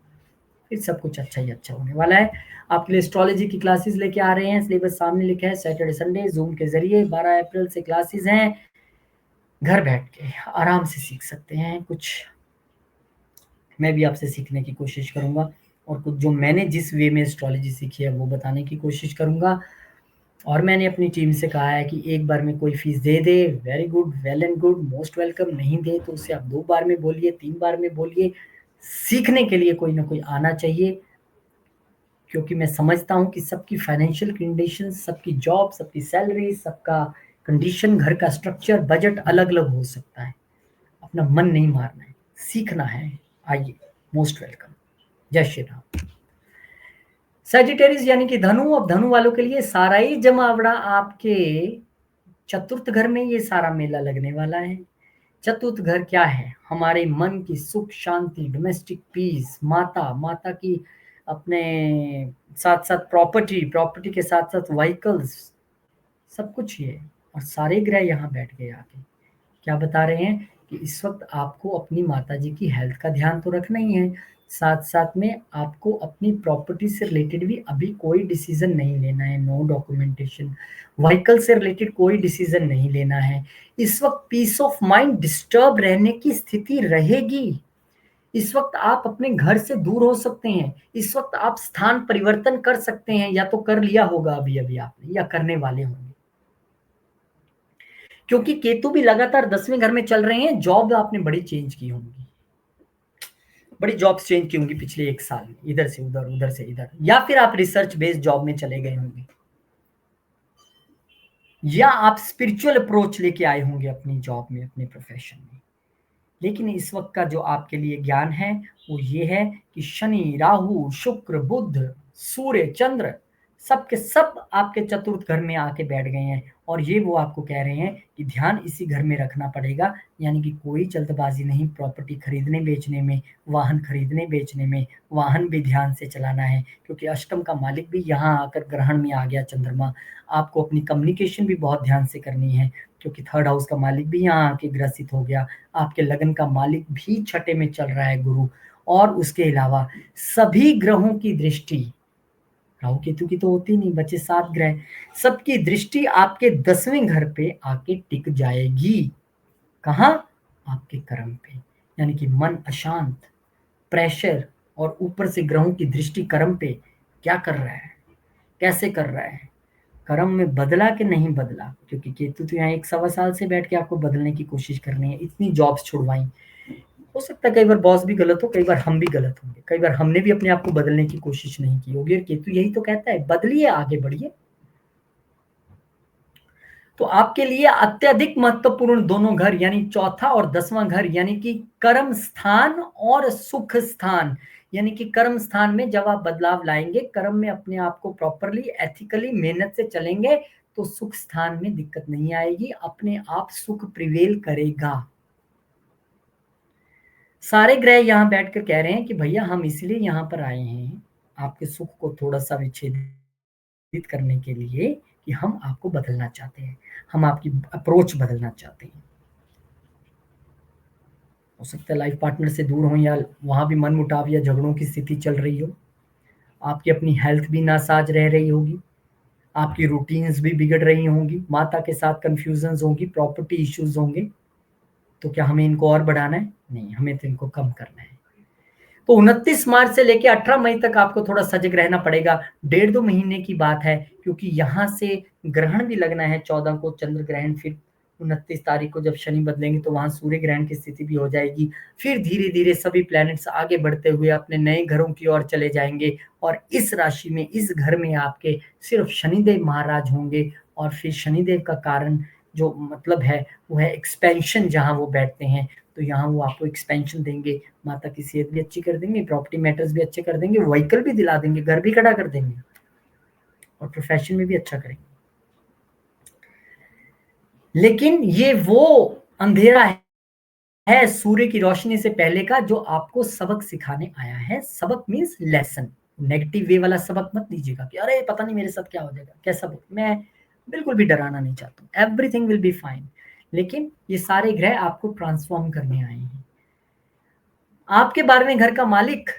फिर सब कुछ अच्छा ही अच्छा होने वाला है। आपके लिए एस्ट्रोलॉजी की क्लासेस लेके आ रहे हैं, सिलेबस सामने लिखा है, सैटरडे संडे जूम के जरिए 12 अप्रैल से क्लासेस हैं। घर बैठ के आराम से सीख सकते हैं कुछ। मैं भी आपसे सीखने की कोशिश करूँगा और कुछ जो मैंने जिस वे में एस्ट्रोलॉजी सीखी है वो बताने की कोशिश करूँगा। और मैंने अपनी टीम से कहा है कि एक बार में कोई fees they they, very good, well and good, most welcome. नहीं दे तो उसे आप 2 बार में बोलिए, 3 बार में बोलिए। सीखने के लिए कोई ना कोई आना चाहिए, क्योंकि मैं समझता हूँ कि सबकी फाइनेंशियल कंडीशन, सबकी जॉब, सबकी सैलरी, सबका कंडीशन, घर का स्ट्रक्चर, बजट अलग-अलग हो सकता है। अपना मन नहीं मारना है, सीखना है। आइए, मोस्ट वेलकम। जय श्री राम। सजिटेरियस यानी कि धनु, अब धनु वालों के लिए सारा ही जमावड़ा आपके चतुर्थ घर में ये सारा मेला लगने वाला है। चतुर्थ घर क्या है? हमारे मन की सुख शांति, डोमेस्टिक पीस, माता, माता की अपने साथ साथ प्रॉपर्टी, प्रॉपर्टी के साथ साथ व्हीकल्स, सब कुछ ये। और सारे ग्रह यहाँ बैठ गए आके क्या बता रहे हैं कि इस वक्त आपको अपनी माताजी की हेल्थ का ध्यान तो रखना ही है, साथ साथ में आपको अपनी प्रॉपर्टी से रिलेटेड भी अभी कोई डिसीजन नहीं लेना है। No documentation. व्हीकल से रिलेटेड कोई डिसीजन नहीं लेना है। इस वक्त पीस ऑफ माइंड डिस्टर्ब रहने की स्थिति रहेगी। इस वक्त आप अपने घर से दूर हो सकते हैं। इस वक्त आप स्थान परिवर्तन कर सकते हैं, या तो कर लिया होगा अभी अभी आपने, या करने वाले होंगे, क्योंकि केतु भी लगातार 10वें घर में चल रहे हैं। जॉब आपने बड़ी चेंज की होंगी, बड़ी जॉब्स चेंज की होंगी पिछले 1 साल में, इधर से उधर, उधर से इधर, या फिर आप रिसर्च बेस्ड जॉब में चले गए होंगे, या आप स्पिरिचुअल अप्रोच लेके आए होंगे अपनी जॉब में, अपने प्रोफेशन में। लेकिन इस वक्त का जो आपके लिए ज्ञान है वो ये है कि शनि, राहु, शुक्र, बुध, सूर्य, चंद्र, सब के सब आपके चतुर्थ घर में आके बैठ गए हैं। और ये वो आपको कह रहे हैं कि ध्यान इसी घर में रखना पड़ेगा। यानी कि कोई जल्दबाजी नहीं प्रॉपर्टी खरीदने बेचने में, वाहन खरीदने बेचने में। वाहन भी ध्यान से चलाना है, क्योंकि अष्टम का मालिक भी यहाँ आकर ग्रहण में आ गया, चंद्रमा। आपको अपनी कम्युनिकेशन भी बहुत ध्यान से करनी है, क्योंकि थर्ड हाउस का मालिक भी यहाँ आके ग्रसित हो गया। आपके लगन का मालिक भी छठे में चल रहा है, गुरु। और उसके अलावा सभी ग्रहों की दृष्टि, राहु केतु की तो होती नहीं, बचे 7 ग्रह, सबकी दृष्टि आपके 10वें घर पे आके टिक जाएगी। कहाँ? आपके कर्म पे। यानी कि मन अशांत, प्रेशर, और ऊपर से ग्रहों की दृष्टि कर्म पे। क्या कर रहा है, कैसे कर रहा है, कर्म में बदला कि नहीं बदला? क्योंकि केतु तो यहाँ 1 सवा साल से बैठ के आपको बदलने की कोशिश करनी है। इतनी जॉब्स छुड़वाई, हो सकता है कई बार बॉस भी गलत हो, कई बार हम भी गलत होंगे, कई बार हमने भी अपने आप को बदलने की कोशिश नहीं की होगी। और केतु यही तो कहता है, बदलिए, आगे बढ़िए। तो आपके लिए अत्यधिक महत्वपूर्ण दोनों घर, यानी चौथा और 10वां घर, यानी कि कर्म स्थान और सुख स्थान। यानी कि कर्म स्थान में जब आप बदलाव लाएंगे, कर्म में अपने आप को प्रॉपरली एथिकली मेहनत से चलेंगे, तो सुख स्थान में दिक्कत नहीं आएगी, अपने आप सुख प्रिवेल करेगा। सारे ग्रह यहाँ बैठकर कह रहे हैं कि भैया हम इसलिए यहाँ पर आए हैं, आपके सुख को थोड़ा सा विच्छेदित करने के लिए, कि हम आपको बदलना चाहते हैं, हम आपकी अप्रोच बदलना चाहते हैं। हो सकता है लाइफ पार्टनर से दूर हो, या वहां भी मन मुटाव या झगड़ों की स्थिति चल रही हो। आपकी अपनी हेल्थ भी नासाज रह रही होगी, आपकी रूटीन्स भी बिगड़ रही होंगी, माता के साथ कंफ्यूजन होंगी, प्रॉपर्टी इश्यूज होंगे। तो क्या हमें इनको और बढ़ाना है? नहीं, हमें तो इनको कम करना है। तो 29 मार्च से लेकर 18 मई तक आपको थोड़ा सजग रहना पड़ेगा। 1.5-2 महीने की बात है, क्योंकि यहाँ से ग्रहण भी लगना है 14 को, चंद्र ग्रहण। फिर 29 तारीख को जब शनि बदलेंगे तो वहां सूर्य ग्रहण की स्थिति भी हो जाएगी। फिर धीरे धीरे सभी प्लैनेट्स आगे बढ़ते हुए अपने नए घरों की ओर चले जाएंगे, और इस राशि में, इस घर में आपके सिर्फ शनिदेव महाराज होंगे। और फिर शनिदेव का कारण जो मतलब है वो है एक्सपेंशन, जहां वो बैठते हैं, तो यहाँ वो आपको एक्सपेंशन देंगे, माता की सेहत भी अच्छी कर देंगे, प्रॉपर्टी मैटर्स भी अच्छे कर देंगे, व्हीकल भी दिला देंगे, घर भी खड़ा कर देंगे, और प्रोफेशन में भी अच्छा करेंगे। लेकिन ये वो अंधेरा है सूर्य की रोशनी से पहले का, जो आपको सबक सिखाने आया है। सबक मीन्स लेसन। नेगेटिव वे वाला सबक मत लीजिएगा कि अरे पता नहीं मेरे साथ क्या हो जाएगा, क्या सबक। मैं बिल्कुल भी डराना नहीं चाहता हूँ, एवरीथिंग विल बी फाइन। लेकिन ये सारे ग्रह आपको ट्रांसफॉर्म करने आए हैं। आपके 12वें घर का मालिक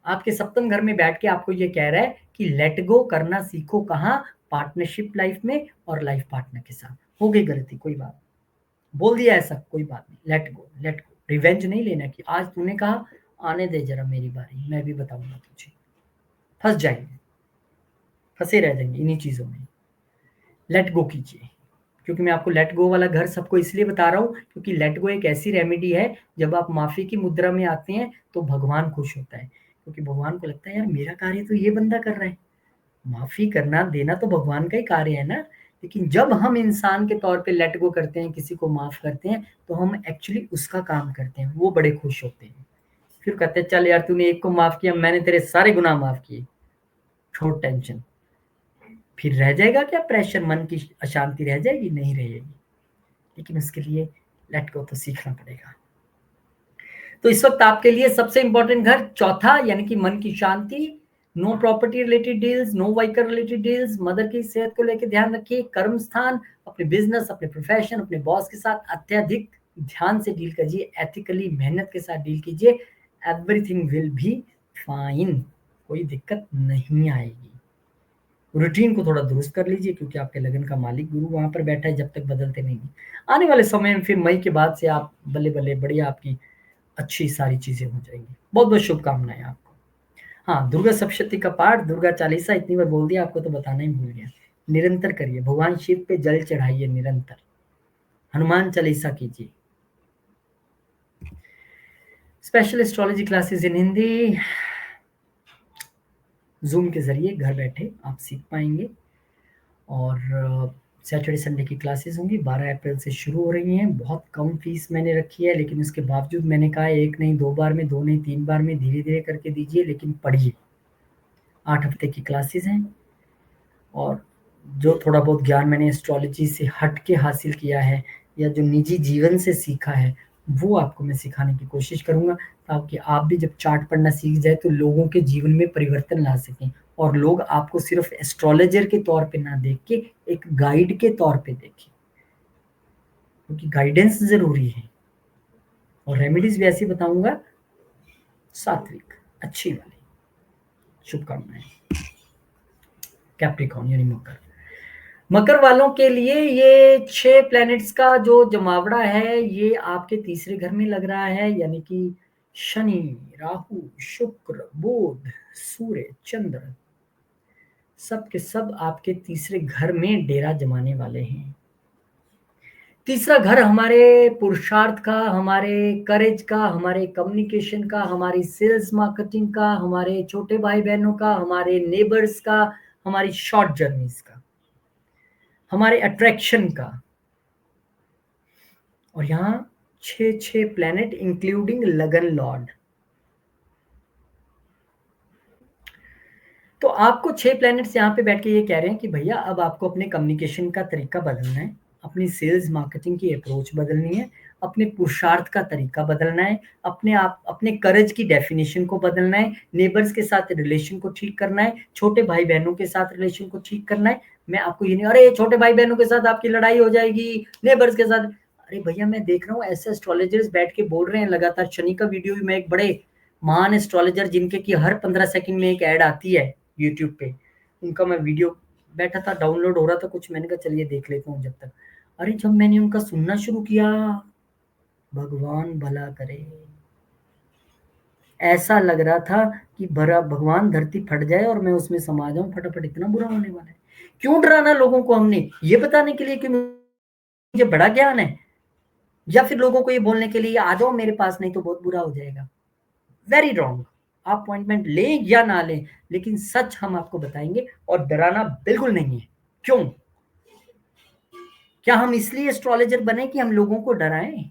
आपके सप्तम घर में बैठ के आपको ये कह रहा है कि लेट गो करना सीखो। कहाँ? पार्टनरशिप लाइफ में और लाइफ पार्टनर के साथ। हो गई गलती, कोई बात, बोल दिया ऐसा, कोई बात नहीं, let go, let go. Revenge नहीं लेना कि आज तूने कहा, आने दे जरा मेरी बारी, मैं भी बताऊंगा तुझे। फंस जाएंगे, फंसे रह जाएंगे इन्हीं चीजों में। लेट गो कीजिए, क्योंकि मैं आपको लेट गो वाला घर सबको इसलिए बता रहा हूँ क्योंकि लेट गो एक ऐसी रेमेडी है, जब आप माफी की मुद्रा में आते हैं तो भगवान खुश होता है, क्योंकि भगवान को लगता है यार मेरा कार्य तो ये बंदा कर रहा है। माफी करना देना तो भगवान का ही कार्य है ना। लेकिन जब हम इंसान के तौर पे लेट गो करते हैं, किसी को माफ करते हैं, तो हम एक्चुअली उसका काम करते हैं, वो बड़े खुश होते हैं। फिर कहते हैं चल यार तूने एक को माफ किया, मैंने तेरे सारे गुनाह माफ किए, छोड़ टेंशन। फिर रह जाएगा क्या प्रेशर, मन की अशांति रह जाएगी? नहीं रहेगी। लेकिन उसके लिए लेट गो तो सीखना पड़ेगा। तो इस वक्त आपके लिए सबसे इंपॉर्टेंट घर चौथा, यानी कि मन की शांति, no property related deals, no vehicle related deals, mother की सेहत को लेकर ध्यान रखिए, कर्म स्थान, अपने बिजनेस, अपने प्रोफेशन, अपने बॉस के साथ अत्यधिक ध्यान से डील कीजिए, एथिकली मेहनत के साथ डील कीजिए, एवरीथिंग विल बी फाइन, कोई दिक्कत नहीं आएगी। रूटीन को थोड़ा दुरुस्त कर लीजिए, क्योंकि आपके लगन का मालिक गुरु वहां पर बैठा है, जब तक बदलते नहीं। आने वाले समय में फिर मई के बाद से आप बल्ले बल्ले बढ़िया, आपकी अच्छी सारी चीजें हो जाएंगी। बहुत बहुत शुभकामनाएं आपको। हाँ, दुर्गा सप्तशती का पाठ, दुर्गा चालीसा इतनी बार बोल दिया आपको तो बताना ही भूल गया। निरंतर करिए, भगवान शिव पे जल चढ़ाइए निरंतर, हनुमान चालीसा कीजिए। Special astrology classes in Hindi zoom के जरिए घर बैठे आप सीख पाएंगे। और सैटरडे संडे की क्लासेस होंगी, 12 अप्रैल से शुरू हो रही हैं। बहुत कम फीस मैंने रखी है, लेकिन उसके बावजूद मैंने कहा एक नहीं दो बार में, दो नहीं तीन बार में, धीरे धीरे करके दीजिए, लेकिन पढ़िए। 8 हफ्ते की क्लासेस हैं, और जो थोड़ा बहुत ज्ञान मैंने एस्ट्रोलॉजी से हट के हासिल किया है, या जो निजी जीवन से सीखा है, वो आपको मैं सिखाने की कोशिश करूंगा, ताकि आप भी जब चार्ट पढ़ना सीख जाए तो लोगों के जीवन में परिवर्तन ला सकें, और लोग आपको सिर्फ एस्ट्रोलॉजर के तौर पे ना देख के एक गाइड के तौर पे देखें, क्योंकि गाइडेंस जरूरी है। और रेमेडीज भी ऐसी बताऊंगा, सात्विक, अच्छी वाली। शुभकामनाएं। कैप्रिकॉर्न यानी मकर, मकर वालों के लिए ये 6 प्लैनेट्स का जो जमावड़ा है, ये आपके तीसरे घर में लग रहा है, यानी कि शनि, राहु, शुक्र, बुध, सूर्य, चंद्र, सब के सब आपके तीसरे घर में डेरा जमाने वाले हैं। तीसरा घर हमारे पुरुषार्थ का, हमारे करेज का, हमारे कम्युनिकेशन का, हमारी सेल्स मार्केटिंग का, हमारे छोटे भाई बहनों का, हमारे नेबर्स का, हमारी शॉर्ट जर्नीज का, हमारे अट्रैक्शन का। और यहाँ 6 प्लैनेट इंक्लूडिंग लगन लॉर्ड। तो आपको 6 प्लैनेट्स यहाँ पे बैठ के ये कह रहे हैं कि भैया अब आपको अपने कम्युनिकेशन का तरीका बदलना है, अपनी सेल्स मार्केटिंग की अप्रोच बदलनी है, अपने पुरुषार्थ का तरीका बदलना है, अपने करेज की डेफिनेशन को बदलना है, नेबर्स के साथ रिलेशन को ठीक करना है, छोटे भाई बहनों के साथ रिलेशन को ठीक करना है। मैं आपको ये नहीं, अरे छोटे भाई बहनों के साथ आपकी लड़ाई हो जाएगी, नेबर्स के साथ, अरे भैया मैं देख रहा हूँ ऐसे एस्ट्रोलॉजर्स बैठ के बोल रहे हैं लगातार। शनि का वीडियो भी, मैं एक बड़े महान एस्ट्रोलॉजर जिनके की हर 15 सेकंड में एक ऐड आती है यूट्यूब पे, उनका मैं वीडियो बैठा था, डाउनलोड हो रहा था कुछ, मैंने कहा चलिए देख लेता हूँ जब तक। अरे जब मैंने उनका सुनना शुरू किया, भगवान भला करे, ऐसा लग रहा था कि भरा भगवान धरती फट जाए और मैं उसमें समा जाऊं फटाफट, इतना बुरा होने वाला है। क्यों डराना लोगों को हमने, ये बताने के लिए कि मुझे बड़ा ज्ञान है, या फिर लोगों को ये बोलने के लिए आ जाओ मेरे पास नहीं तो बहुत बुरा हो जाएगा? Very wrong. आप अपॉइंटमेंट लें या ना लें, लेकिन सच हम आपको बताएंगे, और डराना बिल्कुल नहीं है। क्यों? क्या हम इसलिए एस्ट्रोलॉजर बने कि हम लोगों को डराएं?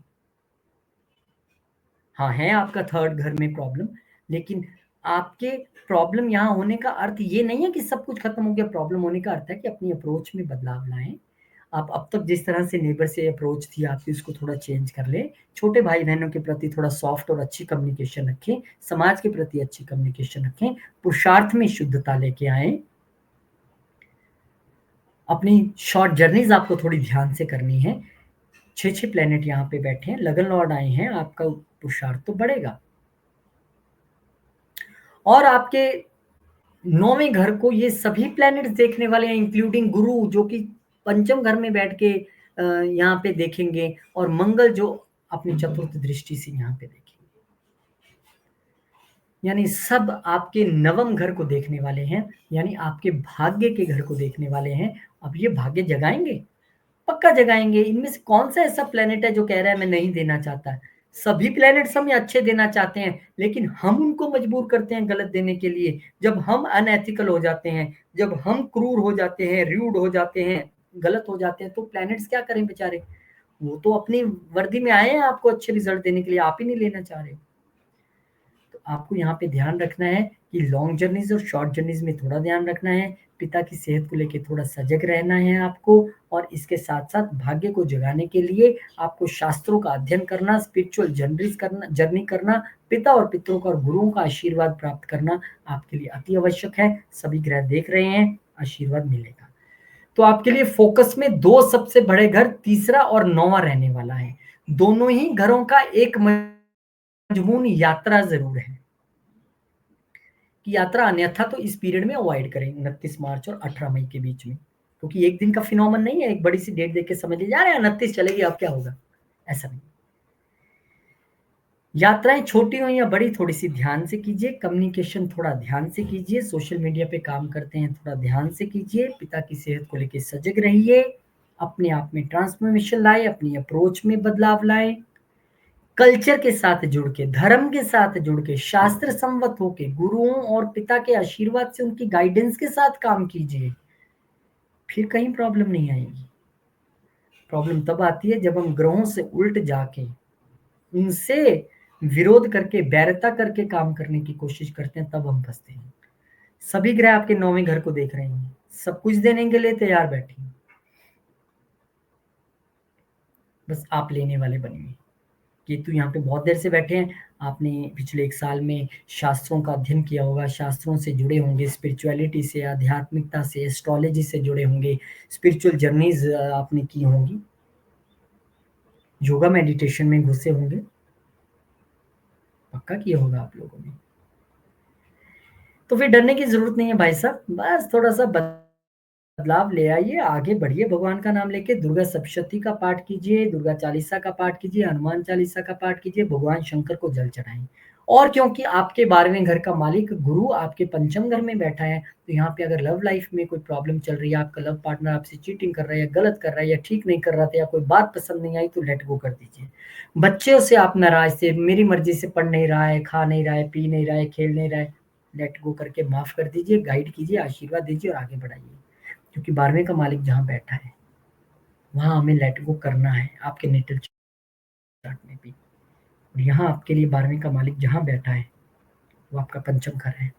हाँ, है आपका थर्ड घर में प्रॉब्लम, लेकिन आपके प्रॉब्लम यहाँ होने का अर्थ ये नहीं है कि सब कुछ खत्म हो गया। प्रॉब्लम होने का अर्थ है कि अपनी अप्रोच में बदलाव लाएं। आप अब तक जिस तरह से नेबर से अप्रोच थी आपकी, उसको थोड़ा चेंज कर ले। छोटे भाई बहनों के प्रति थोड़ा सॉफ्ट और अच्छी कम्युनिकेशन रखें, समाज के प्रति अच्छी कम्युनिकेशन रखें, पुरुषार्थ में शुद्धता लेके आए। अपनी शॉर्ट जर्नीज आपको थोड़ी ध्यान से करनी है। 6 प्लैनेट यहाँ पे बैठे हैं, लगन लॉर्ड आए हैं, आपका पुरुषार्थ तो बढ़ेगा। और आपके 9वें घर को ये सभी प्लैनेट्स देखने वाले हैं, इंक्लूडिंग गुरु, जो कि पंचम घर में बैठ के यहाँ पे देखेंगे और मंगल जो अपनी चतुर्थ दृष्टि से यहाँ पे देखेंगे। यानी सब आपके नवम घर को देखने वाले हैं, यानी आपके भाग्य के घर को देखने वाले हैं। अब ये भाग्य जगाएंगे, पक्का जगाएंगे। इनमें से कौन सा ऐसा प्लेनेट है जो कह रहा है मैं नहीं देना चाहता? सभी प्लेनेट्स हमें अच्छे देना चाहते हैं, लेकिन हम उनको मजबूर करते हैं गलत देने के लिए। जब हम अनएथिकल हो जाते हैं, जब हम क्रूर हो जाते हैं, र्यूड हो जाते हैं, गलत हो जाते हैं, तो प्लैनेट्स क्या करें बेचारे? वो तो अपनी वर्दी में आए हैं आपको अच्छे रिजल्ट देने के लिए, आप ही नहीं लेना चाह रहे। तो आपको यहाँ पे ध्यान रखना है कि लॉन्ग जर्नीज और शॉर्ट जर्नीज में थोड़ा ध्यान रखना है। पिता की सेहत को लेकर थोड़ा सजग रहना है आपको, और इसके साथ साथ भाग्य को जगाने के लिए आपको शास्त्रों का अध्ययन करना, स्पिरिचुअल जर्नी करना, पिता और पितरों का और गुरुओं का आशीर्वाद प्राप्त करना आपके लिए अति आवश्यक है। सभी ग्रह देख रहे हैं, आशीर्वाद मिलेगा। तो आपके लिए फोकस में दो सबसे बड़े घर, तीसरा और नौवां रहने वाला है। दोनों ही घरों का एक मजमून यात्रा जरूर है कि यात्रा अन्यथा तो इस पीरियड में अवॉइड करें, 29 मार्च और 18 मई के बीच में, क्योंकि एक दिन का फिनोमेनन नहीं है। एक बड़ी सी डेट देख के समझ लीजिए यार 29 चलेगी अब क्या होगा, ऐसा नहीं। यात्राएं छोटी हो या बड़ी, थोड़ी सी ध्यान से कीजिए। कम्युनिकेशन थोड़ा ध्यान से कीजिए। सोशल मीडिया पे काम करते हैं, थोड़ा ध्यान से कीजिए। पिता की सेहत को लेकर सजग रहिए। अपने आप में ट्रांसफॉर्मेशन लाए, अपनी अप्रोच में बदलाव लाए। कल्चर के साथ जुड़ के, धर्म के साथ जुड़ के, शास्त्र संवत होके, गुरुओं और पिता के आशीर्वाद से, उनकी गाइडेंस के साथ काम कीजिए। फिर कहीं प्रॉब्लम नहीं आएगी। प्रॉब्लम तब आती है जब हम ग्रहों से उल्ट जाके उनसे विरोध करके, बैरता करके काम करने की कोशिश करते हैं, तब हम फंसते हैं। सभी ग्रह आपके नौवें घर को देख रहे हैं, सब कुछ देने के लिए तैयार बैठे हैं, बस आप लेने वाले बनिए। केतु यहाँ पे बहुत देर से बैठे हैं। आपने पिछले 1 साल में शास्त्रों का अध्ययन किया होगा, शास्त्रों से जुड़े होंगे, स्पिरिचुअलिटी से, आध्यात्मिकता से, एस्ट्रोलॉजी से जुड़े होंगे, स्पिरिचुअल जर्नीज आपने की होंगी, योगा मेडिटेशन में घुसे होंगे, पक्का किया होगा आप लोगों ने। तो फिर डरने की जरूरत नहीं है भाई साहब, बस थोड़ा सा बदलाव ले आइए, आगे बढ़िए। भगवान का नाम लेके दुर्गा सप्तशती का पाठ कीजिए, दुर्गा चालीसा का पाठ कीजिए, हनुमान चालीसा का पाठ कीजिए, भगवान शंकर को जल चढ़ाएं। और क्योंकि आपके 12वें घर का मालिक गुरु आपके पंचम घर में बैठा है, तो यहाँ पे अगर लव लाइफ में कोई प्रॉब्लम चल रही है, आपका लव पार्टनर आपसे चीटिंग कर रहा है या गलत कर रहा है या ठीक नहीं कर रहा था या कोई बात पसंद नहीं आई, तो लेट गो कर दीजिए। बच्चों से आप नाराज थे, मेरी मर्जी से पढ़ नहीं रहा है, खा नहीं रहा है, पी नहीं रहा है, खेल नहीं रहा है, लेट गो करके माफ कर दीजिए, गाइड कीजिए, आशीर्वाद दीजिए और आगे बढ़ाइए। क्योंकि 12वें का मालिक जहाँ बैठा है वहां हमें लेट गो करना है, आपके नेटल चार्ट में भी। और यहाँ आपके लिए 12वें का मालिक जहाँ बैठा है वो आपका पंचम घर है।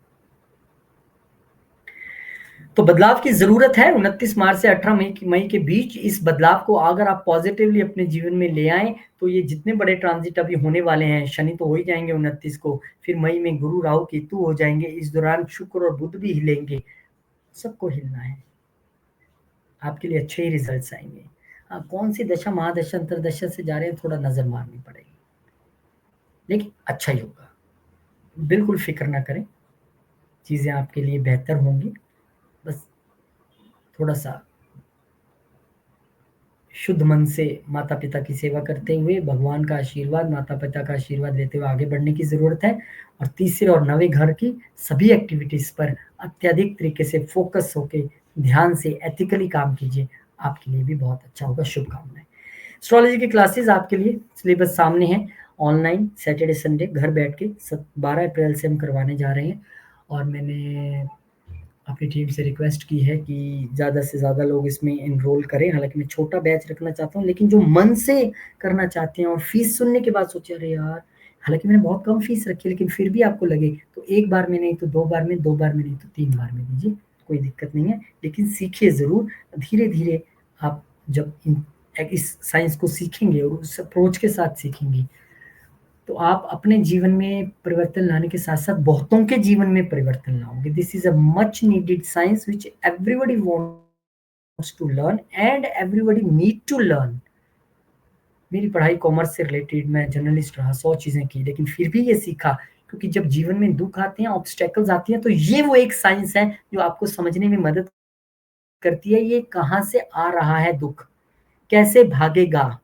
तो बदलाव की जरूरत है। 29 मार्च से 18 मई के बीच इस बदलाव को अगर आप पॉजिटिवली अपने जीवन में ले आए, तो ये जितने बड़े ट्रांजिट अभी होने वाले हैं, शनि तो हो ही जाएंगे 29 को, फिर मई में गुरु राहु केतु हो जाएंगे, इस दौरान शुक्र और बुध भी हिलेंगे, सबको हिलना है, आपके लिए अच्छे ही रिजल्ट्स आएंगे। हाँ, कौन सी दशा, महादशा, अंतरदशा से जा रहे हैं, थोड़ा नजर मारनी पड़ेगी, लेकिन अच्छा ही होगा। बिल्कुल फिक्र ना करें, चीजें आपके लिए बेहतर होंगी। बस थोड़ा सा शुद्ध मन से माता पिता की सेवा करते हुए, भगवान का आशीर्वाद, माता पिता का आशीर्वाद लेते हुए आगे बढ़ने की जरूरत है। और तीसरे और नवे घर की सभी एक्टिविटीज पर अत्यधिक तरीके से फोकस होके ध्यान से एथिकली काम कीजिए, आपके लिए भी बहुत अच्छा होगा। शुभकामनाएं। एस्ट्रोलॉजी की क्लासेस आपके लिए सिलेबस सामने है, ऑनलाइन सैटरडे संडे घर बैठ के 12 अप्रैल से हम करवाने जा रहे हैं। और मैंने अपनी टीम से रिक्वेस्ट की है कि ज़्यादा से ज़्यादा लोग इसमें एनरोल करें। हालांकि मैं छोटा बैच रखना चाहता हूँ, लेकिन जो मन से करना चाहते हैं और फीस सुनने के बाद सोचे अरे यार, हालांकि मैंने बहुत कम फीस रखी है, लेकिन फिर भी आपको लगे तो एक बार में नहीं तो 2 बार में, 2 बार में नहीं तो 3 बार में दीजिए, कोई दिक्कत नहीं है। लेकिन सीखिए ज़रूर, धीरे धीरे आप जब इस साइंस को सीखेंगे और उस अप्रोच के साथ सीखेंगे, तो आप अपने जीवन में परिवर्तन लाने के साथ साथ बहुतों के जीवन में परिवर्तन लाओगे। This is a much needed science which everybody wants to learn and everybody need to learn. मेरी पढ़ाई कॉमर्स से रिलेटेड, मैं जर्नलिस्ट रहा, 100 चीजें की, लेकिन फिर भी ये सीखा, क्योंकि जब जीवन में दुख आते हैं, ऑब्स्टेकल्स आती हैं, तो ये वो एक साइंस है जो आपको समझने में मदद करती है ये कहाँ से आ रहा है दुख, कैसे भागेगा।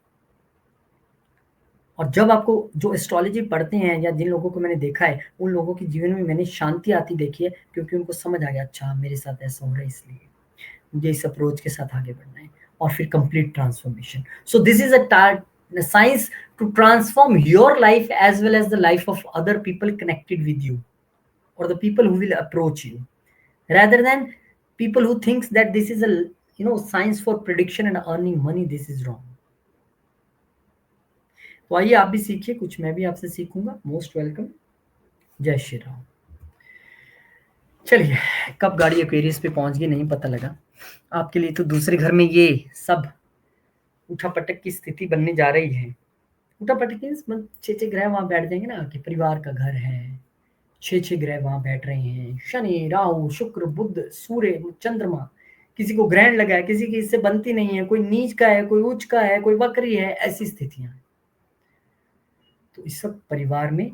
और जब आपको जो एस्ट्रोलॉजी पढ़ते हैं या जिन लोगों को मैंने देखा है, उन लोगों के जीवन में मैंने शांति आती देखी है, क्योंकि उनको समझ आ गया अच्छा मेरे साथ ऐसा हो रहा है, इसलिए मुझे इस अप्रोच के साथ आगे बढ़ना है, और फिर complete transformation. So this is a science to transform your life as well as the life of other people connected with you, or the people who will approach you, rather than people who thinks that this is a science for prediction and earning money. This is wrong. तो आइए आप भी सीखिए कुछ, मैं भी आपसे सीखूंगा। Most welcome. जय श्री राम। चलिए, कब गाड़ी एक्वेरियस पे पहुंच गई नहीं पता लगा। आपके लिए तो दूसरे घर में ये सब उठापटक की स्थिति बनने जा रही है। उठापटक मतलब 6 ग्रह वहां बैठ जाएंगे ना, कि परिवार का घर है, 6 ग्रह वहां बैठ रहे हैं, शनि राहु शुक्र बुध सूर्य चंद्रमा। किसी को ग्रहण लगा है, किसी की इससे बनती नहीं है, कोई नीच का है, कोई उच्च का है, कोई वक्री है, ऐसी स्थितियां। तो इस सब परिवार में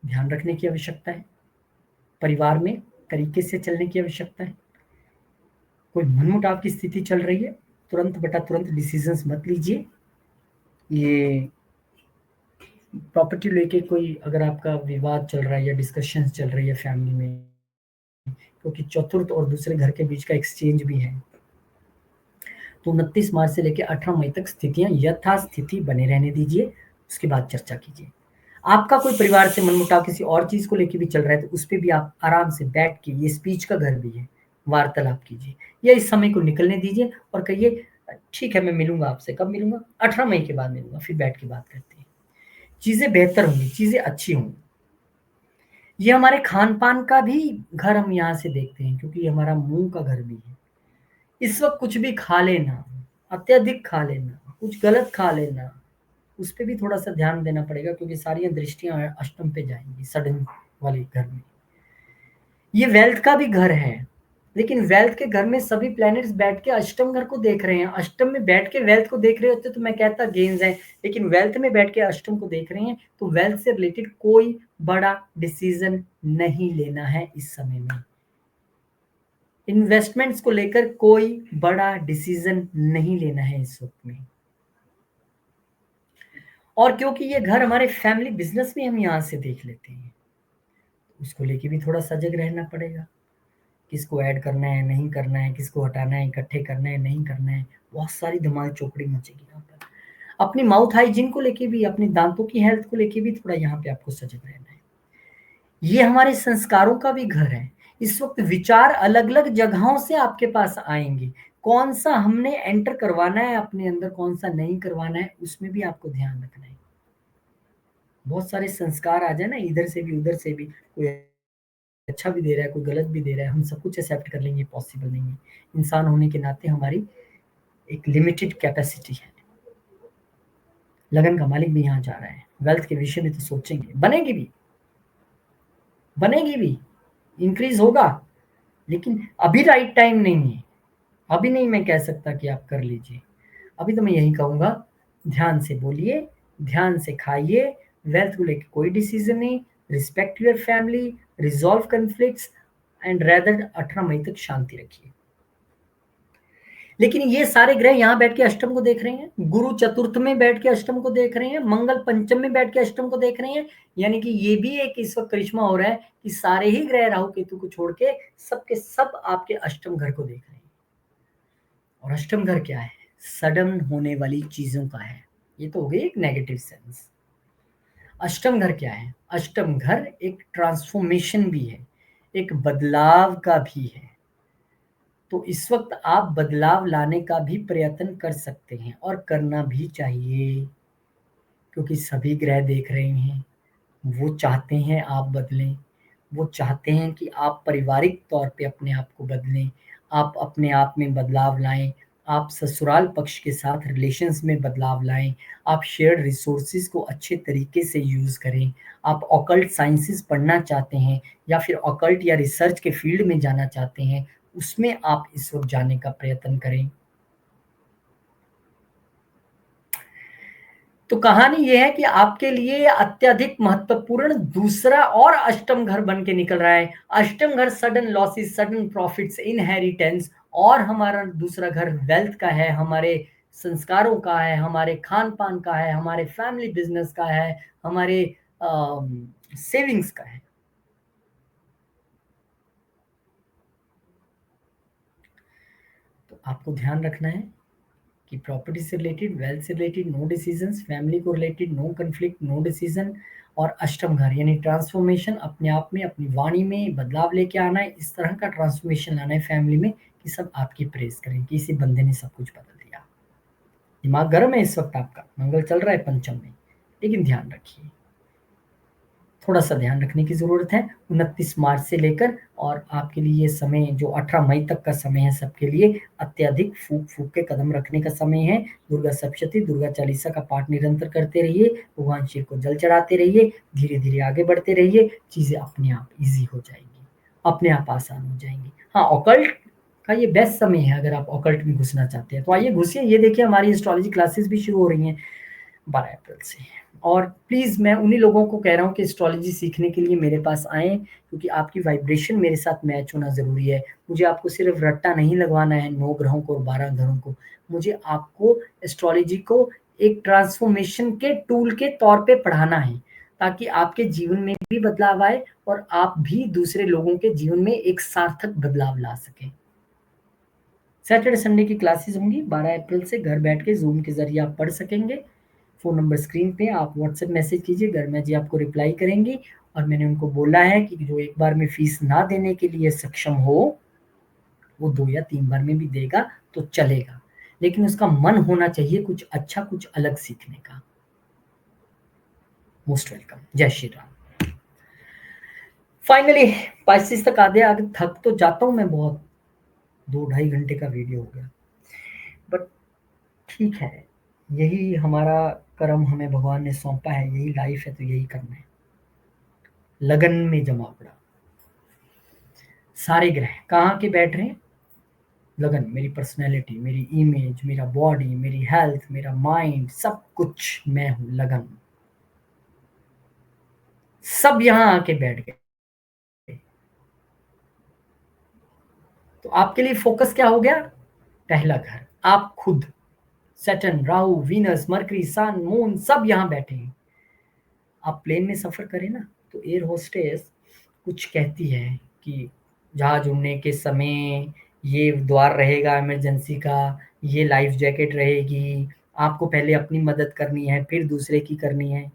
ध्यान रखने की आवश्यकता है, परिवार में तरीके से चलने की आवश्यकता है। कोई मनमुटाव की स्थिति चल रही है, तुरंत बटा तुरंत डिसीजंस मत लीजिए। ये प्रॉपर्टी लेके कोई अगर आपका विवाद चल रहा है या डिस्कशन चल रही है फैमिली में, क्योंकि चतुर्थ और दूसरे घर के बीच का एक्सचेंज भी है, तो 29 मार्च से लेकर 18 मई तक स्थितियां यथास्थिति बने रहने दीजिए, उसके बाद चर्चा कीजिए। आपका कोई परिवार से मनमुटाव किसी और चीज को लेकर भी चल रहा है, तो उस पर भी आप आराम से बैठ के, ये स्पीच का घर भी है, वार्तालाप कीजिए, या इस समय को निकलने दीजिए और कहिए ठीक है मैं मिलूंगा आपसे। कब मिलूंगा? 18 मई के बाद मिलूंगा, फिर बैठ के बात करते हैं। चीजें बेहतर होंगी, चीजें अच्छी होंगी। ये हमारे खान पान का भी घर हम यहाँ से देखते हैं, क्योंकि ये हमारा मुंह का घर भी है। इस वक्त कुछ भी खा लेना, अत्यधिक खा लेना, कुछ गलत खा लेना, उस पे भी थोड़ा सा ध्यान देना पड़ेगा, क्योंकि सारी दृष्टियां अष्टम पे जाएंगी, सडन वाले घर में। ये वेल्थ का भी घर है, लेकिन वेल्थ के घर में सभी प्लैनेट्स बैठ के अष्टम घर को देख रहे हैं। अष्टम में बैठ के वेल्थ को देख रहे होते तो मैं कहता गेन्स है, लेकिन वेल्थ में बैठ के अष्टम को देख रहे हैं, तो वेल्थ से रिलेटेड कोई बड़ा डिसीजन नहीं लेना है इस समय में। इन्वेस्टमेंट्स को लेकर कोई बड़ा डिसीजन नहीं लेना है इस वक्त में। और क्योंकि ये घर हमारे फैमिली बिजनेस में हम यहाँ से देख लेते हैं, उसको लेके भी थोड़ा सजग रहना पड़ेगा। किसको ऐड करना है, नहीं करना है, किसको हटाना है, इकट्ठे करना है, नहीं करना है, बहुत सारी दिमाग चौकड़ी मचेगी यहाँ पर। अपनी माउथ हाइजीन को लेके भी, अपने दांतों की हेल्थ को लेके भी थोड़ा यहाँ पे आपको सजग रहना है। ये हमारे संस्कारों का भी घर है। इस वक्त विचार अलग अलग जगहों से आपके पास आएंगे, कौन सा हमने एंटर करवाना है अपने अंदर, कौन सा नहीं करवाना है, उसमें भी आपको ध्यान रखना है। बहुत सारे संस्कार आ जाए ना, इधर से भी उधर से भी, कोई अच्छा भी दे रहा है, कोई गलत भी दे रहा है, हम सब कुछ एक्सेप्ट कर लेंगे, पॉसिबल नहीं है। इंसान होने के नाते हमारी एक लिमिटेड कैपेसिटी है। लगन का मालिक भी यहाँ जा रहा है, वेल्थ के विषय में तो सोचेंगे, बनेगी भी, इंक्रीज होगा, लेकिन अभी राइट टाइम नहीं है। अभी नहीं मैं कह सकता कि आप कर लीजिए। अभी तो मैं यही कहूंगा, ध्यान से बोलिए, ध्यान से खाइए, वेल्थ को लेकर कोई डिसीजन नहीं, respect your family, resolve conflicts and rather 18 मई तक शांति रखिए। लेकिन ये सारे ग्रह यहाँ बैठ के अष्टम को देख रहे हैं, गुरु चतुर्थ में बैठ के अष्टम को देख रहे हैं, मंगल पंचम में बैठ के अष्टम को देख रहे हैं, यानी कि ये भी एक इस वक्त करिश्मा हो रहा है कि सारे ही ग्रह राहु केतु को छोड़ के सबके सब आपके अष्टम घर को देख रहे हैं। और अष्टम घर क्या है? सडन होने वाली चीजों का है। ये तो हो गई एक नेगेटिव सेंस। अष्टम घर क्या है? अष्टम घर एक ट्रांसफॉर्मेशन भी है, एक बदलाव का भी है। तो इस वक्त आप बदलाव लाने का भी प्रयत्न कर सकते हैं, और करना भी चाहिए, क्योंकि सभी ग्रह देख रहे हैं, वो चाहते हैं आप बदलें, वो चाहते हैं कि आप पारिवारिक तौर पे अपने आप को बदलें, आप अपने आप में बदलाव लाएं, आप ससुराल पक्ष के साथ रिलेशंस में बदलाव लाएं, आप शेयर्ड रिसोर्सेज को अच्छे तरीके से यूज़ करें, आप ऑकल्ट साइंसेस पढ़ना चाहते हैं या फिर ऑकल्ट या रिसर्च के फील्ड में जाना चाहते हैं, उसमें आप इस वक्त जाने का प्रयत्न करें। तो कहानी यह है कि आपके लिए अत्यधिक महत्वपूर्ण दूसरा और अष्टम घर बन के निकल रहा है। अष्टम घर sudden losses, sudden profits, inheritance और हमारा दूसरा घर वेल्थ का है, हमारे संस्कारों का है, हमारे खान-पान का है, हमारे फैमिली बिज़नेस का है, हमारे सेविंग्स का है। तो आपको ध्यान रखना है कि प्रॉपर्टी से रिलेटेड, वेल्थ से रिलेटेड नो डिसीजंस, फैमिली को related no conflict, no decision, और अष्टम घर यानी ट्रांसफॉर्मेशन, अपने आप में, अपनी वाणी में बदलाव लेके आना है। इस तरह का ट्रांसफॉर्मेशन लाना है फैमिली में कि सब आपकी प्रेज़ करें कि इसी बंदे ने सब कुछ बदल दिया। दिमाग गर्म है इस वक़्त आपका, मंगल चल रहा है पंचम में, लेकिन ध्यान रखिए, थोड़ा-सा ध्यान रखने की ज़रूरत है। 29 मार्च से लेकर और आपके लिए ये समय जो 18 मई तक का समय है सबके लिए अत्यधिक फूँक-फूँक के कदम रखने का समय है। दुर्गा सप्तशती, दुर्गा चालीसा का पाठ निरंतर करते रहिए, भगवान शिव को जल चढ़ाते रहिए, धीरे-धीरे आगे बढ़ते रहिए, चीज़ें अपने आप ईज़ी हो जाएँगी, अपने आप आसान हो जाएँगी। हाँ, ऑकल्ट का ये बेस्ट समय है अगर आप ऑकल्ट में घुसना चाहते हैं। तो आइए घुसिए, ये देखिए हमारी एस्ट्रोलॉजी क्लासेस भी शुरू हो रही हैं 12 अप्रैल से। और प्लीज़ मैं उन्हीं लोगों को कह रहा हूँ कि एस्ट्रोलॉजी सीखने के लिए मेरे पास आएँ, क्योंकि आपकी वाइब्रेशन मेरे साथ मैच होना ज़रूरी है। मुझे आपको सिर्फ़ रट्टा नहीं लगवाना है 9 ग्रहों को और 12 घरों को। मुझे आपको एस्ट्रोलॉजी को एक ट्रांसफ़ॉर्मेशन के टूल के तौर पे पढ़ाना है, ताकि आपके जीवन में भी बदलाव आए और आप भी दूसरे लोगों के जीवन में एक सार्थक बदलाव ला सकें। सैटरडे संडे की क्लासेस होंगी 12 अप्रैल से, घर बैठ के ज़ूम के ज़रिए आप पढ़ सकेंगे। फ़ोन नंबर स्क्रीन पे, आप व्हाट्सएप मैसेज कीजिए, गरिमा जी आपको रिप्लाई करेंगी। और मैंने उनको बोला है कि जो एक बार में फ़ीस ना देने के लिए सक्षम हो, वो 2 या 3 बार में भी देगा तो चलेगा। लेकिन उसका मन होना चाहिए कुछ अच्छा, कुछ अलग सीखने का। Most welcome. जय श्री राम। फाइनली पाइसेस तक आधे आगे थक तो जाता हूँ मैं बहुत, 2 ढाई घंटे का वीडियो हो गया। बट ठीक है, यही हमारा कर्म हमें भगवान ने सौंपा है, यही लाइफ है तो यही करना है। लगन में जमा पड़ा। सारे ग्रह कहाँ के बैठ रहे हैं? लगन, मेरी पर्सनैलिटी, मेरी इमेज, मेरा बॉडी, मेरी हेल्थ, मेरा माइंड, सब कुछ मैं हूँ लगन। सब यहाँ आके बैठ गए। तो आपके लिए फोकस क्या हो गया? पहला घर, आप खुद, सैटर्न, राहु, वीनस, मरकरी, सन, मून सब यहाँ बैठे हैं। आप प्लेन में सफर करें ना, तो एयर होस्टेस कुछ कहती है कि जहाज उड़ने के समय ये द्वार रहेगा इमरजेंसी का, ये लाइफ जैकेट रहेगी, आपको पहले अपनी मदद करनी है फिर दूसरे की करनी है।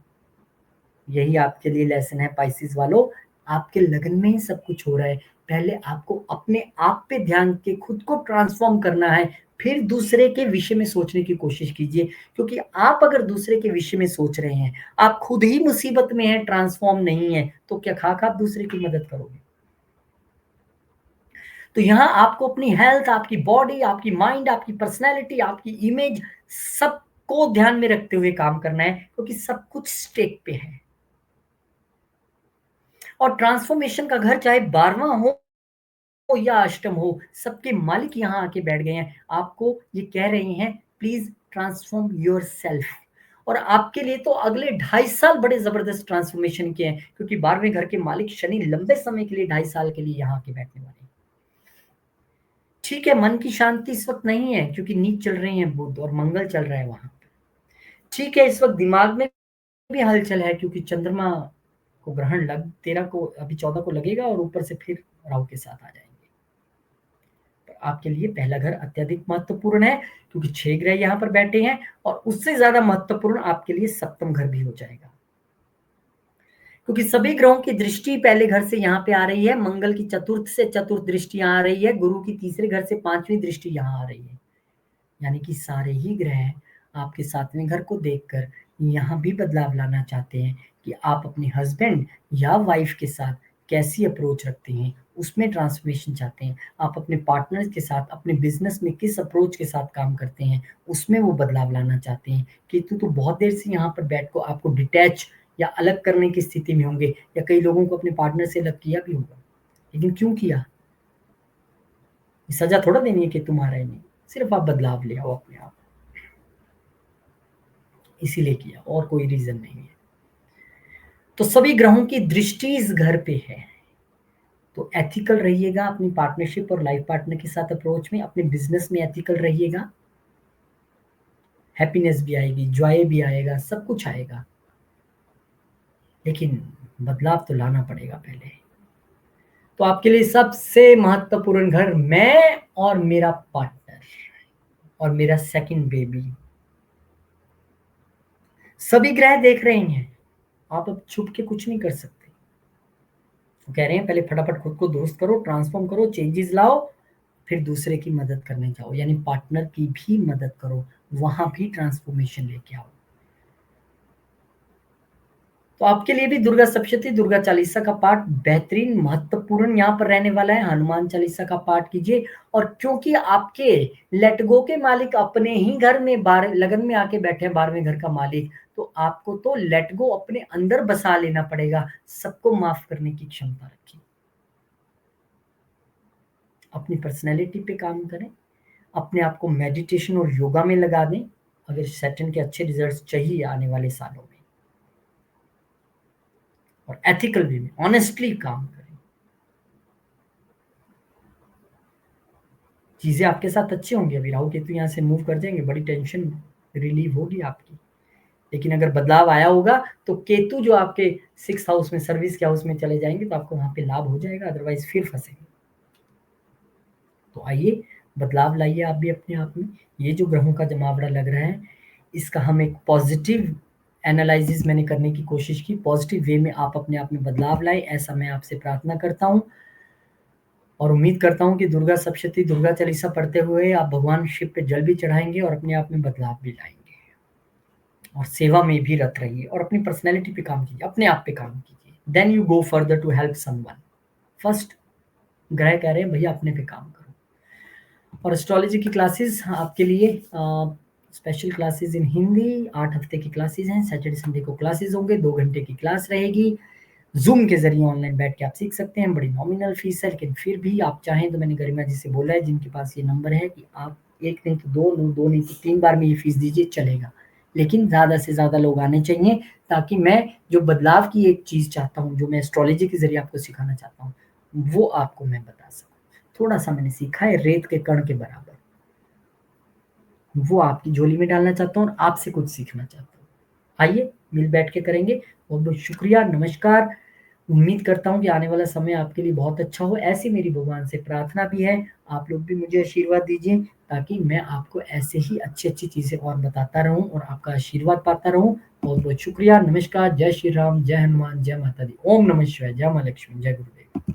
यही आपके लिए लेसन है पाइसेस वालों, आपके लगन में ही सब कुछ हो रहा है। पहले आपको अपने आप पे ध्यान के खुद को ट्रांसफॉर्म करना है, फिर दूसरे के विषय में सोचने की कोशिश कीजिए, क्योंकि आप अगर दूसरे के विषय में सोच रहे हैं, आप खुद ही मुसीबत में हैं, ट्रांसफॉर्म नहीं है, तो क्या खाक आप दूसरे की मदद करोगे? तो यहाँ आपको अपनी हेल्थ, आपकी बॉडी, आपकी माइंड, आपकी पर्सनैलिटी, आपकी इमेज सबको ध्यान में रखते हुए काम करना है, क्योंकि सब कुछ स्टेक पे है। और ट्रांसफॉर्मेशन का घर चाहे 12वां हो या अष्टम हो, सबके मालिक यहाँ आके बैठ गए हैं। आपको ये कह रहे हैं प्लीज़ ट्रांसफॉर्म योरसेल्फ। और आपके लिए तो अगले 2.5 साल बड़े ज़बरदस्त ट्रांसफॉर्मेशन के हैं, क्योंकि 12वें घर के मालिक शनि लंबे समय के लिए 2.5 साल के लिए यहाँ आके बैठने वाले हैं। ठीक है, मन की शांति इस वक़्त नहीं है क्योंकि नीच चल रहे हैं बुध और मंगल चल रहा है वहाँ पे। ठीक है, इस वक़्त दिमाग में भी हलचल है क्योंकि चंद्रमा को ग्रहण लग 13 को, अभी 14 को लगेगा और ऊपर से फिर राहु के साथ आ जाएँगे। आपके लिए पहला घर अत्यधिक महत्वपूर्ण है क्योंकि 6 ग्रह यहाँ पर बैठे हैं, और उससे ज़्यादा महत्वपूर्ण आपके लिए सप्तम घर भी हो जाएगा। क्योंकि सभी ग्रहों की दृष्टि पहले घर से यहाँ पे आ रही है, मंगल की चतुर्थ से चतुर्थ दृष्टि यहाँ आ रही है, गुरु की तीसरे घर से 5वीं दृष्टि यहाँ आ रही है। यानी कि सारे ही ग्रह आपके 7वें घर को देखकर यहाँ भी बदलाव लाना चाहते हैं कि आप अपने हस्बैंड या वाइफ के साथ कैसी अप्रोच रखते हैं, उसमें ट्रांसफॉर्मेशन चाहते हैं। आप अपने पार्टनर्स के साथ अपने बिज़नेस में किस अप्रोच के साथ काम करते हैं, उसमें वो बदलाव लाना चाहते हैं कि तू तो बहुत देर से यहाँ पर बैठ को आपको डिटैच या अलग करने की स्थिति में होंगे, या कई लोगों को अपने पार्टनर से अलग किया भी होगा। लेकिन क्यों किया? सज़ा थोड़ा देनी है कि तुम्हारा ही नहीं, सिर्फ़ आप बदलाव ले आओ अपने आप। इसीलिए किया, और कोई रीज़न नहीं है। तो सभी ग्रहों की दृष्टि इस घर पे है। तो एथिकल रहिएगा अपनी पार्टनरशिप और लाइफ पार्टनर के साथ अप्रोच में, अपने बिज़नेस में एथिकल रहिएगा। हैप्पीनेस भी आएगी, जॉय भी आएगा, सब कुछ आएगा। लेकिन बदलाव तो लाना पड़ेगा पहले। तो आपके लिए सबसे महत्वपूर्ण घर मैं और मेरा पार्टनर और मेरा सेकंड बेबी। सभी ग्रह देख रहे हैं, आप अब छुप के कुछ नहीं कर सकते। वो कह रहे हैं पहले फटाफट खुद को दुरुस्त करो, ट्रांसफॉर्म करो, चेंजेस लाओ, फिर दूसरे की मदद करने जाओ, यानी पार्टनर की भी मदद करो, वहां भी ट्रांसफॉर्मेशन लेके आओ। तो आपके लिए भी दुर्गा सप्तशती, दुर्गा चालीसा का पाठ बेहतरीन महत्वपूर्ण यहाँ पर रहने वाला है। हनुमान चालीसा का पाठ कीजिए, और क्योंकि आपके लेट गो के मालिक अपने ही घर में लगन में आके बैठे हैं, 12वें घर का मालिक, तो आपको तो लेट गो अपने अंदर बसा लेना पड़ेगा। सबको माफ करने की क्षमता रखिए, अपनी पर्सनैलिटी पे काम करें, अपने आप को मेडिटेशन और योगा में लगा दें अगर सैटर्न के अच्छे रिजल्ट्स चाहिए आने वाले सालों में, और एथिकल वे में ऑनेस्टली काम करें। चीजें आपके साथ अच्छी होंगी। अभी राहु केतु यहाँ से मूव कर जाएंगे, बड़ी टेंशन रिलीव होगी आपकी। लेकिन अगर बदलाव आया होगा तो केतु जो आपके 6th हाउस में, सर्विस के हाउस में चले जाएंगे, तो आपको वहां पे लाभ हो जाएगा, अदरवाइज फिर फंसेंगे। तो आइए बदलाव लाइए आप भी अपने आप में। ये जो ग्रहों का जमावड़ा लग रहा है, इसका हम एक पॉजिटिव एनालिसिस मैंने करने की कोशिश की। पॉजिटिव वे में आप अपने आप में बदलाव लाएं, ऐसा मैं आपसे प्रार्थना करता हूँ। और उम्मीद करता हूँ कि दुर्गा सप्तशती, दुर्गा चालीसा पढ़ते हुए आप भगवान शिव पे जल भी चढ़ाएंगे और अपने आप में बदलाव भी लाएंगे, और सेवा में भी रत रहिए, और अपनी पर्सनैलिटी पे काम कीजिए, अपने आप पे काम कीजिए। Then you go further to help someone. First ग्रह कह रहे हैं भैया अपने पे काम करो। और एस्ट्रोलॉजी की क्लासेस आपके लिए स्पेशल क्लासेस इन हिंदी 8 हफ्ते की क्लासेस हैं। सैटरडे संडे को क्लासेस होंगे, 2 घंटे की क्लास रहेगी। जूम के जरिए ऑनलाइन बैठ के आप सीख सकते हैं। बड़ी नॉमिनल फीस है, लेकिन फिर भी आप चाहें तो मैंने गरिमा जी से बोला है, जिनके पास ये नंबर है, कि आप एक नहीं तो दो नहीं तो 3 बार में ये फीस दीजिए, चलेगा। लेकिन ज़्यादा से ज़्यादा लोग आने चाहिए, ताकि मैं जो बदलाव की एक चीज़ चाहता हूँ, जो मैं एस्ट्रोलॉजी के जरिए आपको सिखाना चाहता हूँ, वो आपको मैं बता सकूँ। थोड़ा सा मैंने सीखा है, रेत के कण के बराबर, वो आपकी झोली में डालना चाहता हूँ और आपसे कुछ सीखना चाहता हूँ। आइए मिल बैठ के करेंगे। बहुत बहुत शुक्रिया, नमस्कार। उम्मीद करता हूँ कि आने वाला समय आपके लिए बहुत अच्छा हो, ऐसी मेरी भगवान से प्रार्थना भी है। आप लोग भी मुझे आशीर्वाद दीजिए, ताकि मैं आपको ऐसे ही अच्छी चीज़ें और बताता रहूँ और आपका आशीर्वाद पाता रहूँ। बहुत बहुत शुक्रिया, नमस्कार, जय श्री राम, जय हनुमान, जय माता दी, ओम नमः शिवाय, जय माँ लक्ष्मी, जय गुरुदेव।